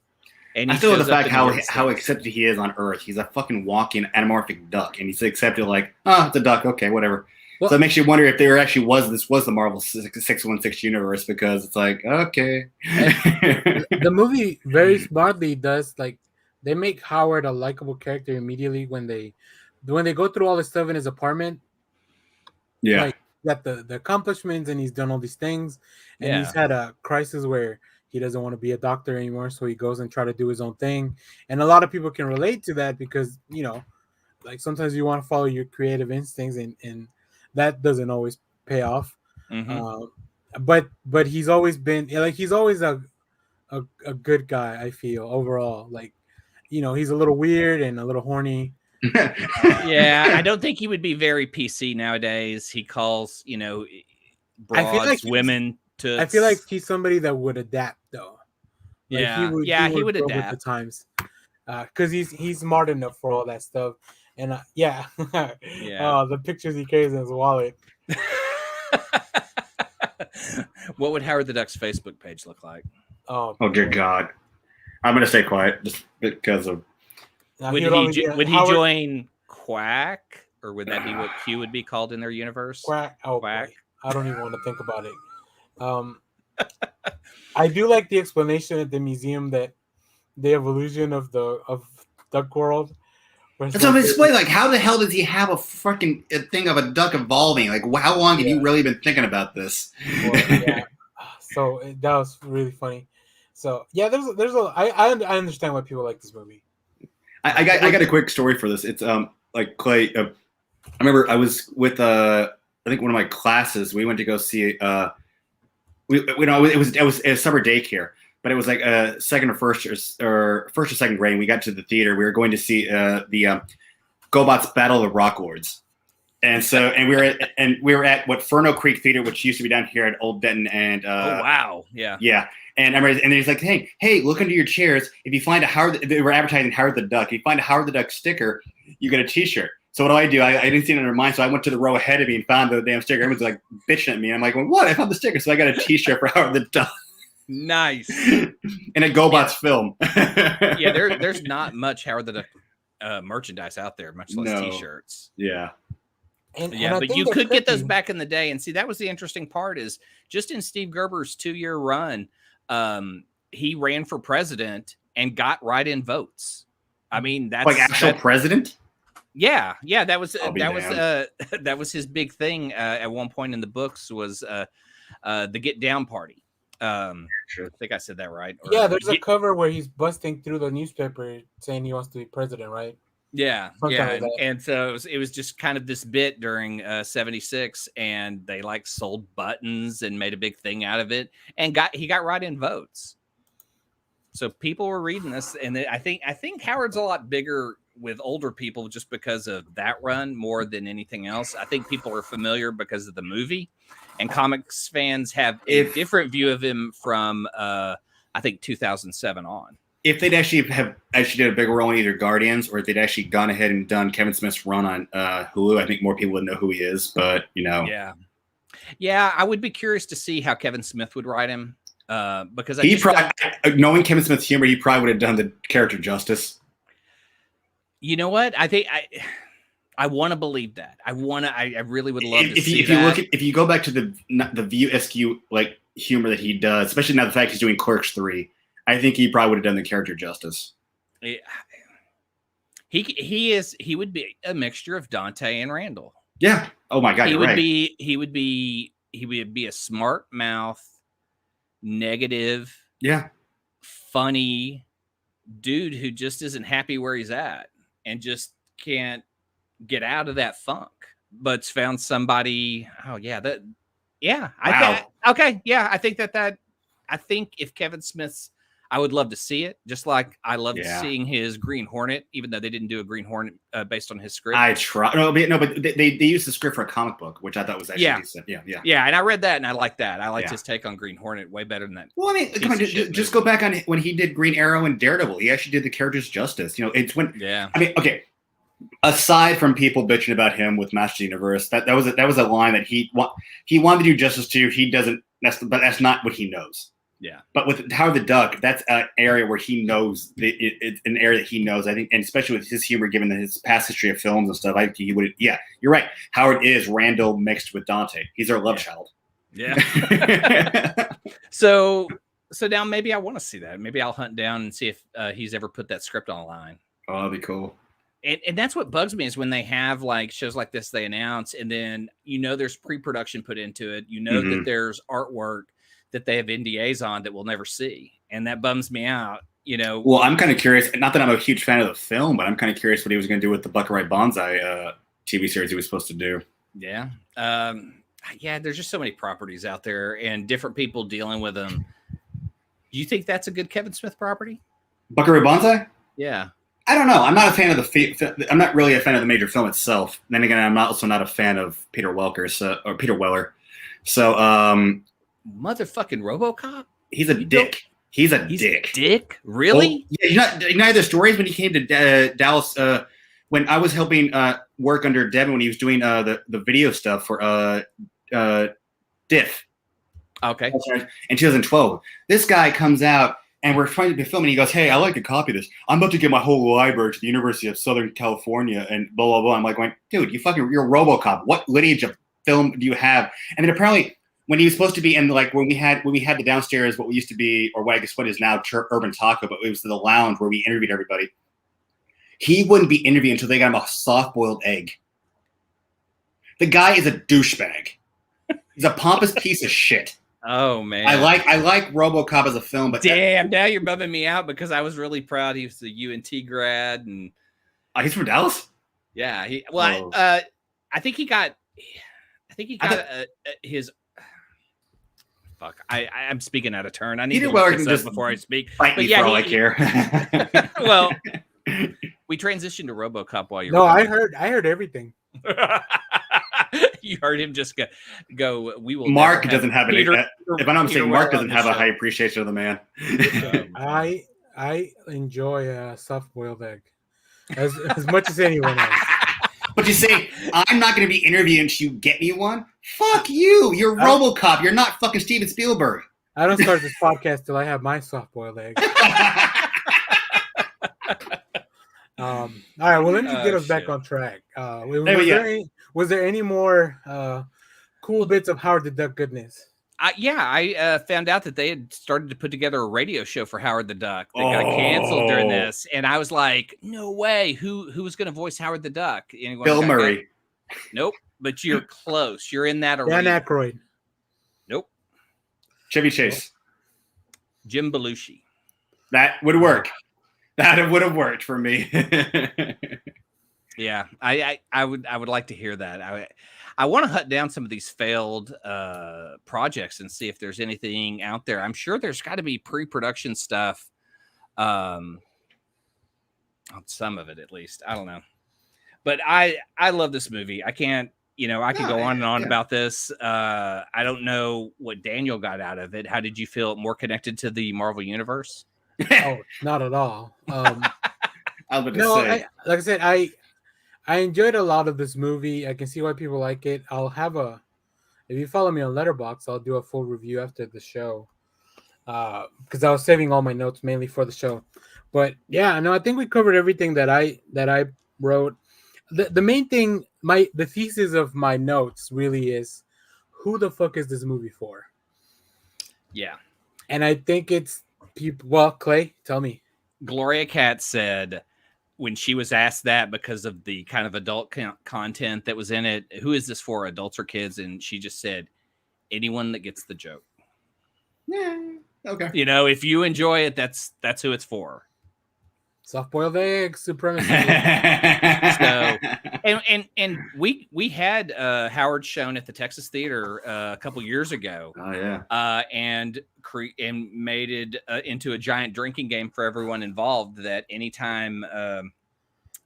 Speaker 3: And
Speaker 1: I
Speaker 3: he
Speaker 1: feel
Speaker 3: shows
Speaker 1: the
Speaker 3: up
Speaker 1: fact
Speaker 3: in weird
Speaker 1: how
Speaker 3: scenes.
Speaker 1: accepted he is on Earth. He's a fucking walking anamorphic duck, and he's accepted like, oh, it's a duck. Okay, whatever.
Speaker 2: Well-
Speaker 1: so it makes you wonder if there actually was the Marvel 616 universe, because it's like, okay.
Speaker 2: The movie very smartly does, like, they make Howard a likable character immediately when they go through all this stuff in his apartment.
Speaker 1: Yeah.
Speaker 2: Like, got the accomplishments, and he's done all these things, and
Speaker 3: Yeah.
Speaker 2: he's had a crisis where he doesn't want to be a doctor anymore, so he goes and try to do his own thing. And a lot of people can relate to that because, you know, like, sometimes you want to follow your creative instincts, and that doesn't always pay off.
Speaker 3: Mhm.
Speaker 2: But he's always been, like, he's always a good guy, I feel, overall. Like, you know, he's a little weird and a little horny.
Speaker 3: Yeah, I don't think he would be very PC nowadays. He calls, you know,
Speaker 2: I feel
Speaker 3: broads,
Speaker 2: like
Speaker 3: women to.
Speaker 2: I feel like he's somebody that would adapt, though. Like,
Speaker 3: Yeah, he would
Speaker 2: grow with the
Speaker 3: adapt.
Speaker 2: times, because he's smart enough for all that stuff. And
Speaker 3: Yeah.
Speaker 2: the pictures he carries in his wallet.
Speaker 3: What would Howard the Duck's Facebook page look like?
Speaker 2: Oh
Speaker 1: dear God. I'm gonna stay quiet just because of.
Speaker 3: Would he join Quack, or would that be what Q would be called in their universe?
Speaker 2: Quack? Oh,
Speaker 3: Quack.
Speaker 2: boy. I don't even want to think about it. I do like the explanation at the museum that the evolution of Duck World.
Speaker 1: So I'm explaining, like, how the hell does he have a fucking thing of a duck evolving? Like, how long have you really been thinking about this?
Speaker 2: Yeah. So that was really funny. So yeah, there's I understand why people like this movie.
Speaker 1: I got a quick story for this. It's like Clay. I remember I was with I think one of my classes. We went to go see it was summer daycare, but it was like second or first or second grade. We got to the theater. We were going to see the GoBots Battle of the Rock Lords, and we were at what Furno Creek Theater, which used to be down here at Old Denton. And
Speaker 3: oh wow, yeah.
Speaker 1: And he's like, hey, look under your chairs. If you find they were advertising Howard the Duck. If you find a Howard the Duck sticker, you get a T-shirt. So what do? I didn't see it under mine, so I went to the row ahead of me and found the damn sticker. Everyone's like bitching at me. And I'm like, well, what? I found the sticker, so I got a T-shirt for Howard the Duck.
Speaker 3: Nice.
Speaker 1: And a GoBots film.
Speaker 3: Yeah, there's not much Howard the Duck merchandise out there, much less T-shirts.
Speaker 1: Yeah.
Speaker 3: But you could get those back in the day. And see, that was the interesting part, is just in Steve Gerber's 2-year run, he ran for president and got write-in votes. I mean, that's
Speaker 1: like actual president.
Speaker 3: Yeah, that was his big thing at one point in the books, was the Get Down Party.
Speaker 1: Sure.
Speaker 3: I think I said that right.
Speaker 2: Yeah, there's a cover where he's busting through the newspaper saying he wants to be president, right?
Speaker 3: Yeah,
Speaker 2: Something
Speaker 3: yeah,
Speaker 2: like
Speaker 3: and so it was just kind of this bit during '76, and they like sold buttons and made a big thing out of it, and he got write-in votes. So people were reading this, and I think Howard's a lot bigger with older people just because of that run more than anything else. I think people are familiar because of the movie, and comics fans have a different view of him from I think 2007 on.
Speaker 1: If they'd actually did a bigger role in either Guardians, or if they'd actually gone ahead and done Kevin Smith's run on Hulu, I think more people would know who he is. But
Speaker 3: yeah, I would be curious to see how Kevin Smith would write him, because
Speaker 1: knowing Kevin Smith's humor, he probably would have done the character justice.
Speaker 3: You know what? I think I want to believe that. I really would love to see
Speaker 1: that. If you go back to the View SQ like humor that he does, especially now the fact he's doing Clerks 3. I think he probably would have done the character justice.
Speaker 3: He would be a mixture of Dante and Randall.
Speaker 1: Yeah. Oh my God.
Speaker 3: He would be a smart mouth, negative, funny dude who just isn't happy where he's at and just can't get out of that funk, but's found somebody. Oh yeah. I think if Kevin Smith's, I would love to see it, just like I loved seeing his Green Hornet, even though they didn't do a Green Hornet based on his script.
Speaker 1: I tried. But they used the script for a comic book, which I thought was actually decent. Yeah.
Speaker 3: And I read that, and I liked that. I liked his take on Green Hornet way better than that.
Speaker 1: Well, I mean, come on, just go back on when he did Green Arrow and Daredevil. He actually did the characters justice. It's when. Yeah. I mean, okay. Aside from people bitching about him with Master Universe, that was a line that he wanted to do justice to. He doesn't. But that's not what he knows.
Speaker 3: Yeah.
Speaker 1: But with Howard the Duck, that's an area where he knows it's an area that he knows. I think, and especially with his humor, given his past history of films and stuff, I think he would. Yeah, you're right. Howard is Randall mixed with Dante. He's our love child.
Speaker 3: Yeah. So now maybe I want to see that. Maybe I'll hunt down and see if he's ever put that script online.
Speaker 1: Oh, that'd be cool.
Speaker 3: And that's what bugs me is when they have like shows like this, they announce, and then there's pre-production put into it. That there's artwork that they have NDAs on that we'll never see, and that bums me out.
Speaker 1: Well, I'm kind of curious. Not that I'm a huge fan of the film, but I'm kind of curious what he was going to do with the Buckaroo Banzai TV series he was supposed to do.
Speaker 3: Yeah. There's just so many properties out there and different people dealing with them. Do you think that's a good Kevin Smith property?
Speaker 1: Buckaroo Banzai?
Speaker 3: Yeah.
Speaker 1: I don't know. I'm not a fan of I'm not really a fan of the major film itself. Then again, I'm also not a fan of Peter Weller. So
Speaker 3: motherfucking RoboCop.
Speaker 1: He's a dick. He's a
Speaker 3: dick. Really?
Speaker 1: Well, yeah. You know the stories when he came to Dallas. When I was helping work under Devin when he was doing the video stuff for Diff.
Speaker 3: Okay.
Speaker 1: In 2012, this guy comes out and we're trying to be filming. He goes, "Hey, I like to copy this. I'm about to give my whole library to the University of Southern California and blah blah blah." I'm like, going, "Dude, you're RoboCop. What lineage of film do you have?" And then apparently, when he was supposed to be in when we had the downstairs, what we used to be, or what I guess what is now Urban Taco, but it was the lounge where we interviewed everybody. He wouldn't be interviewed until they got him a soft-boiled egg. The guy is a douchebag. He's a pompous piece of shit.
Speaker 3: Oh man,
Speaker 1: I like RoboCop as a film, but
Speaker 3: damn, now you're bumming me out because I was really proud he was the UNT grad and
Speaker 1: he's from Dallas.
Speaker 3: Yeah, I think he got his. Fuck, I'm speaking out of turn. I need to look this up before I speak.
Speaker 1: Fight me for all I care.
Speaker 3: Well, we transitioned to RoboCop while you're.
Speaker 2: No, I heard everything.
Speaker 3: You heard him just go. We will.
Speaker 1: Mark doesn't have any. If I'm not mistaken, Mark doesn't have a high appreciation of the man.
Speaker 2: I enjoy a soft-boiled egg as much as anyone else.
Speaker 1: But you say I'm not going to be interviewed until you get me one. Fuck you! You're RoboCop. You're not fucking Steven Spielberg.
Speaker 2: I don't start this podcast till I have my soft-boiled egg. All right, well, let me get us back on track. Was there any more cool bits of Howard the Duck goodness?
Speaker 3: I found out that they had started to put together a radio show for Howard the Duck that got canceled during this, and I was like, "No way! Who was going to voice Howard the Duck?" Anyone
Speaker 1: Bill Murray.
Speaker 3: Nope, but you're close. You're in that arena.
Speaker 2: Dan Aykroyd.
Speaker 3: Nope.
Speaker 1: Chevy Chase.
Speaker 3: Jim Belushi.
Speaker 1: That would work. That would have worked for me.
Speaker 3: Yeah, I would like to hear that. I want to hunt down some of these failed projects and see if there's anything out there. I'm sure there's got to be pre-production stuff on some of it, at least. I don't know. But I love this movie. I can't, I could go on and on about this. I don't know what Daniel got out of it. How did you feel more connected to the Marvel Universe?
Speaker 2: Oh, not at all. Like I said, I enjoyed a lot of this movie. I can see why people like it. If you follow me on Letterboxd, I'll do a full review after the show. Because I was saving all my notes mainly for the show. But yeah, no, I think we covered everything that I wrote. The main thing, the thesis of my notes really is, who the fuck is this movie for?
Speaker 3: Yeah.
Speaker 2: And I think it's people. Well, Clay, tell me.
Speaker 3: Gloria Katz said, when she was asked that because of the kind of adult content that was in it, who is this for, adults or kids? And she just said, anyone that gets the joke.
Speaker 1: Yeah, okay.
Speaker 3: If you enjoy it, that's who it's for.
Speaker 2: Soft-boiled egg supremacy.
Speaker 3: So, and we had Howard shown at the Texas Theater a couple years ago.
Speaker 1: Oh yeah.
Speaker 3: And made it into a giant drinking game for everyone involved. That anytime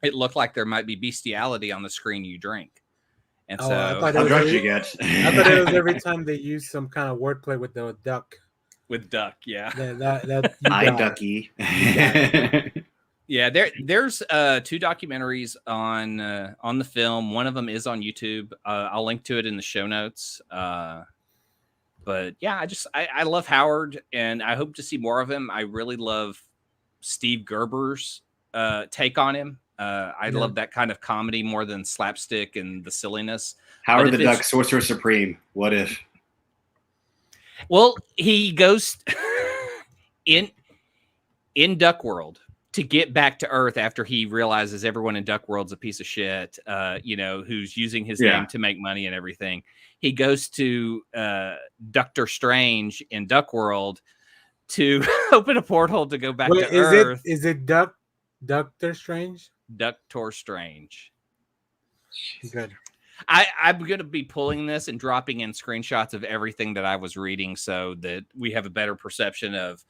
Speaker 3: it looked like there might be bestiality on the screen, you drink. And so,
Speaker 1: how drunk you get?
Speaker 2: I thought it was every time they used some kind of wordplay with the duck.
Speaker 3: With duck, yeah.
Speaker 1: Hi, Ducky.
Speaker 3: Yeah, there's 2 documentaries on the film. One of them is on YouTube. I'll link to it in the show notes. But yeah, I love Howard, and I hope to see more of him. I really love Steve Gerber's take on him. I love that kind of comedy more than slapstick and the silliness.
Speaker 1: Howard the Duck, Sorcerer Supreme. What if?
Speaker 3: Well, he goes in Duck World to get back to Earth after he realizes everyone in Duck World's a piece of shit, who's using his name to make money and everything. He goes to Doctor Strange in Duck World to open a portal to go back to Earth.
Speaker 2: Is it Doctor Strange?
Speaker 3: Doctor Strange.
Speaker 2: Good.
Speaker 3: I'm going to be pulling this and dropping in screenshots of everything that I was reading so that we have a better perception of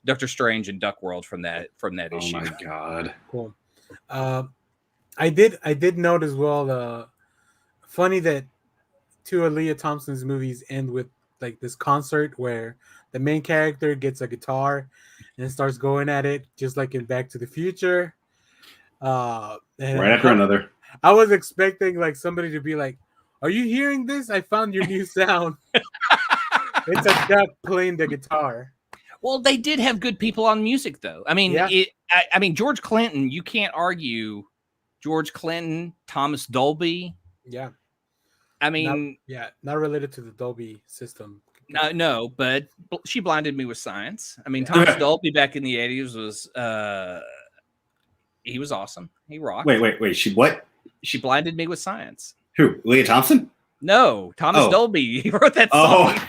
Speaker 3: Doctor Strange and Duck World from that issue.
Speaker 1: Oh my god!
Speaker 2: Cool. I did note as well. Funny that two of Leah Thompson's movies end with like this concert where the main character gets a guitar and starts going at it, just like in Back to the Future. Right
Speaker 1: after another.
Speaker 2: I was expecting like somebody to be like, "Are you hearing this? I found your new sound." It's a duck playing the guitar.
Speaker 3: Well, they did have good people on music, though. I mean, George Clinton. You can't argue George Clinton, Thomas Dolby.
Speaker 2: Yeah.
Speaker 3: I mean,
Speaker 2: not related to the Dolby system.
Speaker 3: No, but She Blinded Me with Science. I mean, Thomas Dolby back in the 80s was he was awesome. He rocked.
Speaker 1: Wait. She what?
Speaker 3: She Blinded Me with Science.
Speaker 1: Who? Leah Thompson?
Speaker 3: No, Thomas Dolby. He wrote that song.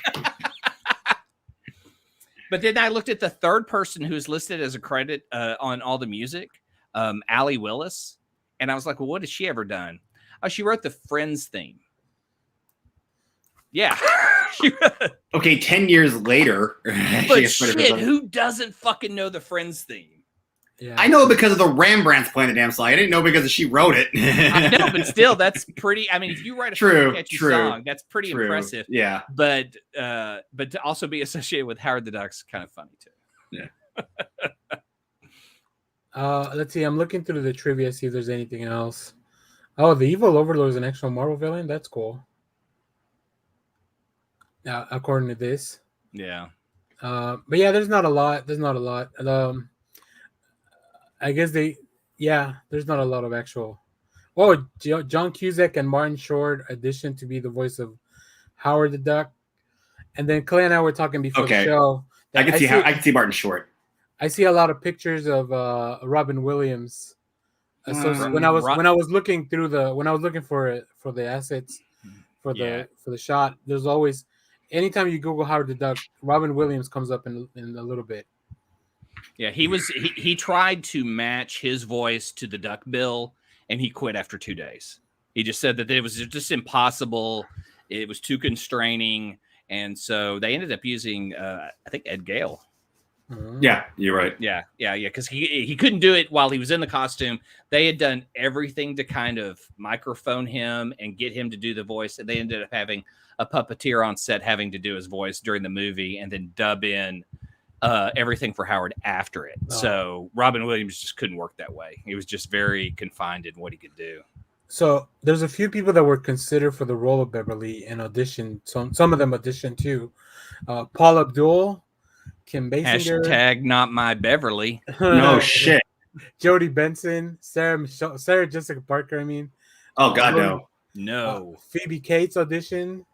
Speaker 3: But then I looked at the third person who's listed as a credit on all the music, Allie Willis. And I was like, well, what has she ever done? Oh, she wrote the Friends theme. Yeah.
Speaker 1: Okay, 10 years later.
Speaker 3: But shit, who doesn't fucking know the Friends theme?
Speaker 1: Yeah. I know because of the Rembrandts playing the damn song. I didn't know because she wrote it.
Speaker 3: I know, but still, that's pretty. I mean, if you write a catchy song, that's pretty impressive.
Speaker 1: Yeah.
Speaker 3: But to also be associated with Howard the Duck's kind of funny too.
Speaker 1: Yeah.
Speaker 2: Let's see. I'm looking through the trivia, see if there's anything else. Oh, the Evil Overlord is an actual Marvel villain. That's cool. Now, according to this.
Speaker 3: Yeah.
Speaker 2: But yeah, there's not a lot. I guess there's not a lot of actual. Oh, John Cusack and Martin Short auditioned to be the voice of Howard the Duck, and then Clay and I were talking before the show.
Speaker 1: I can see Martin Short.
Speaker 2: I see a lot of pictures of Robin Williams. So when I was looking for the assets for the shot, there's always, anytime you Google Howard the Duck, Robin Williams comes up in a little bit.
Speaker 3: Yeah, he tried to match his voice to the duck bill, and he quit after 2 days. He just said that it was just impossible. It was too constraining, and so they ended up using, I think, Ed Gale.
Speaker 2: Mm-hmm.
Speaker 1: Yeah, you're right.
Speaker 3: Yeah, because he couldn't do it while he was in the costume. They had done everything to kind of microphone him and get him to do the voice, and they ended up having a puppeteer on set having to do his voice during the movie and then dub in everything for Howard after it. Oh. So Robin Williams just couldn't work that way. He was just very confined in what he could do.
Speaker 2: So there's a few people that were considered for the role of Beverly and auditioned. Some of them auditioned too. Paul Abdul, Kim Basinger.
Speaker 3: # not my Beverly.
Speaker 1: No shit.
Speaker 2: Jodie Benson, Sarah Jessica Parker. I mean.
Speaker 1: Oh God,
Speaker 3: no.
Speaker 2: Phoebe Cates auditioned.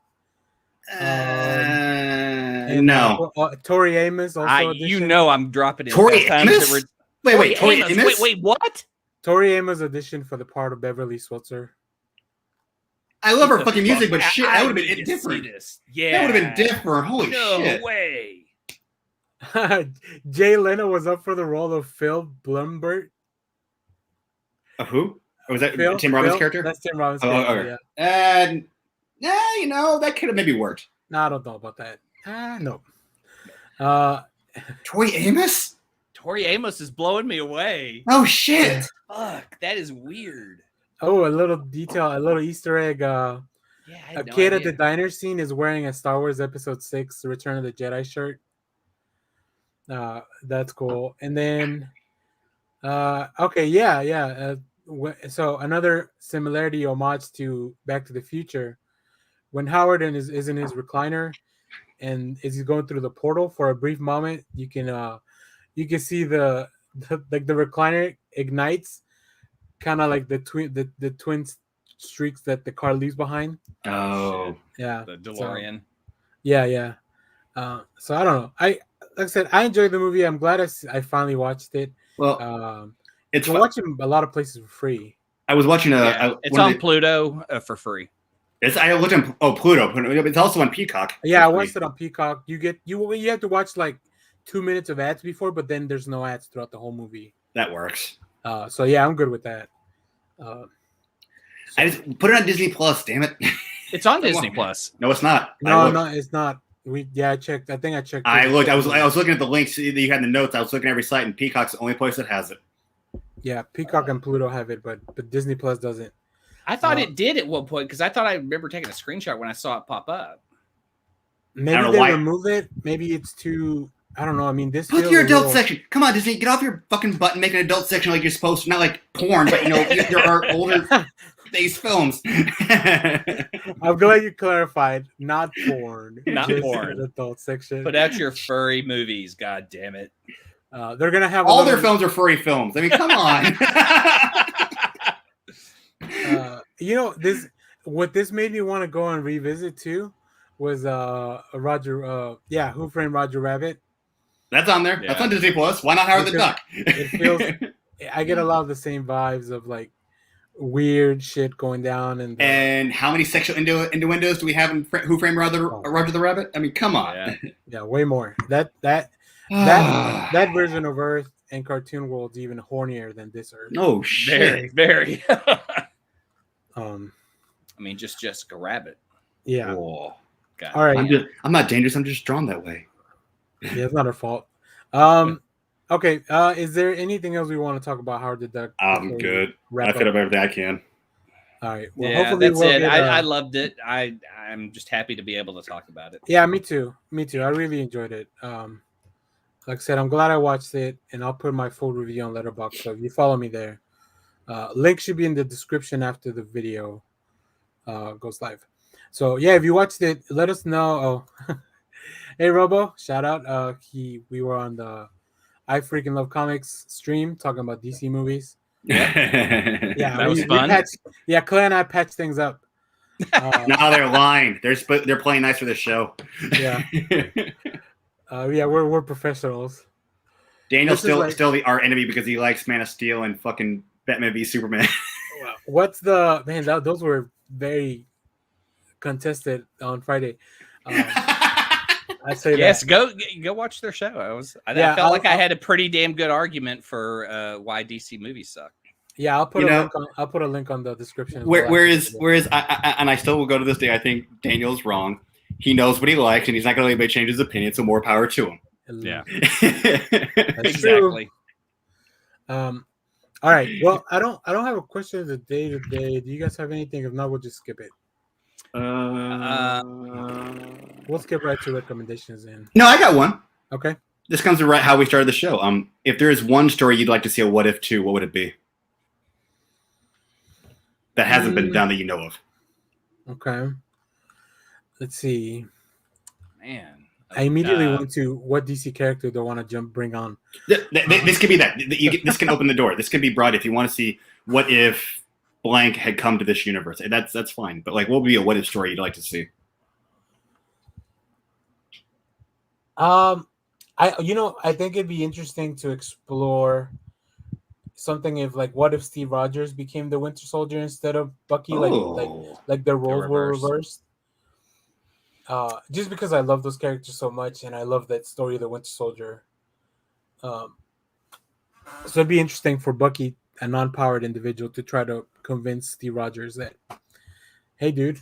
Speaker 1: No.
Speaker 2: Tori Amos also.
Speaker 3: I'm dropping it.
Speaker 1: Tori Amos. Wait, Tori Amos.
Speaker 3: Wait, what?
Speaker 2: Tori Amos auditioned for the part of Beverly Switzer.
Speaker 1: I love her fucking music, but shit, that would have been different.
Speaker 3: Yeah,
Speaker 1: that would have been different. Holy shit!
Speaker 3: No way.
Speaker 2: Jay Leno was up for the role of Phil Blumberg.
Speaker 1: Of who? Or was that Tim Robbins' character?
Speaker 2: That's Tim Robbins' character.
Speaker 1: Okay. And that could have maybe worked.
Speaker 2: No, I don't know about that. No.
Speaker 1: Tori Amos?
Speaker 3: Tori Amos is blowing me away.
Speaker 1: Oh shit!
Speaker 3: Fuck, that is weird.
Speaker 2: Oh, a little detail, a little Easter egg. A kid at the diner scene is wearing a Star Wars Episode 6 Return of the Jedi shirt. That's cool. And then, so another similarity, homage to Back to the Future. When Howard is in his recliner, and as he's going through the portal for a brief moment, you can see the recliner ignites, kind of like the twin streaks that the car leaves behind.
Speaker 1: Oh,
Speaker 2: yeah,
Speaker 3: the DeLorean.
Speaker 2: Yeah. So I don't know. Like I said, I enjoyed the movie. I'm glad I finally watched it.
Speaker 1: Well,
Speaker 2: it's watching a lot of places for free.
Speaker 1: I was watching
Speaker 3: it's on Pluto for free.
Speaker 1: I looked at Pluto. It's also on Peacock.
Speaker 2: Yeah, I watched it on Peacock. You have to watch like 2 minutes of ads before, but then there's no ads throughout the whole movie.
Speaker 1: That works.
Speaker 2: So yeah, I'm good with that.
Speaker 1: I just put it on Disney Plus. Damn it!
Speaker 3: It's on Disney Plus.
Speaker 1: No, it's not.
Speaker 2: No, it's not. I checked. I think I checked.
Speaker 1: I looked. I was looking at the links that you had in the notes. I was looking at every site, and Peacock's the only place that has it.
Speaker 2: Yeah, Peacock and Pluto have it, but Disney Plus doesn't.
Speaker 3: I thought it did at one point because I thought I remember taking a screenshot when I saw it pop up.
Speaker 2: Maybe they remove it. Maybe it's too. I don't know. I mean, this.
Speaker 1: Put your adult section. Come on, Disney, get off your fucking butt and make an adult section like you're supposed to. Not like porn, but there are older based films.
Speaker 2: I'm glad you clarified. Not porn.
Speaker 3: Not
Speaker 2: just
Speaker 3: porn.
Speaker 2: An adult section.
Speaker 3: Put out your furry movies. God damn it.
Speaker 2: They're gonna have
Speaker 1: all their films are furry films. I mean, come on.
Speaker 2: This. What this made me want to go and revisit too was Roger. Who Framed Roger Rabbit?
Speaker 1: That's on there. Yeah. That's on Disney Plus. Why not Howard the Duck?
Speaker 2: It feels. I get a lot of the same vibes of like weird shit going down,
Speaker 1: and how many sexual innuendos do we have in Who Framed Roger the Rabbit? I mean, come on.
Speaker 2: Yeah, way more. That version of Earth and cartoon world's even hornier than this Earth.
Speaker 1: Oh shit!
Speaker 3: Very.
Speaker 2: I
Speaker 3: mean, just Jessica Rabbit.
Speaker 2: Yeah.
Speaker 1: Whoa.
Speaker 3: God.
Speaker 2: All right.
Speaker 1: I'm not dangerous. I'm just drawn that way.
Speaker 2: Yeah, it's not her fault. Okay. Is there anything else we want to talk about Howard the Duck?
Speaker 1: I'm good. I fit up everything I can.
Speaker 2: All right.
Speaker 3: Well, hopefully that's it. I loved it. I'm just happy to be able to talk about it.
Speaker 2: Yeah, me too. I really enjoyed it. Like I said, I'm glad I watched it, and I'll put my full review on Letterboxd. So if you follow me there, link should be in the description after the video goes live. So yeah, if you watched it, let us know. Oh, hey Robo, shout out. We were on the I Freaking Love Comics stream talking about DC movies.
Speaker 3: Yeah, that was fun.
Speaker 2: Clay and I patched things up.
Speaker 1: No, they're lying. They're playing nice for this show.
Speaker 2: Yeah. We're professionals.
Speaker 1: Daniel's still our enemy because he likes Man of Steel and fucking Batman v Superman.
Speaker 2: What's the man? Those were very contested on Friday. I say
Speaker 3: yes,
Speaker 2: that.
Speaker 3: go watch their show. I felt like I had a pretty damn good argument for why DC movies suck.
Speaker 2: Yeah, I'll put a link on the description.
Speaker 1: Whereas I still will go to this day. I think Daniel's wrong. He knows what he likes, and he's not going to let anybody change his opinion. So more power to him.
Speaker 3: Yeah,
Speaker 2: exactly. All right. Well, I don't have a question of the day today. Do you guys have anything? If not, we'll just skip it. We'll skip right to recommendations.
Speaker 1: No, I got one.
Speaker 2: Okay.
Speaker 1: This comes to right how we started the show. If there is one story you'd like to see a what if to, what would it be? That hasn't been done that you know of.
Speaker 2: Okay. Let's see.
Speaker 3: Man,
Speaker 2: I immediately went to what DC character do I want to bring on.
Speaker 1: This could be that. This can open the door. This can be broad if you want to see what if blank had come to this universe. That's fine. But like, what would be a what if story you'd like to see?
Speaker 2: I think it'd be interesting to explore something if like what if Steve Rogers became the Winter Soldier instead of Bucky, like their roles were reversed. Just because I love those characters so much and I love that story of the Winter Soldier. So it'd be interesting for Bucky, a non-powered individual, to try to convince Steve Rogers that, hey dude,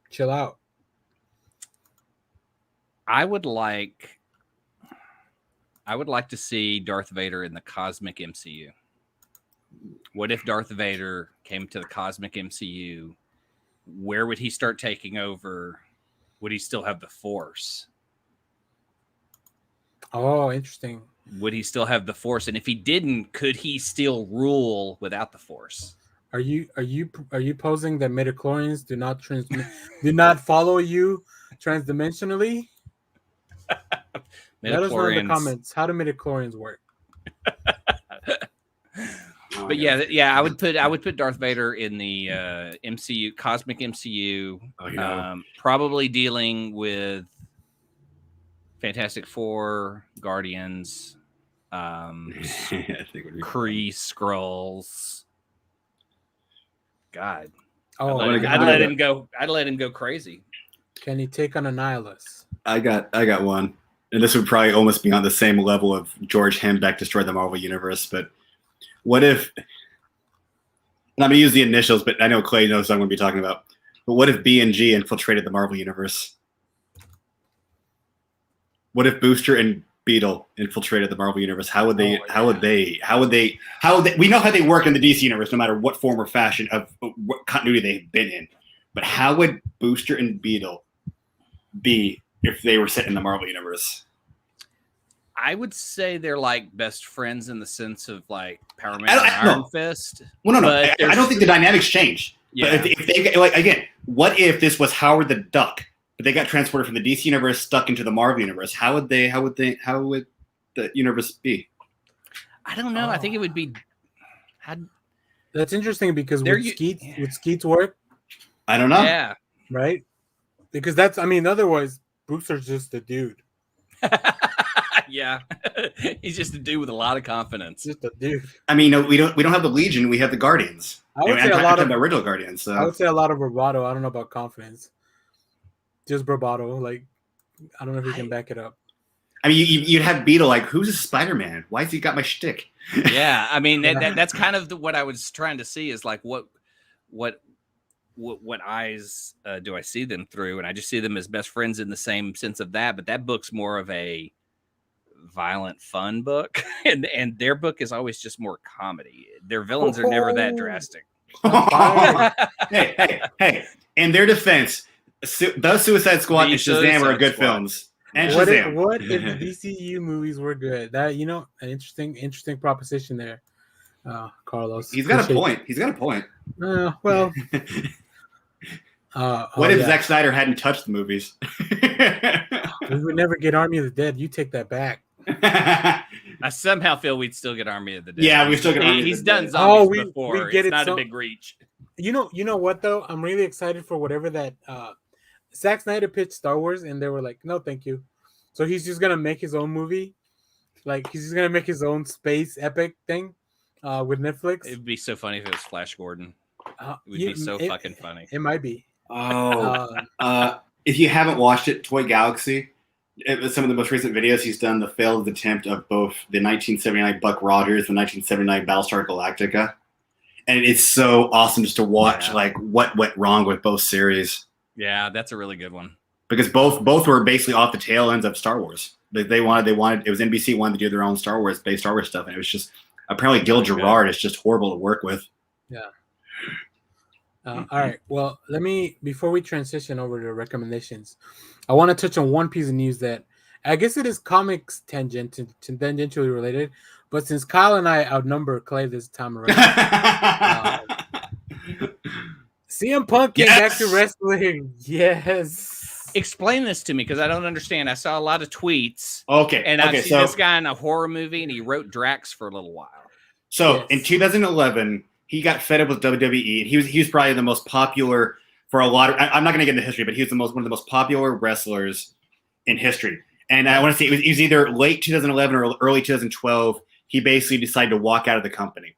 Speaker 2: chill out.
Speaker 3: I would like to see Darth Vader in the cosmic MCU. What if Darth Vader came to the cosmic MCU? Where would he start taking over? Would he still have the Force?
Speaker 2: Oh, interesting.
Speaker 3: Would he still have the Force? And if he didn't, could he still rule without the Force?
Speaker 2: Are you posing that midichlorians do not follow you transdimensionally? Let us know in the comments, how do midichlorians work?
Speaker 3: But yeah, I would put Darth Vader in the MCU, cosmic MCU, probably dealing with Fantastic Four, Guardians, Kree, Skrulls. God, I'd let him go. I'd let him go crazy.
Speaker 2: Can he take on a nihilist? I
Speaker 1: got one, and this would probably almost be on the same level of George Hembeck destroyed the Marvel Universe. But what if? And I'm gonna use the initials, but I know Clay knows what I'm gonna be talking about. But what if B and G infiltrated the Marvel Universe? What if Booster and Beetle infiltrated the Marvel Universe? How would they? How would they? We know how they work in the DC Universe, no matter what form or fashion of what continuity they've been in. But how would Booster and Beetle be if they were set in the Marvel Universe?
Speaker 3: I would say they're like best friends in the sense of like Power Man and Iron Fist.
Speaker 1: Well, no. I don't think the dynamics change. Yeah. But if they again, what if this was Howard the Duck? But they got transported from the DC universe, stuck into the Marvel universe. How would the universe be?
Speaker 3: I don't know. I think it would be.
Speaker 2: That's interesting because would Skeets work?
Speaker 1: I don't know.
Speaker 3: Yeah.
Speaker 2: Right. Because otherwise Booster's just a dude.
Speaker 3: Yeah, he's just a dude with a lot of confidence.
Speaker 2: Just a dude.
Speaker 1: I mean, no, we don't have the Legion. We have the Guardians.
Speaker 2: I would say a lot of
Speaker 1: the original Guardians. So.
Speaker 2: I would say a lot of bravado. I don't know about confidence. Just bravado. Like, I don't know if you can back it up.
Speaker 1: I mean, you'd have Beetle like, who's a Spider-Man? Why has he got my shtick?
Speaker 3: Yeah, I mean, that's kind of what I was trying to see is like what eyes do I see them through? And I just see them as best friends in the same sense of that. But that book's more of a violent, fun book, and their book is always just more comedy. Their villains are never that drastic.
Speaker 1: Hey! In their defense. The Suicide Squad and Shazam are good films. And
Speaker 2: what if the DCU movies were good? That an interesting proposition there, Carlos.
Speaker 1: He's got a point.
Speaker 2: Well.
Speaker 1: What if Zack Snyder hadn't touched the movies?
Speaker 2: We would never get Army of the Dead. You take that back.
Speaker 3: I somehow feel we'd still get Army of the Dead.
Speaker 1: Yeah, we still get Army of the Dead.
Speaker 3: He's done zombies before. It's not a big reach.
Speaker 2: You know what though? I'm really excited for whatever that Zack Snyder pitched Star Wars, and they were like, "No, thank you." So he's just gonna make his own movie, like he's just gonna make his own space epic thing with Netflix.
Speaker 3: It'd be so funny if it was Flash Gordon. It would be so fucking funny.
Speaker 2: It might be.
Speaker 1: If you haven't watched it, Toy Galaxy. It was some of the most recent videos he's done. The failed attempt of both the 1979 Buck Rogers and the 1979 Battlestar Galactica, and it's so awesome just to watch like what went wrong with both series.
Speaker 3: Yeah, that's a really good one.
Speaker 1: Because both were basically off the tail ends of Star Wars. They wanted it was NBC wanted to do their own Star Wars stuff, and it was just apparently Gil Gerard is just horrible to work with.
Speaker 2: Yeah. All right. Well, before we transition over to recommendations, I want to touch on one piece of news that I guess it is comics tangentially related, but since Kyle and I outnumber Clay this time around, CM Punk came back to wrestling. Yes.
Speaker 3: Explain this to me because I don't understand. I saw a lot of tweets.
Speaker 1: Okay.
Speaker 3: And I've seen this guy in a horror movie, and he wrote Drax for a little while.
Speaker 1: So in 2011, he got fed up with WWE, and he was probably the most popular for a lot of. I'm not going to get into history, but he was one of the most popular wrestlers in history. And I want to say it was either late 2011 or early 2012. He basically decided to walk out of the company.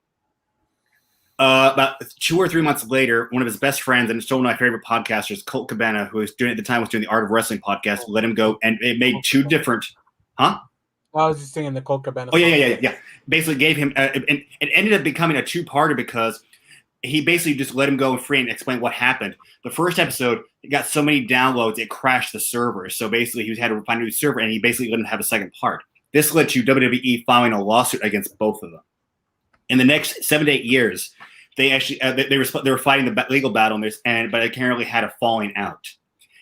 Speaker 1: About 2 or 3 months later, one of his best friends and still one of my favorite podcasters, Colt Cabana, who was doing the Art of Wrestling podcast, let him go, and it made two different. Huh?
Speaker 2: Well, I was just singing the Colt Cabana.
Speaker 1: Oh yeah. Basically, gave him, and it ended up becoming a two-parter because he basically just let him go free and explain what happened. The first episode, it got so many downloads, it crashed the server. So basically, he had to find a new server, and he basically let him have a second part. This led to WWE filing a lawsuit against both of them. In the next 7 to 8 years, they actually they were fighting the legal battle on this, but apparently had a falling out.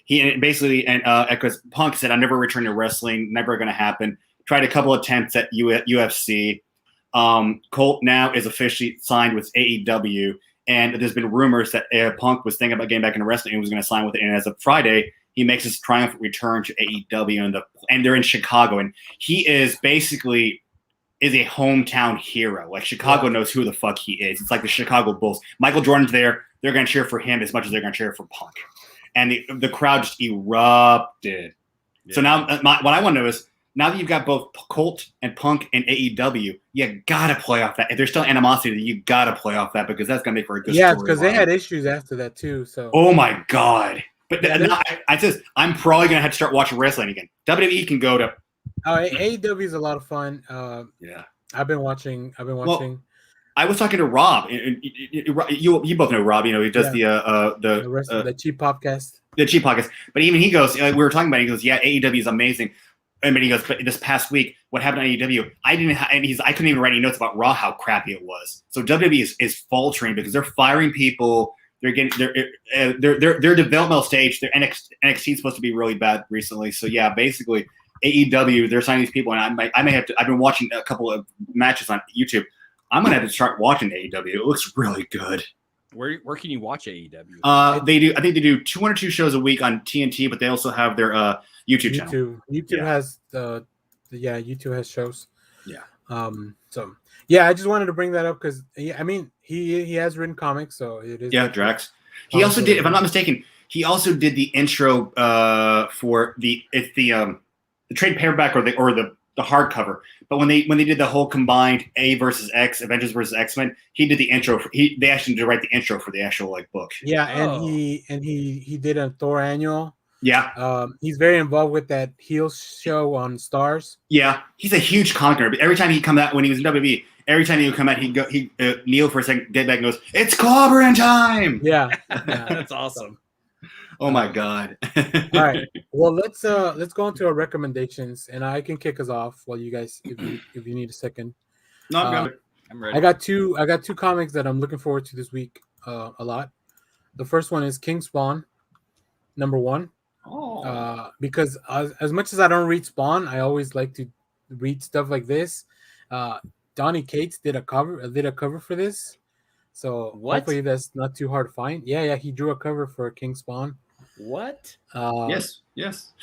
Speaker 1: Because Punk said, "I'm never returning to wrestling, never going to happen." Tried a couple attempts at UFC. Colt now is officially signed with AEW, and there's been rumors that Punk was thinking about getting back into wrestling and was going to sign with it. And as of Friday, he makes his triumphant return to AEW, and they're in Chicago, and he is basically is a hometown hero. Like Chicago knows who the fuck he is. It's like the Chicago Bulls. Michael Jordan's there. They're going to cheer for him as much as they're going to cheer for Punk. And the crowd just erupted. Yeah. So now what I want to know is, now that you've got both Colt and Punk and AEW, you got to play off that. If there's still animosity, you got to play off that, because that's going to make for a good story.
Speaker 2: Yeah, because they had issues after that too. So.
Speaker 1: Oh my God. But I'm probably going to have to start watching wrestling again. WWE can go to.
Speaker 2: AEW is a lot of fun.
Speaker 1: Yeah.
Speaker 2: I've been watching.
Speaker 1: Well, I was talking to Rob. You both know Rob. You know, he does the
Speaker 2: Cheap Podcast.
Speaker 1: The Cheap Podcast. But even he goes, we were talking about it, he goes, yeah, AEW is amazing. And he goes, but this past week, what happened on AEW? I couldn't even write any notes about Raw, how crappy it was. So WWE is faltering because they're firing people. They're getting their developmental stage. Their NXT is supposed to be really bad recently. So yeah, basically AEW, they're signing these people, and I may have to. I've been watching a couple of matches on YouTube. I'm gonna have to start watching AEW. It looks really good.
Speaker 3: Where can you watch AEW?
Speaker 1: They do. I think they do 2 or 2 shows a week on TNT, but they also have their YouTube channel.
Speaker 2: YouTube has YouTube has shows.
Speaker 1: Yeah.
Speaker 2: So yeah, I just wanted to bring that up because he has written comics, so it is.
Speaker 1: Yeah, Drax. He also did, if I'm not mistaken, he also did the intro for the trade paperback or the hardcover. But when they did the whole combined A versus X, Avengers versus X-Men, he did the intro. They actually did write the intro for the actual book.
Speaker 2: Yeah, and he did a Thor annual.
Speaker 1: Yeah.
Speaker 2: He's very involved with that heel show on Stars.
Speaker 1: Yeah, he's a huge conqueror. But every time he come out, when he was in WWE, every time he would come out, he kneel for a second, get back, and goes, "It's clobbering time!"
Speaker 2: Yeah,
Speaker 3: that's awesome.
Speaker 1: Oh my God!
Speaker 2: All right, well let's go into our recommendations, and I can kick us off while you guys, if you need a second.
Speaker 1: No, I'm ready.
Speaker 2: I got two comics that I'm looking forward to this week a lot. The first one is King Spawn, #1.
Speaker 1: Oh.
Speaker 2: Because as much as I don't read Spawn, I always like to read stuff like this. Donnie Cates did a cover for this, so hopefully that's not too hard to find. Yeah, he drew a cover for King Spawn.
Speaker 3: What?
Speaker 1: Yes.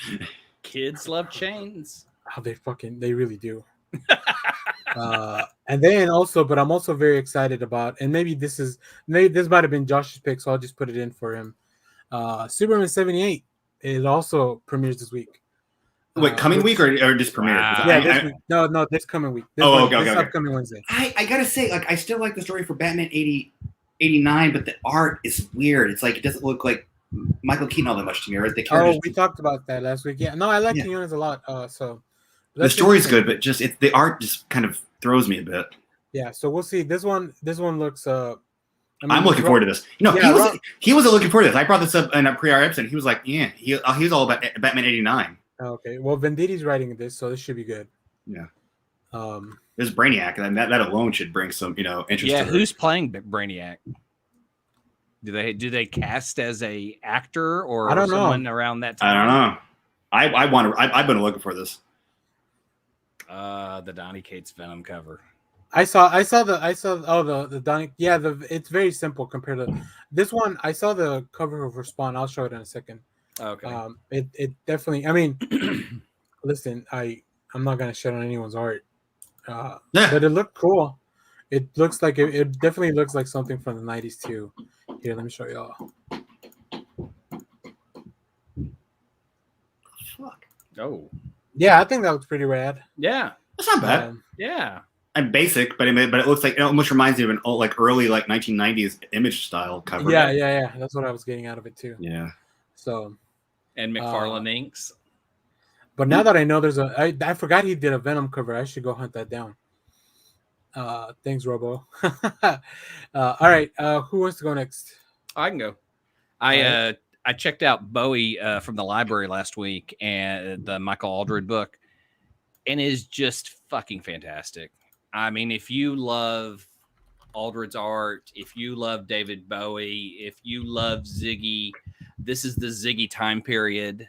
Speaker 3: Kids love chains.
Speaker 2: Oh, they really do. And then also, but I'm also very excited about, and maybe this might have been Josh's pick, so I'll just put it in for him. Superman 78. It also premieres this week.
Speaker 1: Wait, coming week or just premiere?
Speaker 3: Wow.
Speaker 2: Yeah, this week. No, this coming week. This upcoming Wednesday.
Speaker 1: I gotta say, I still like the story for Batman 89, but the art is weird. It's like it doesn't look like Michael Keaton all that much to me, right?
Speaker 2: We talked about that last week. Yeah, no, I like Keaton a lot. So
Speaker 1: the story's good, but just the art just kind of throws me a bit.
Speaker 2: Yeah, so we'll see. This one looks.
Speaker 1: I'm looking forward to this. He wasn't looking forward to this. I brought this up in a pre-R episode. He was like, "Yeah, he was all about Batman 89."
Speaker 2: Okay, well, Venditti's writing this, so this should be good.
Speaker 1: Yeah. There's Brainiac, and that alone should bring some, interest.
Speaker 3: Yeah, who's playing Brainiac? Do they cast as a actor or
Speaker 2: I don't
Speaker 3: someone
Speaker 2: know.
Speaker 3: Around that time?
Speaker 1: I don't know. I've been looking for this.
Speaker 3: The Donnie Cates Venom cover.
Speaker 2: I saw the Donnie. Yeah, it's very simple compared to this one. I saw the cover for Spawn. I'll show it in a second.
Speaker 3: Okay.
Speaker 2: It definitely. I mean, listen, I'm not gonna shit on anyone's art, but it looked cool. It looks like it definitely looks like something from the '90s too. Here, let me show y'all.
Speaker 1: Fuck.
Speaker 3: Oh.
Speaker 2: Yeah, I think that looks pretty rad.
Speaker 3: Yeah,
Speaker 1: that's not bad.
Speaker 3: Yeah.
Speaker 1: I'm basic, but it looks like it almost reminds me of an early 1990s image style cover.
Speaker 2: Yeah. That's what I was getting out of it too.
Speaker 1: Yeah.
Speaker 2: So.
Speaker 3: And McFarlane inks.
Speaker 2: But now that I know I forgot he did a Venom cover. I should go hunt that down. Thanks, Robo. All right. Who wants to go next?
Speaker 3: I can go. I checked out Bowie from the library last week and the Michael Aldred book, and is just fucking fantastic. I mean, if you love Aldred's art, if you love David Bowie, if you love Ziggy, this is the Ziggy time period.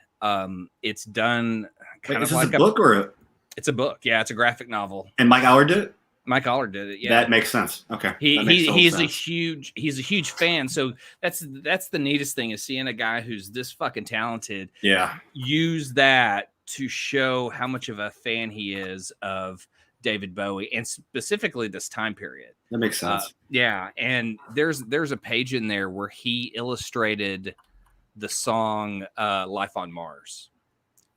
Speaker 3: It's done kind of like
Speaker 1: a book or
Speaker 3: it's a book. Yeah, it's a graphic novel.
Speaker 1: And Mike Allred did it?
Speaker 3: Mike Allard did it. Yeah,
Speaker 1: That makes sense. Okay,
Speaker 3: he's a huge fan. So that's the neatest thing is seeing a guy who's this fucking talented.
Speaker 1: Yeah,
Speaker 3: use that to show how much of a fan he is of David Bowie and specifically this time period.
Speaker 1: That makes sense.
Speaker 3: Yeah, and there's a page in there where he illustrated the song "Life on Mars,"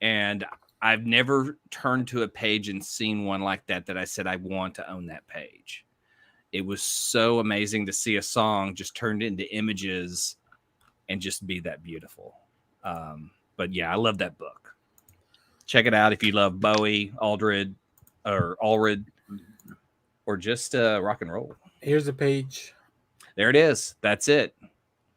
Speaker 3: and I've never turned to a page and seen one like that I said I want to own that page. It was so amazing to see a song just turned into images and just be that beautiful. But yeah, I love that book. Check it out if you love Bowie, Aldred, or just rock and roll.
Speaker 2: Here's the page.
Speaker 3: There it is. That's it.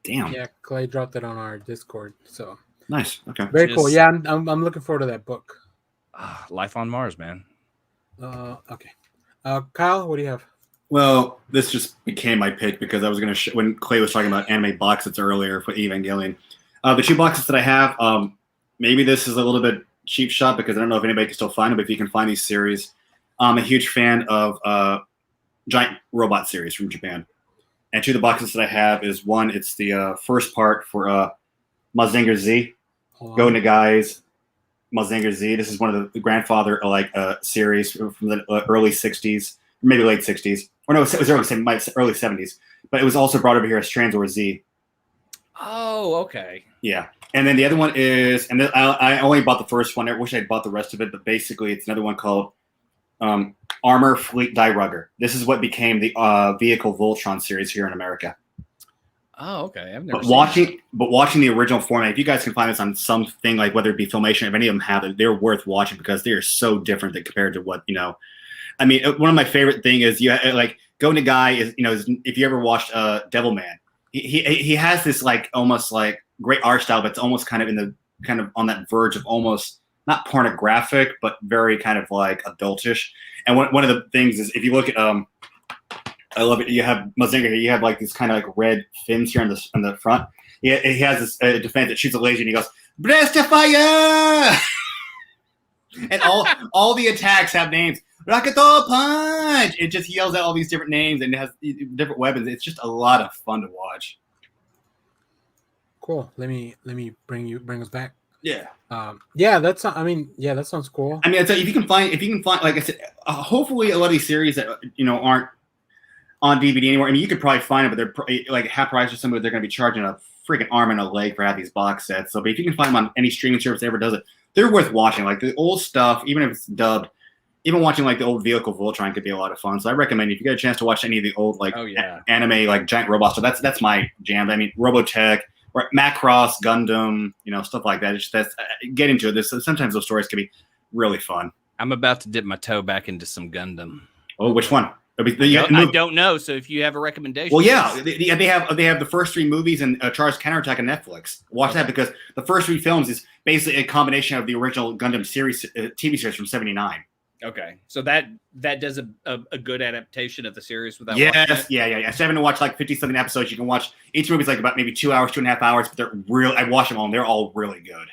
Speaker 1: Damn.
Speaker 2: Yeah, Clay dropped it on our Discord. So
Speaker 1: nice. Okay.
Speaker 2: Very cool. Yeah, I'm looking forward to that book.
Speaker 3: Life on Mars, man.
Speaker 2: Okay. Kyle, what do you have?
Speaker 1: Well, this just became my pick because I was going to when Clay was talking about anime box sets earlier for Evangelion. The 2 boxes that I have, maybe this is a little bit cheap shot because I don't know if anybody can still find them. But if you can find these series, I'm a huge fan of giant robot series from Japan. And 2 of the boxes that I have is one, it's the first part for Mazinger Z. Go Nagai's Mazinger Z. This is one of the grandfather series from the early 60s, maybe late 60s. Or no, it was early 70s. But it was also brought over here as Transwar Z.
Speaker 3: Oh, okay.
Speaker 1: Yeah. And then the other one is, and I only bought the first one. I wish I'd bought the rest of it, but basically it's another one called Armor Fleet Die Rugger. This is what became the Vehicle Voltron series here in America.
Speaker 3: Oh, okay. I've never
Speaker 1: watching the original format, if you guys can find this on something like whether it be Filmation, if any of them have it, they're worth watching because they are so different compared to what, I mean, one of my favorite thing is Go Nagai is, if you ever watched Devilman, he has this almost great art style, but it's almost kind of on that verge of almost not pornographic, but very kind of adultish. And one of the things is if you look at I love it. You have Mazinger. You have these kind of red fins here on the front. He has this defense that shoots a laser and he goes, "Blast the fire!" And all the attacks have names. Rocket Punch. It just yells out all these different names and it has different weapons. It's just a lot of fun to watch.
Speaker 2: Cool. Let me bring us back.
Speaker 1: Yeah.
Speaker 2: That sounds cool.
Speaker 1: I mean, if you can find, like I said, hopefully a lot of these series that aren't on DVD anymore. I mean, you could probably find them, but they're half price or something. They're going to be charging a freaking arm and a leg for half these box sets. So, but if you can find them on any streaming service that ever does it, they're worth watching. Like the old stuff, even if it's dubbed, even watching the old Vehicle Voltron could be a lot of fun. So I recommend if you get a chance to watch any of the old anime giant robots. So that's my jam. I mean, Robotech or Macross, Gundam, stuff like that. It's just get into it. Sometimes those stories can be really fun.
Speaker 3: I'm about to dip my toe back into some Gundam.
Speaker 1: Oh, which one?
Speaker 3: I don't know. So if you have a recommendation,
Speaker 1: well, yeah, they have the first 3 movies and Char's Counterattack on Netflix. Watch that because the first 3 films is basically a combination of the original Gundam series, TV series from '79.
Speaker 3: Okay, so that does a good adaptation of the series without.
Speaker 1: Yes, yeah. So having to watch 50-something episodes, you can watch each movie's about maybe 2 hours, 2.5 hours, but they're real. I watch them all, and they're all really good.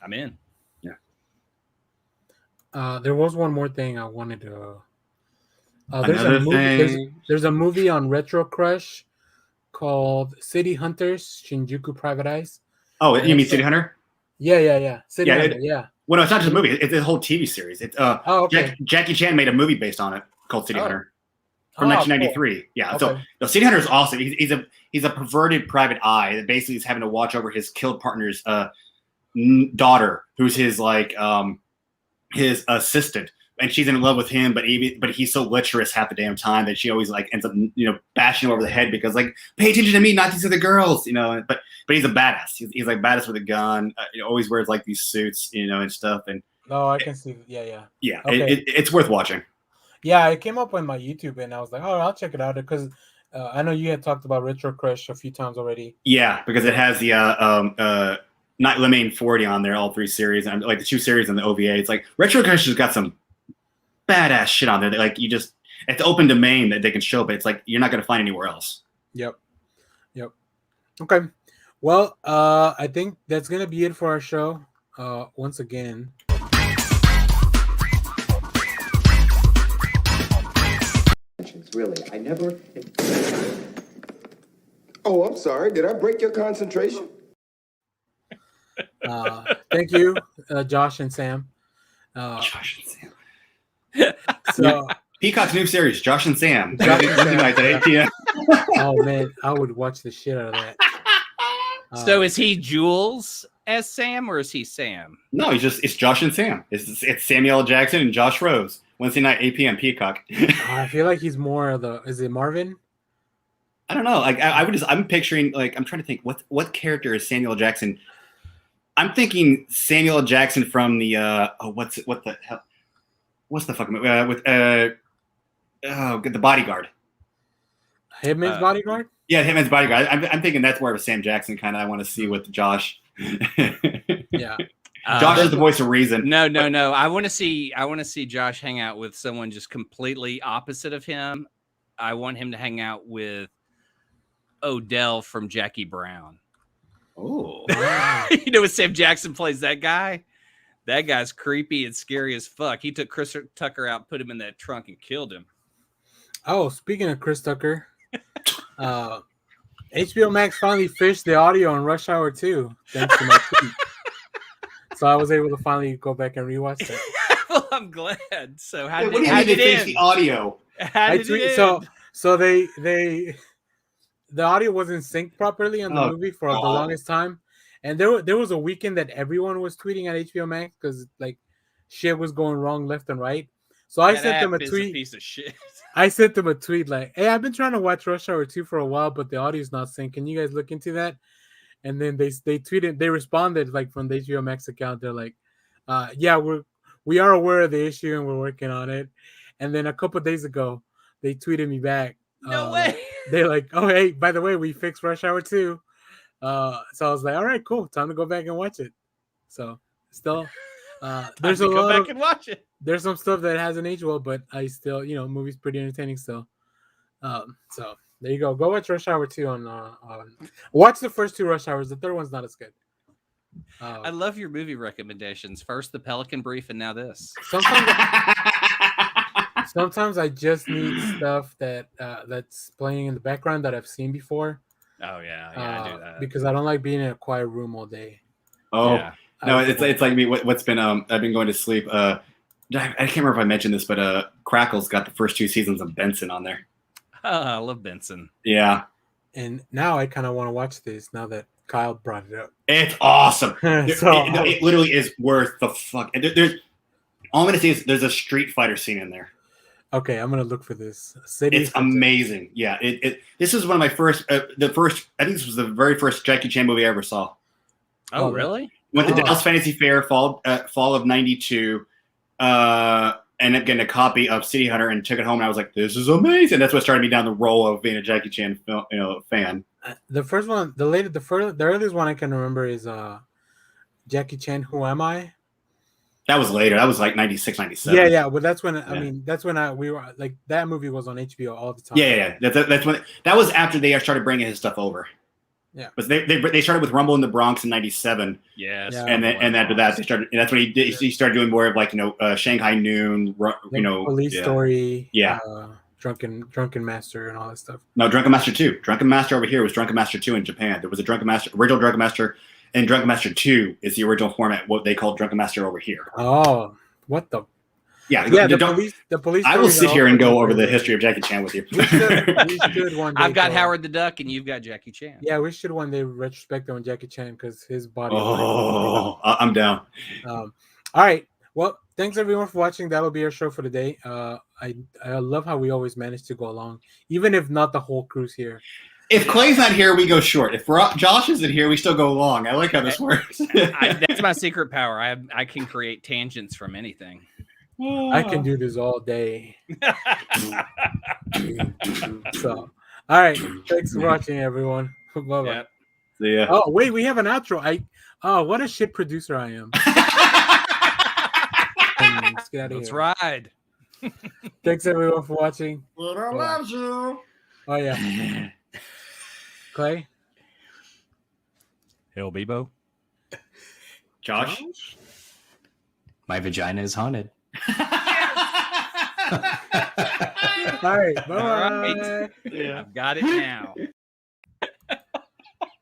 Speaker 3: I'm in.
Speaker 2: Yeah. There was one more thing I wanted to. There's a movie on Retro Crush called City Hunters Shinjuku Private Eyes.
Speaker 1: Oh, you mean City Hunter?
Speaker 2: Yeah. City Hunter, yeah.
Speaker 1: Well, no, it's not just a movie. It's a whole TV series. It's
Speaker 2: okay.
Speaker 1: Jackie Chan made a movie based on it called City Hunter from 1993. Cool. Yeah,
Speaker 2: okay.
Speaker 1: So City Hunter is awesome. He's a perverted private eye that basically is having to watch over his killed partner's daughter, who's his his assistant. And she's in love with him, but he's so lecherous half the damn time that she always ends up bashing him over the head because pay attention to me, not these other girls, But he's a badass. He's badass with a gun. Always wears these suits, and stuff. And
Speaker 2: I can see. Yeah.
Speaker 1: Okay. It's worth watching.
Speaker 2: Yeah, it came up on my YouTube, and I was like, oh, I'll check it out because I know you had talked about Retro Crush a few times already.
Speaker 1: Yeah, because it has the Night Lemaine 40 on there, all 3 series, and the 2 series and the OVA. It's Retro Crush has got some badass shit on there. It's open domain that they can show, but it's you're not going to find anywhere else.
Speaker 2: Yep. Okay. Well, I think that's going to be it for our show. Once again,
Speaker 4: Really, I never... Oh, I'm sorry. Did I break your concentration?
Speaker 2: Thank you, Josh and Sam.
Speaker 1: Josh and Sam.
Speaker 2: So
Speaker 1: Peacock's new series, Josh and Sam.
Speaker 2: Josh and
Speaker 1: Wednesday
Speaker 2: Sam,
Speaker 1: nights at 8 p.m.
Speaker 2: oh man, I would watch the shit out of that.
Speaker 3: So is he Jules as Sam or is he Sam?
Speaker 1: No, it's Josh and Sam. It's Samuel L. Jackson and Josh Rose. Wednesday night, 8 p.m. Peacock.
Speaker 2: I feel like he's more of the. Is it Marvin?
Speaker 1: I don't know. Like I'm picturing, like, I'm trying to think what character is Samuel L. Jackson. I'm thinking Samuel L. Jackson from the what the hell? What's the fucking movie the Bodyguard?
Speaker 2: Hitman's Bodyguard.
Speaker 1: Yeah, Hitman's Bodyguard. I'm thinking that's more of a Sam Jackson kind of. I want to see with Josh.
Speaker 2: Yeah,
Speaker 1: Josh is the voice of reason.
Speaker 3: No. I want to see Josh hang out with someone just completely opposite of him. I want him to hang out with Odell from Jackie Brown.
Speaker 1: Oh,
Speaker 3: You know, when Sam Jackson plays that guy, that guy's creepy and scary as fuck. He took Chris Tucker out, put him in that trunk, and killed him.
Speaker 2: Oh, speaking of Chris Tucker, HBO Max finally fished the audio on Rush Hour 2, thanks to my tweet. So I was able to finally go back and rewatch that.
Speaker 3: Well, I'm glad. So how
Speaker 1: what do you
Speaker 3: did
Speaker 1: mean they
Speaker 3: it
Speaker 1: fixed
Speaker 3: end?
Speaker 1: the audio?
Speaker 3: How did it end?
Speaker 2: So they the audio wasn't synced properly on the
Speaker 1: Oh,
Speaker 2: movie for the
Speaker 1: God.
Speaker 2: longest time, and there was a weekend that everyone was tweeting at HBO Max because like shit was going wrong left and right. So I
Speaker 3: That
Speaker 2: sent them a
Speaker 3: app is
Speaker 2: tweet.
Speaker 3: piece of shit.
Speaker 2: I sent them a tweet like, "Hey, I've been trying to watch Rush Hour 2 for a while, but the audio's not synced. Can you guys look into that?" And then they tweeted, they responded like from the HBO Max account. They're like, "Yeah, we are aware of the issue and we're working on it." And then a couple of days ago, they tweeted me back.
Speaker 3: No way.
Speaker 2: They're like, "Oh, hey, by the way, we fixed Rush Hour 2." So I was like, "All right, cool. Time to go back and watch it." So still, there's a
Speaker 3: Go
Speaker 2: lot
Speaker 3: back
Speaker 2: of
Speaker 3: and watch it.
Speaker 2: there's some stuff that hasn't aged well, but I still, movie's pretty entertaining still. So there you go. Go watch Rush Hour 2 on watch the first two Rush Hours. The third one's not as good.
Speaker 3: I love your movie recommendations. First the Pelican Brief, and now this.
Speaker 2: Sometimes I just need stuff that's playing in the background that I've seen before.
Speaker 3: Oh yeah, I do that
Speaker 2: because I don't like being in a quiet room all day.
Speaker 1: Oh
Speaker 3: Yeah.
Speaker 1: no, it's like me. What's been I've been going to sleep. I can't remember if I mentioned this, but Crackle's got the first 2 seasons of Benson on there.
Speaker 3: Oh, I love Benson.
Speaker 1: Yeah,
Speaker 2: And now I kind of want to watch this now that Kyle brought it up.
Speaker 1: it's awesome.
Speaker 2: So
Speaker 1: it literally is worth the fuck. There's all I'm gonna say is there's a Street Fighter scene in there.
Speaker 2: okay, I'm gonna look for this.
Speaker 1: It's amazing. Yeah, this is one of my first. I think this was the very first Jackie Chan movie I ever saw.
Speaker 3: Oh,
Speaker 2: Oh,
Speaker 3: really?
Speaker 1: Went to
Speaker 2: Oh.
Speaker 1: Dallas Fantasy Fair fall of '92. Ended up getting a copy of City Hunter and took it home. And I was like, "This is amazing." That's what started me down the role of being a Jackie Chan fan.
Speaker 2: The first one, the earliest one I can remember is Jackie Chan. Who Am I?
Speaker 1: That was later. That was like 96, 97.
Speaker 2: Yeah. Well, that's when
Speaker 1: Yeah.
Speaker 2: that's when we were like that movie was on HBO all the time.
Speaker 1: Yeah. That's when that was after they started bringing his stuff over.
Speaker 2: Yeah.
Speaker 1: But they started with Rumble in the Bronx in '97,
Speaker 3: Yes.
Speaker 2: Yeah.
Speaker 1: and after that they started. And that's when he started doing more of like Shanghai Noon,
Speaker 2: Police Story.
Speaker 1: Yeah.
Speaker 2: Drunken Master and all that stuff.
Speaker 1: No, Drunken Master 2. Drunken Master over here was Drunken Master 2 in Japan. There was a original Drunken Master, and Drunken Master 2 is the original format, what they called Drunken Master over here.
Speaker 2: Oh, what the?
Speaker 1: Yeah,
Speaker 2: Yeah,
Speaker 1: don't,
Speaker 2: the police.
Speaker 1: I will
Speaker 2: stories
Speaker 1: sit
Speaker 2: are
Speaker 1: here and
Speaker 2: also
Speaker 1: go over the
Speaker 2: great.
Speaker 1: history of Jackie Chan with you.
Speaker 2: We should one day.
Speaker 3: I've got
Speaker 2: go-
Speaker 3: Howard the Duck, and you've got Jackie Chan.
Speaker 2: Yeah, we should one day retrospect on Jackie Chan because his body.
Speaker 1: Oh, I'm down.
Speaker 2: All right. Well, thanks everyone for watching. That'll be our show for today. I love how we always manage to go along, even if not the whole crew's here.
Speaker 1: If Clay's not here, we go short. If Josh isn't here, we still go long. I like how this works.
Speaker 3: That's my secret power. I can create tangents from anything.
Speaker 2: I can do this all day. So, all right. Thanks for watching, everyone. Bye bye.
Speaker 3: Yep.
Speaker 1: See ya.
Speaker 2: Oh wait, we have an outro. What a shit producer I am. Let's get out of
Speaker 3: Let's
Speaker 2: here.
Speaker 3: ride.
Speaker 2: Thanks everyone for watching.
Speaker 1: Little loves you.
Speaker 2: Oh yeah, Clay.
Speaker 3: Hell, Bebo.
Speaker 1: Josh.
Speaker 5: My vagina is haunted.
Speaker 2: All right. Bye.
Speaker 3: All right. I've got it now.